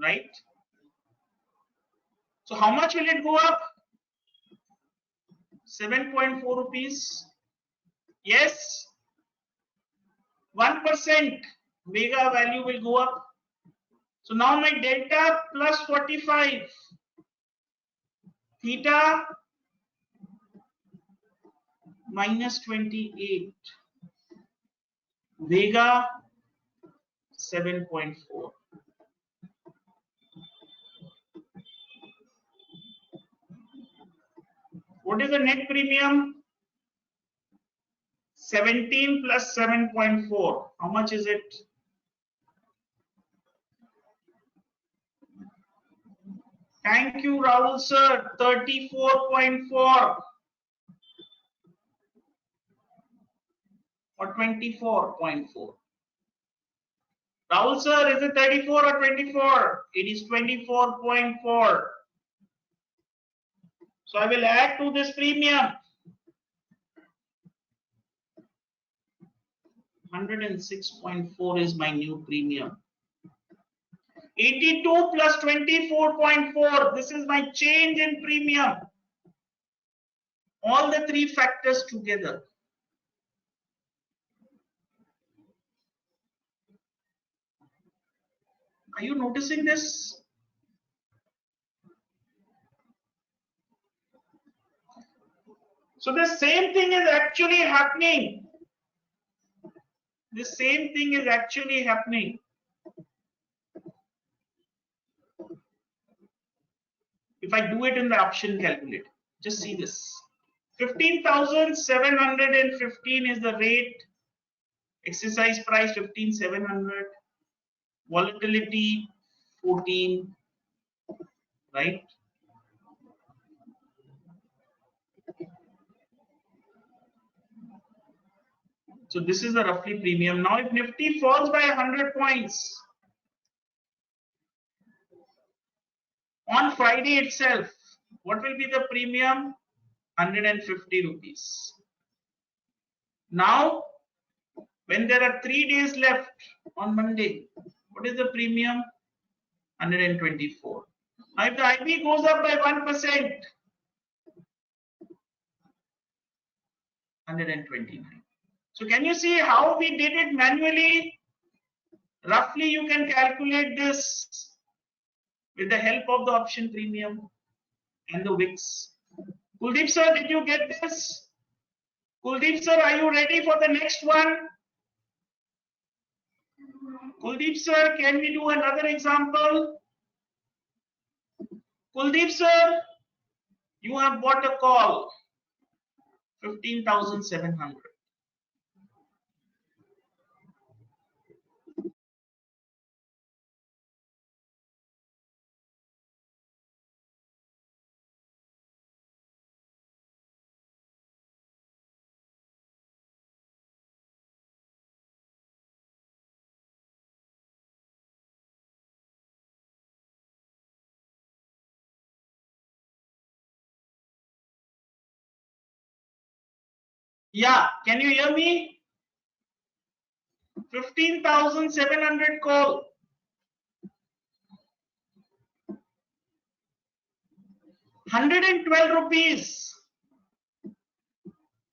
Right? So how much will it go up? 7.4 rupees. Yes. 1% Vega value will go up. So now my delta plus 45. Theta minus 28. Vega 7.4. What is the net premium? 17 plus 7.4. How much is it? Thank you, Rahul sir. 34.4 or 24.4. Rahul sir, is it 34 or 24? It is 24.4. So I will add to this premium 106.4 is my new premium. 82 plus 24.4. This is my change in premium. All the three factors together. Are you noticing this? So the same thing is actually happening. The same thing is actually happening. If I do it in the option calculator, just see this. 15,715 is the rate. Exercise price 15,700. Volatility 14. Right? So this is the roughly premium. Now if Nifty falls by 100 points on Friday itself, what will be the premium? 150 rupees. Now, when there are 3 days left on Monday, what is the premium? 124. Now if the IB goes up by 1%, 129. So can you see how we did it manually? Roughly you can calculate this with the help of the option premium and the VIX. Kuldeep sir, did you get this? Kuldeep sir, are you ready for the next one? Kuldeep sir, can we do another example? Kuldeep sir, you have bought a call, 15,700. Yeah, can you hear me? 15,700 call. 112 rupees.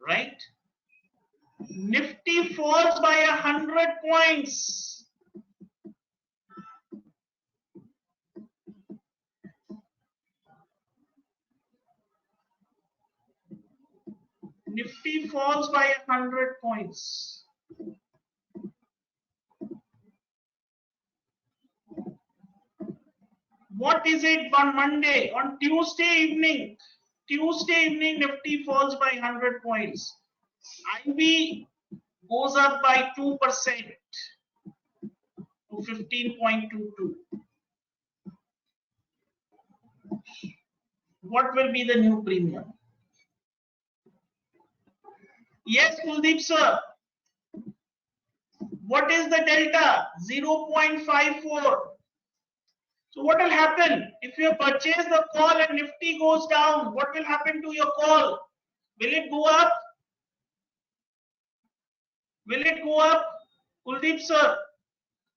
Right? Nifty falls by 100 points. Nifty falls by 100 points. What is it on Monday? On Tuesday evening. Tuesday evening, Nifty falls by 100 points. IB goes up by 2% to 15.22. What will be the new premium? Yes, Kuldeep sir. What is the delta? 0.54. So what will happen? If you purchase the call and Nifty goes down, what will happen to your call? Will it go up? Will it go up? Kuldeep sir,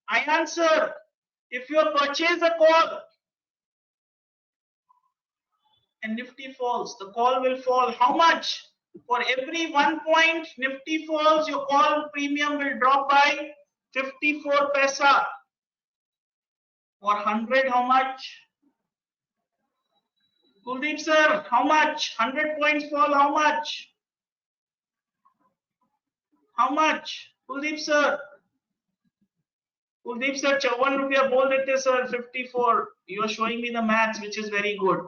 I answer. If you purchase a call and Nifty falls, the call will fall. How much? For every 1 point Nifty falls, your call premium will drop by 54 paisa. For 100, how much? Kuldeep sir, how much? 100 points fall, how much? How much? Kuldeep sir. Kuldeep sir, 54 रुपया बोल देते sir, 54. You are showing me the maths, which is very good.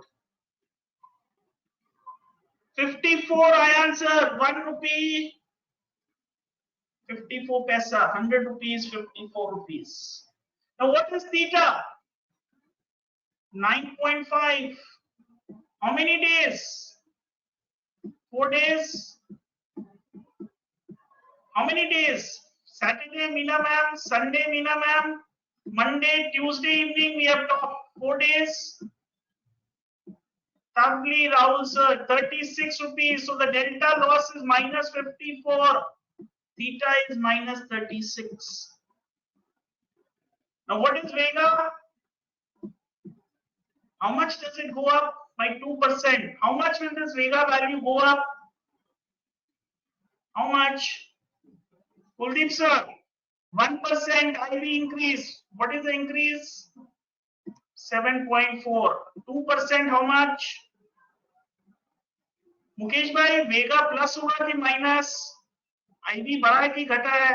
54, I answer. 1 rupee, 54 paisa. 100 rupees, 54 rupees. Now what is theta? 9.5. How many days? 4 days. How many days? Saturday, Meena ma'am. Sunday, Meena ma'am. Monday, Tuesday evening, we have talked. 4 days. Tabli, Rahul sir, 36 rupees. So the delta loss is minus 54. Theta is minus 36. Now what is Vega? How much does it go up? By 2%. How much will this Vega value go up? How much? Kuldeep sir, 1% IV increase. What is the increase? 7.4. 2%, how much? Mukesh भाई, वेगा plus होगा कि minus? Ivy बढ़ा है कि घटा है?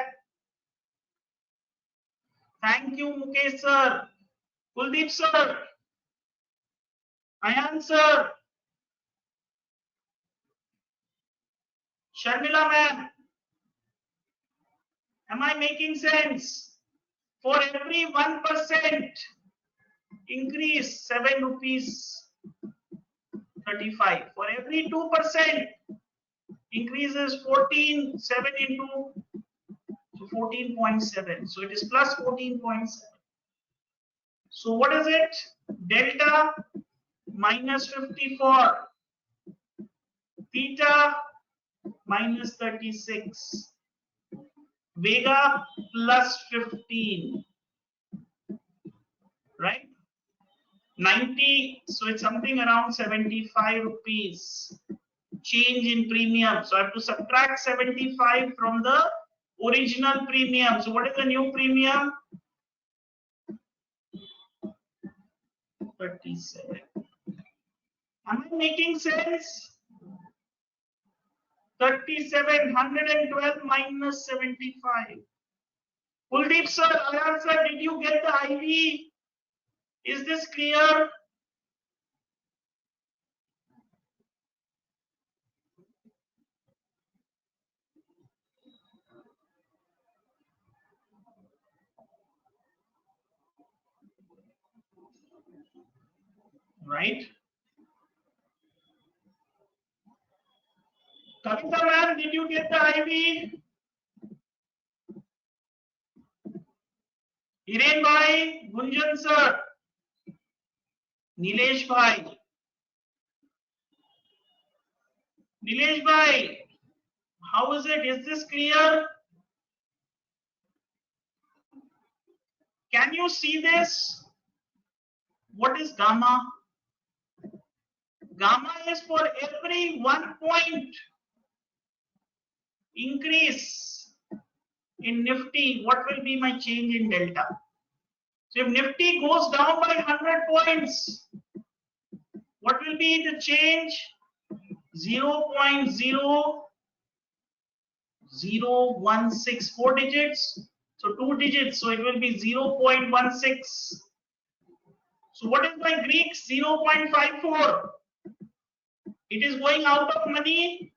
Thank you Mukesh sir. Kuldeep sir, I answer. Sharmila ma'am, am I making sense? For every 1% increase, 7 rupees 35. For every 2% increases 14, 7 into, so 14.7. So it is plus 14.7. So what is it? Delta minus 54. Theta minus 36. Vega plus 15. Right? 90, so it's something around 75 rupees change in premium. So I have to subtract 75 from the original premium. So what is the new premium? 37. Am I making sense? 37, 112 minus 75. Kuldeep sir, Ayal sir, did you get the IV? Is this clear? Right? Kavita ma'am, did you get the IV? Hiren bhai, Gunjan sir, Nilesh bhai. Nilesh bhai, how is it? Is this clear? Can you see this? What is gamma? Gamma is for every 1 point increase in Nifty, what will be my change in delta? So if Nifty goes down by 100 points, what will be the change? 0.0016, 4 digits. So 2 digits, so it will be 0.16. So what is my Greek? 0.54. It is going out of money.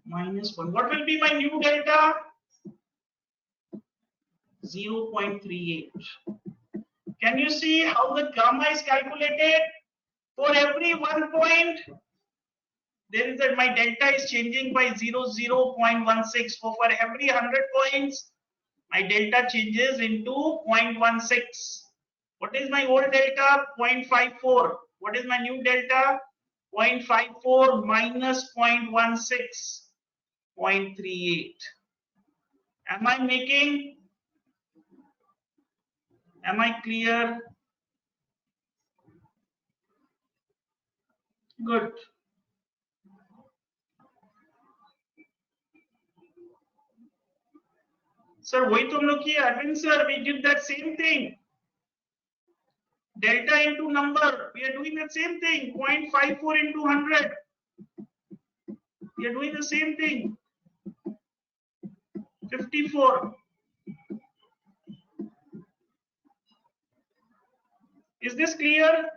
Minus 1. What will be my new delta? 0.38. Can you see how the gamma is calculated? For every 1 point, there is my delta is changing by 0.16. So for every 100 points, my delta changes into 0.16. What is my old delta? 0.54. What is my new delta? 0.54 minus 0.16, 0.38. Am I clear? Good. Sir, वही तो हम लोग किए Arvind sir, we did that same thing. Delta into number, we are doing the same thing. 0.54 into 100. We are doing the same thing. 54. Is this clear?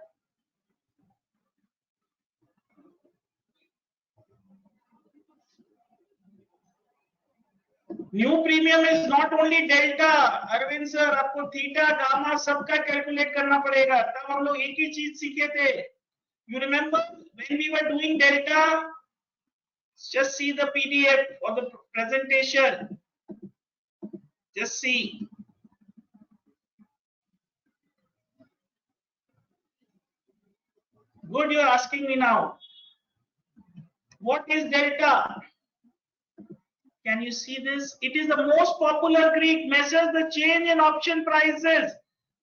New premium is not only delta, Arvind sir, आपको theta, gamma सबका calculate करना पड़ेगा. तब हम लोग एक ही चीज सीखे थे. You remember when we were doing delta? Just see the PDF or the presentation. Just see. Good, you are asking me now. What is delta? Can you see this? It is the most popular Greek, measures the change in option prices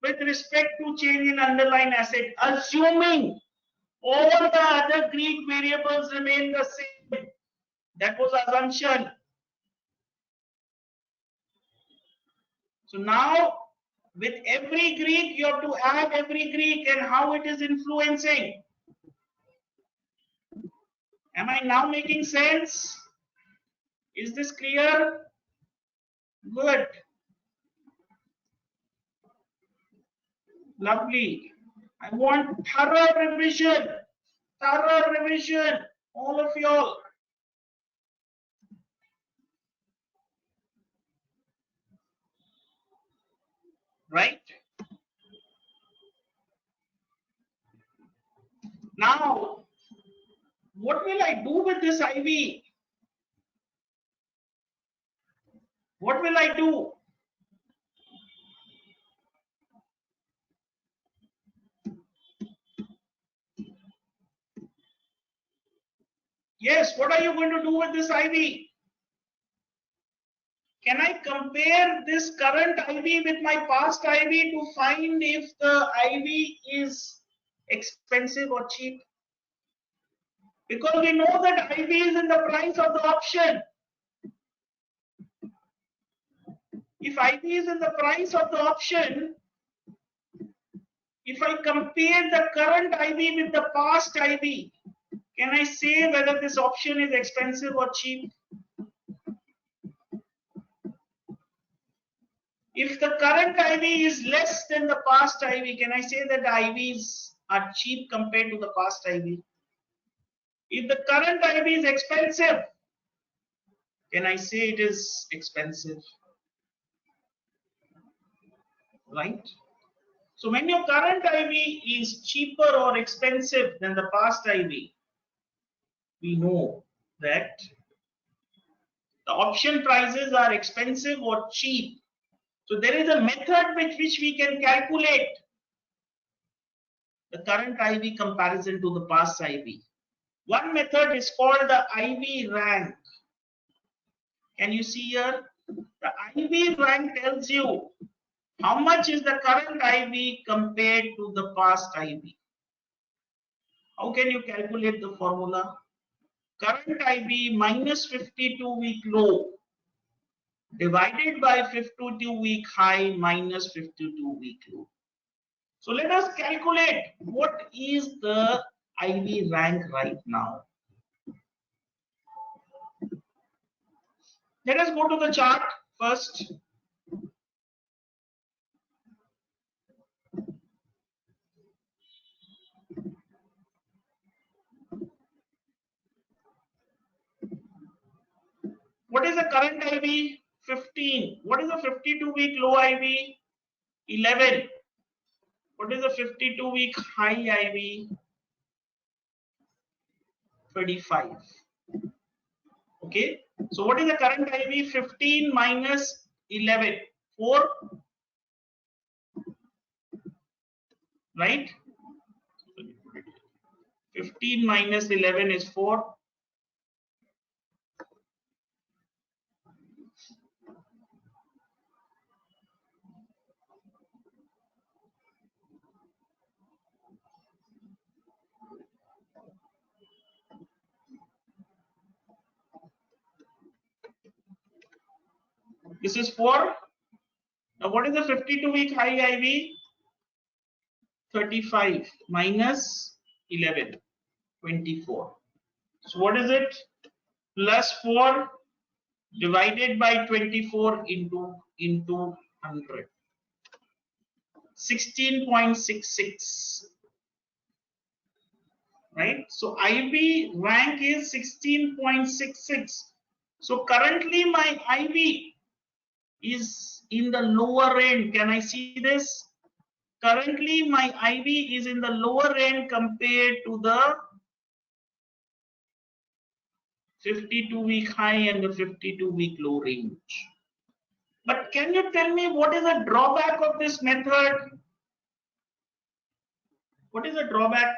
with respect to change in underlying asset, assuming all the other Greek variables remain the same. That was assumption. So now, with every Greek, you have to add every Greek and how it is influencing. Am I now making sense? Is this clear? Good. Lovely. I want thorough revision, all of y'all. Right? Now, what will I do with this IV? What will I do? Yes, what are you going to do with this IV? Can I compare this current IV with my past IV to find if the IV is expensive or cheap? Because we know that IV is in the price of the option. If IV is in the price of the option, if I compare the current IV with the past IV, can I say whether this option is expensive or cheap? If the current IV is less than the past IV, can I say that the IVs are cheap compared to the past IV? If the current IV is expensive, can I say it is expensive? Right? So when your current IV is cheaper or expensive than the past IV, we know that the option prices are expensive or cheap. So there is a method with which we can calculate the current IV comparison to the past IV. One method is called the IV rank. Can you see here? The IV rank tells you how much is the current IV compared to the past IV. How can you calculate the formula? Current IV minus 52-week low divided by 52-week high minus 52-week low. So let us calculate what is the IV rank right now. Let us go to the chart first. What is the current IV? 15. What is the 52-week low IV? 11. What is the 52-week high IV? 35. Okay. So what is the current IV? 15 minus 11. 4. Right? 15 minus 11 is 4. This is 4. Now what is the 52-week high IV? 35 minus 11, 24. So what is it? Plus 4 divided by 24 into 100. 16.66. Right? So IV rank is 16.66. So currently my IV is in the lower end. Can I see this? Currently my IV is in the lower end compared to the 52-week high and the 52-week low range. But can you tell me what is the drawback of this method? What is the drawback?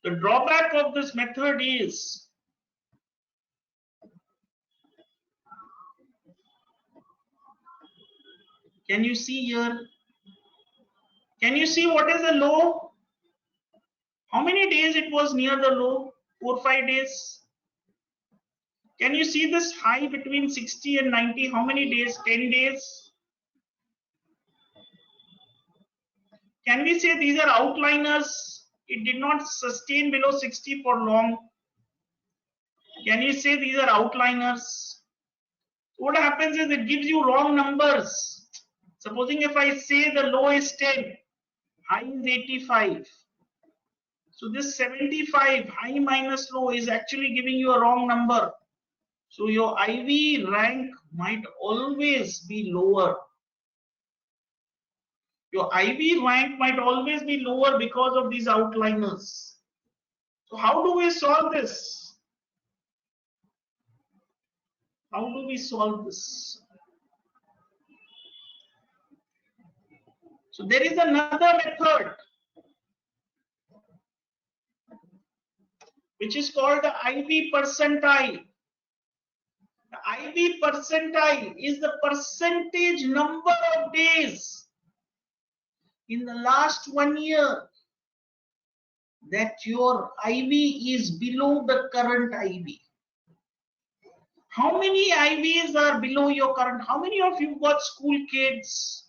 The drawback of this method is can you see here? Can you see what is the low? How many days it was near the low? 4 or 5 days. Can you see this high between 60 and 90? How many days? 10 days. Can we say these are outliners? It did not sustain below 60 for long. Can you say these are outliners? What happens is it gives you wrong numbers. Supposing if I say the low is 10, high is 85. So this 75, high minus low, is actually giving you a wrong number. So your IV rank might always be lower. Your IV rank might always be lower because of these outliners. So how do we solve this? How do we solve this? So there is another method which is called the IV percentile. The IV percentile is the percentage number of days in the last 1 year that your IV is below the current IV. How many IVs are below your current? How many of you got school kids?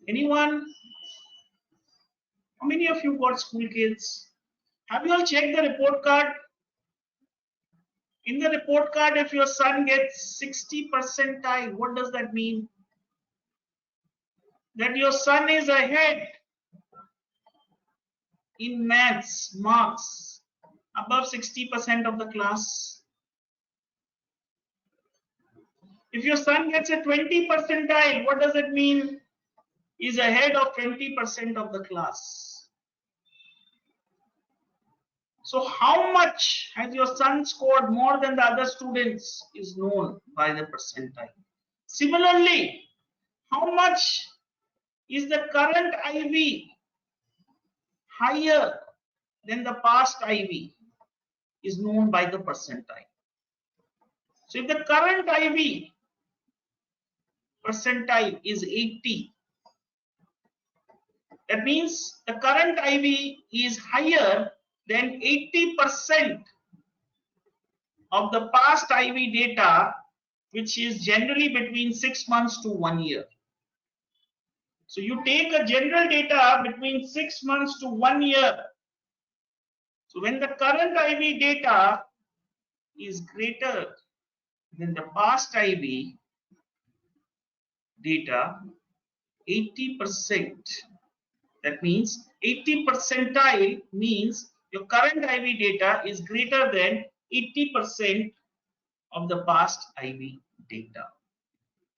Anyone? How many of you got school kids? Have you all checked the report card? In the report card, if your son gets 60 percentile, what does that mean? That your son is ahead in maths marks, above 60% of the class. If your son gets a 20 percentile, what does it mean? Is ahead of 20% of the class. So how much has your son scored more than the other students is known by the percentile. Similarly, how much is the current IV higher than the past IV is known by the percentile. So if the current IV percentile is 80, that means the current IV is higher than 80% of the past IV data, which is generally between 6 months to 1 year. So you take a general data between 6 months to 1 year. So when the current IV data is greater than the past IV data, 80%, that means 80 percentile means your current IV data is greater than 80% of the past IV data.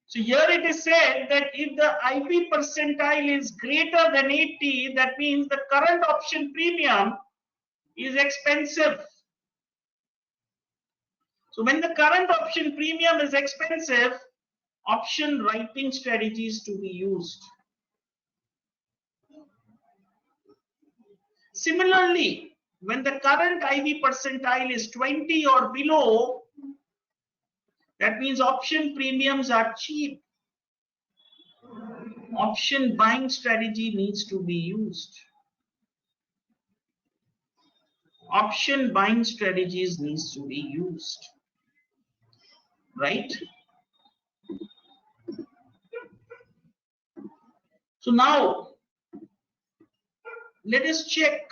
So here it is said that if the IV percentile is greater than 80, that means the current option premium is expensive. So when the current option premium is expensive, option writing strategies to be used. Similarly, when the current IV percentile is 20 or below, that means option premiums are cheap. Option buying strategy needs to be used. Option buying strategies needs to be used. Right? So now, let us check.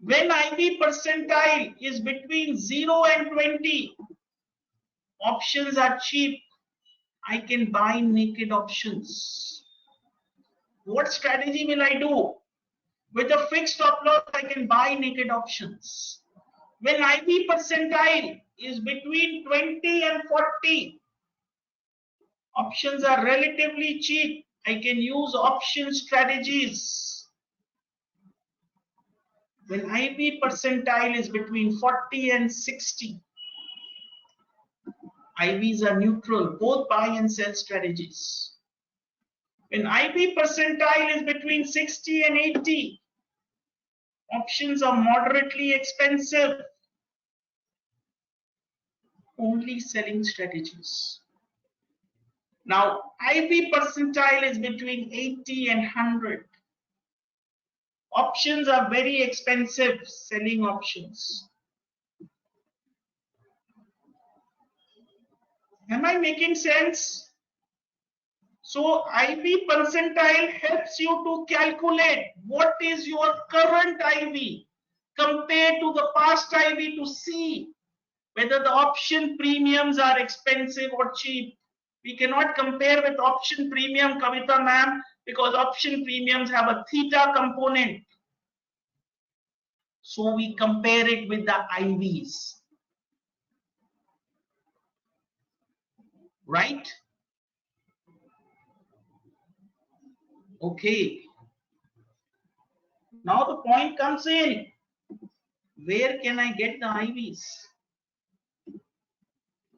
When IV percentile is between 0 and 20, options are cheap. I can buy naked options. What strategy will I do? With a fixed stop loss, I can buy naked options. When IV percentile is between 20 and 40, options are relatively cheap. I can use option strategies. When IV percentile is between 40 and 60, IVs are neutral, both buy and sell strategies. When IV percentile is between 60 and 80, options are moderately expensive, only selling strategies. Now, IV percentile is between 80 and 100. Options are very expensive, selling options. Am I making sense? So IV percentile helps you to calculate what is your current IV compared to the past IV to see whether the option premiums are expensive or cheap. We cannot compare with option premium, Kavita ma'am, because option premiums have a theta component. So we compare it with the IVs. Right? Okay. Now the point comes in. Where can I get the IVs?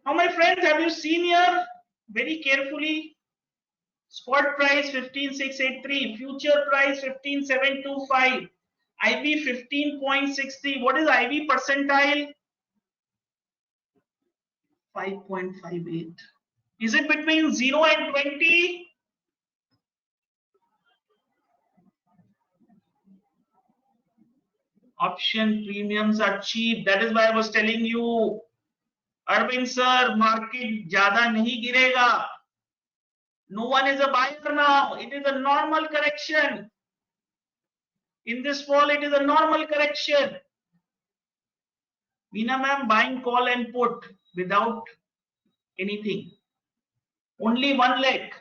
Now my friends, have you seen here very carefully? Spot price 15,683, future price 15,725, IV 15.63. What is IV percentile? 5.58. Is it between 0 and 20? Option premiums are cheap. That is why I was telling you, Arvind sir, market zyada nahi girega. No one is a buyer now. It is a normal correction. In this fall, it is a normal correction. Veena ma'am, buying call and put without anything. Only one leg.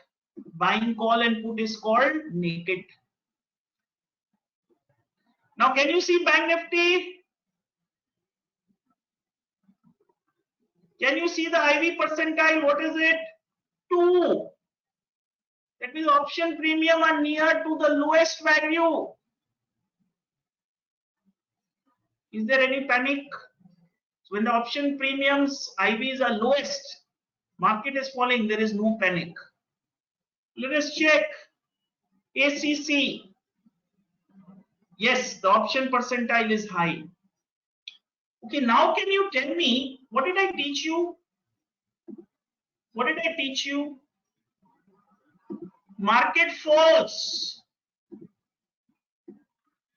Buying call and put is called naked. Now, can you see Bank Nifty? Can you see the IV percentile? What is it? 2. That means option premium are near to the lowest value. Is there any panic? So when the option premiums, IVs are lowest, market is falling, there is no panic. Let us check. ACC. Yes, the option percentile is high. Okay, now can you tell me, what did I teach you? What did I teach you? Market falls,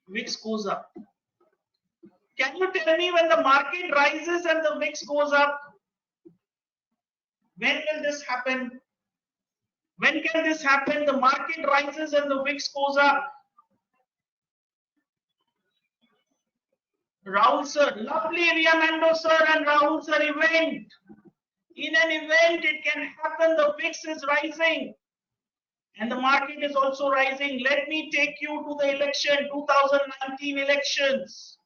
VIX goes up. Can you tell me when the market rises and the VIX goes up? When will this happen? When can this happen? The market rises and the VIX goes up. Rahul sir, lovely Riamando sir and Rahul sir event. In an event, it can happen the VIX is rising and the market is also rising. Let me take you to the election, 2019 elections.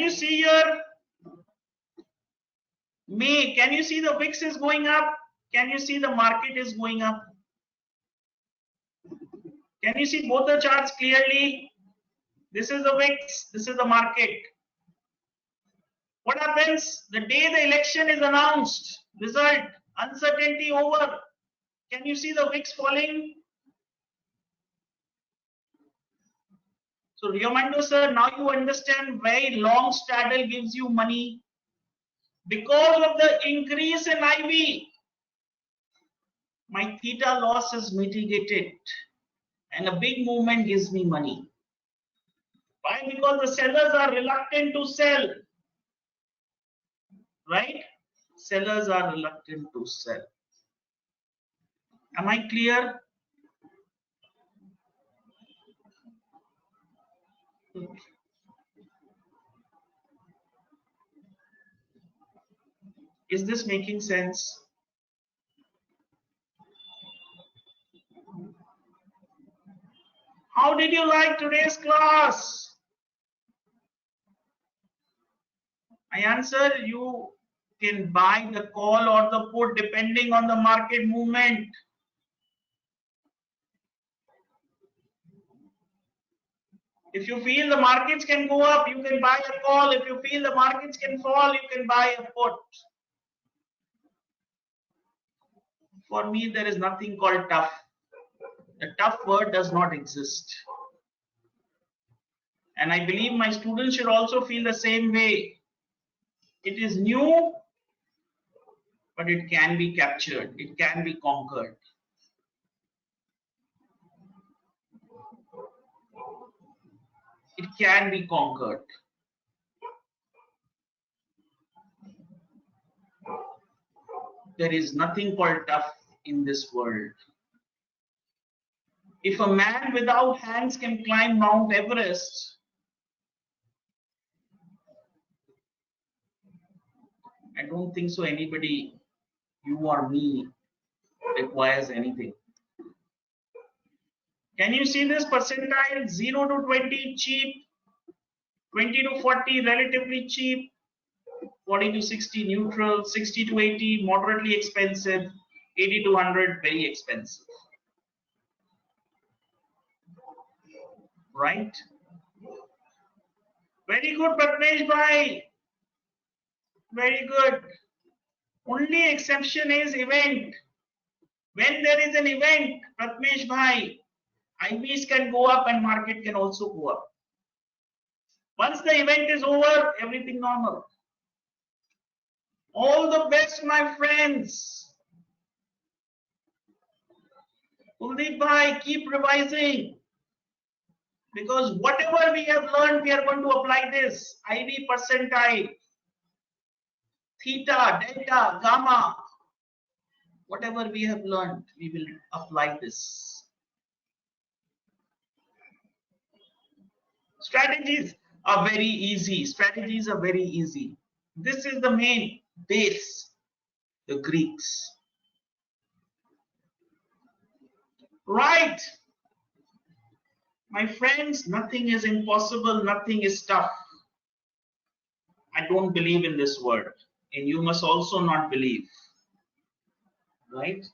you see your May? Can you see the VIX is going up? Can you see the market is going up? Can you see both the charts clearly? This is the VIX, this is the market. What happens the day the election is announced? Result, uncertainty over. Can you see the VIX falling? So Riomando sir, now you understand why long straddle gives you money. Because of the increase in IB, my theta loss is mitigated and a big movement gives me money. Why? Because the sellers are reluctant to sell. Right? Sellers are reluctant to sell. Am I clear? Is this making sense? How did you like today's class? I answer, you can buy the call or the put depending on the market movement. If you feel the markets can go up, you can buy a call. If you feel the markets can fall, you can buy a put. For me, there is nothing called tough. The tough word does not exist. And I believe my students should also feel the same way. It is new, but it can be captured. It can be conquered. It can be conquered. There is nothing called tough in this world. If a man without hands can climb Mount Everest, I don't think so anybody, you or me, requires anything. Can you see this percentile? 0 to 20 cheap, 20 to 40 relatively cheap, 40 to 60 neutral, 60 to 80 moderately expensive, 80 to 100 very expensive. Right? Very good, Pratmesh bhai. Very good. Only exception is event. When there is an event, Pratmesh bhai, IBs can go up and market can also go up. Once the event is over, everything normal. All the best, my friends. Kuldeep bhai, keep revising. Because whatever we have learned, we are going to apply this. IB percentile, theta, delta, gamma. Whatever we have learned, we will apply this. Strategies are very easy. Strategies are very easy. This is the main base, the Greeks. Right. My friends, nothing is impossible, nothing is tough. I don't believe in this word, and you must also not believe. Right?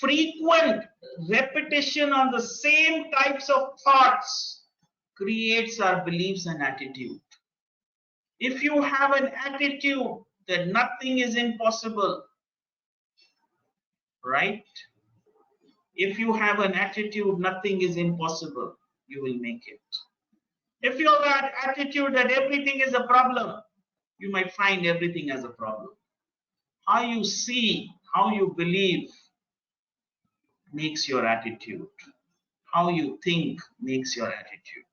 Frequent repetition on the same types of thoughts creates our beliefs and attitude. If you have an attitude that nothing is impossible, right? If you have an attitude nothing is impossible, you will make it. If you have that attitude that everything is a problem, you might find everything as a problem. How you see, how you believe makes your attitude. How you think makes your attitude.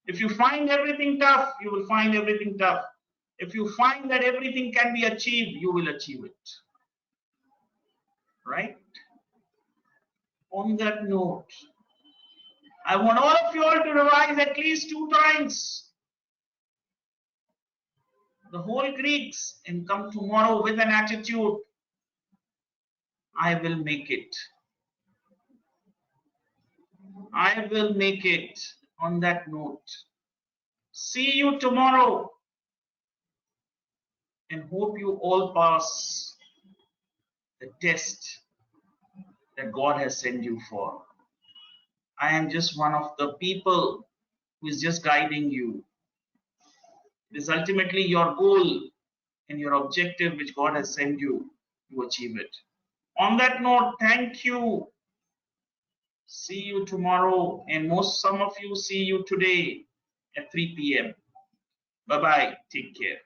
If you find everything tough, you will find everything tough. If you find that everything can be achieved, you will achieve it. Right? On that note, I want all of you all to revise at least 2 times the whole Greeks and come tomorrow with an attitude. I will make it. I will make it. On that note, see you tomorrow and hope you all pass the test that God has sent you for. I am just one of the people who is just guiding you. It is ultimately your goal and your objective which God has sent you to achieve it. On that note, thank you. See you tomorrow, and some of you see you today at 3 p.m. Bye-bye. Take care.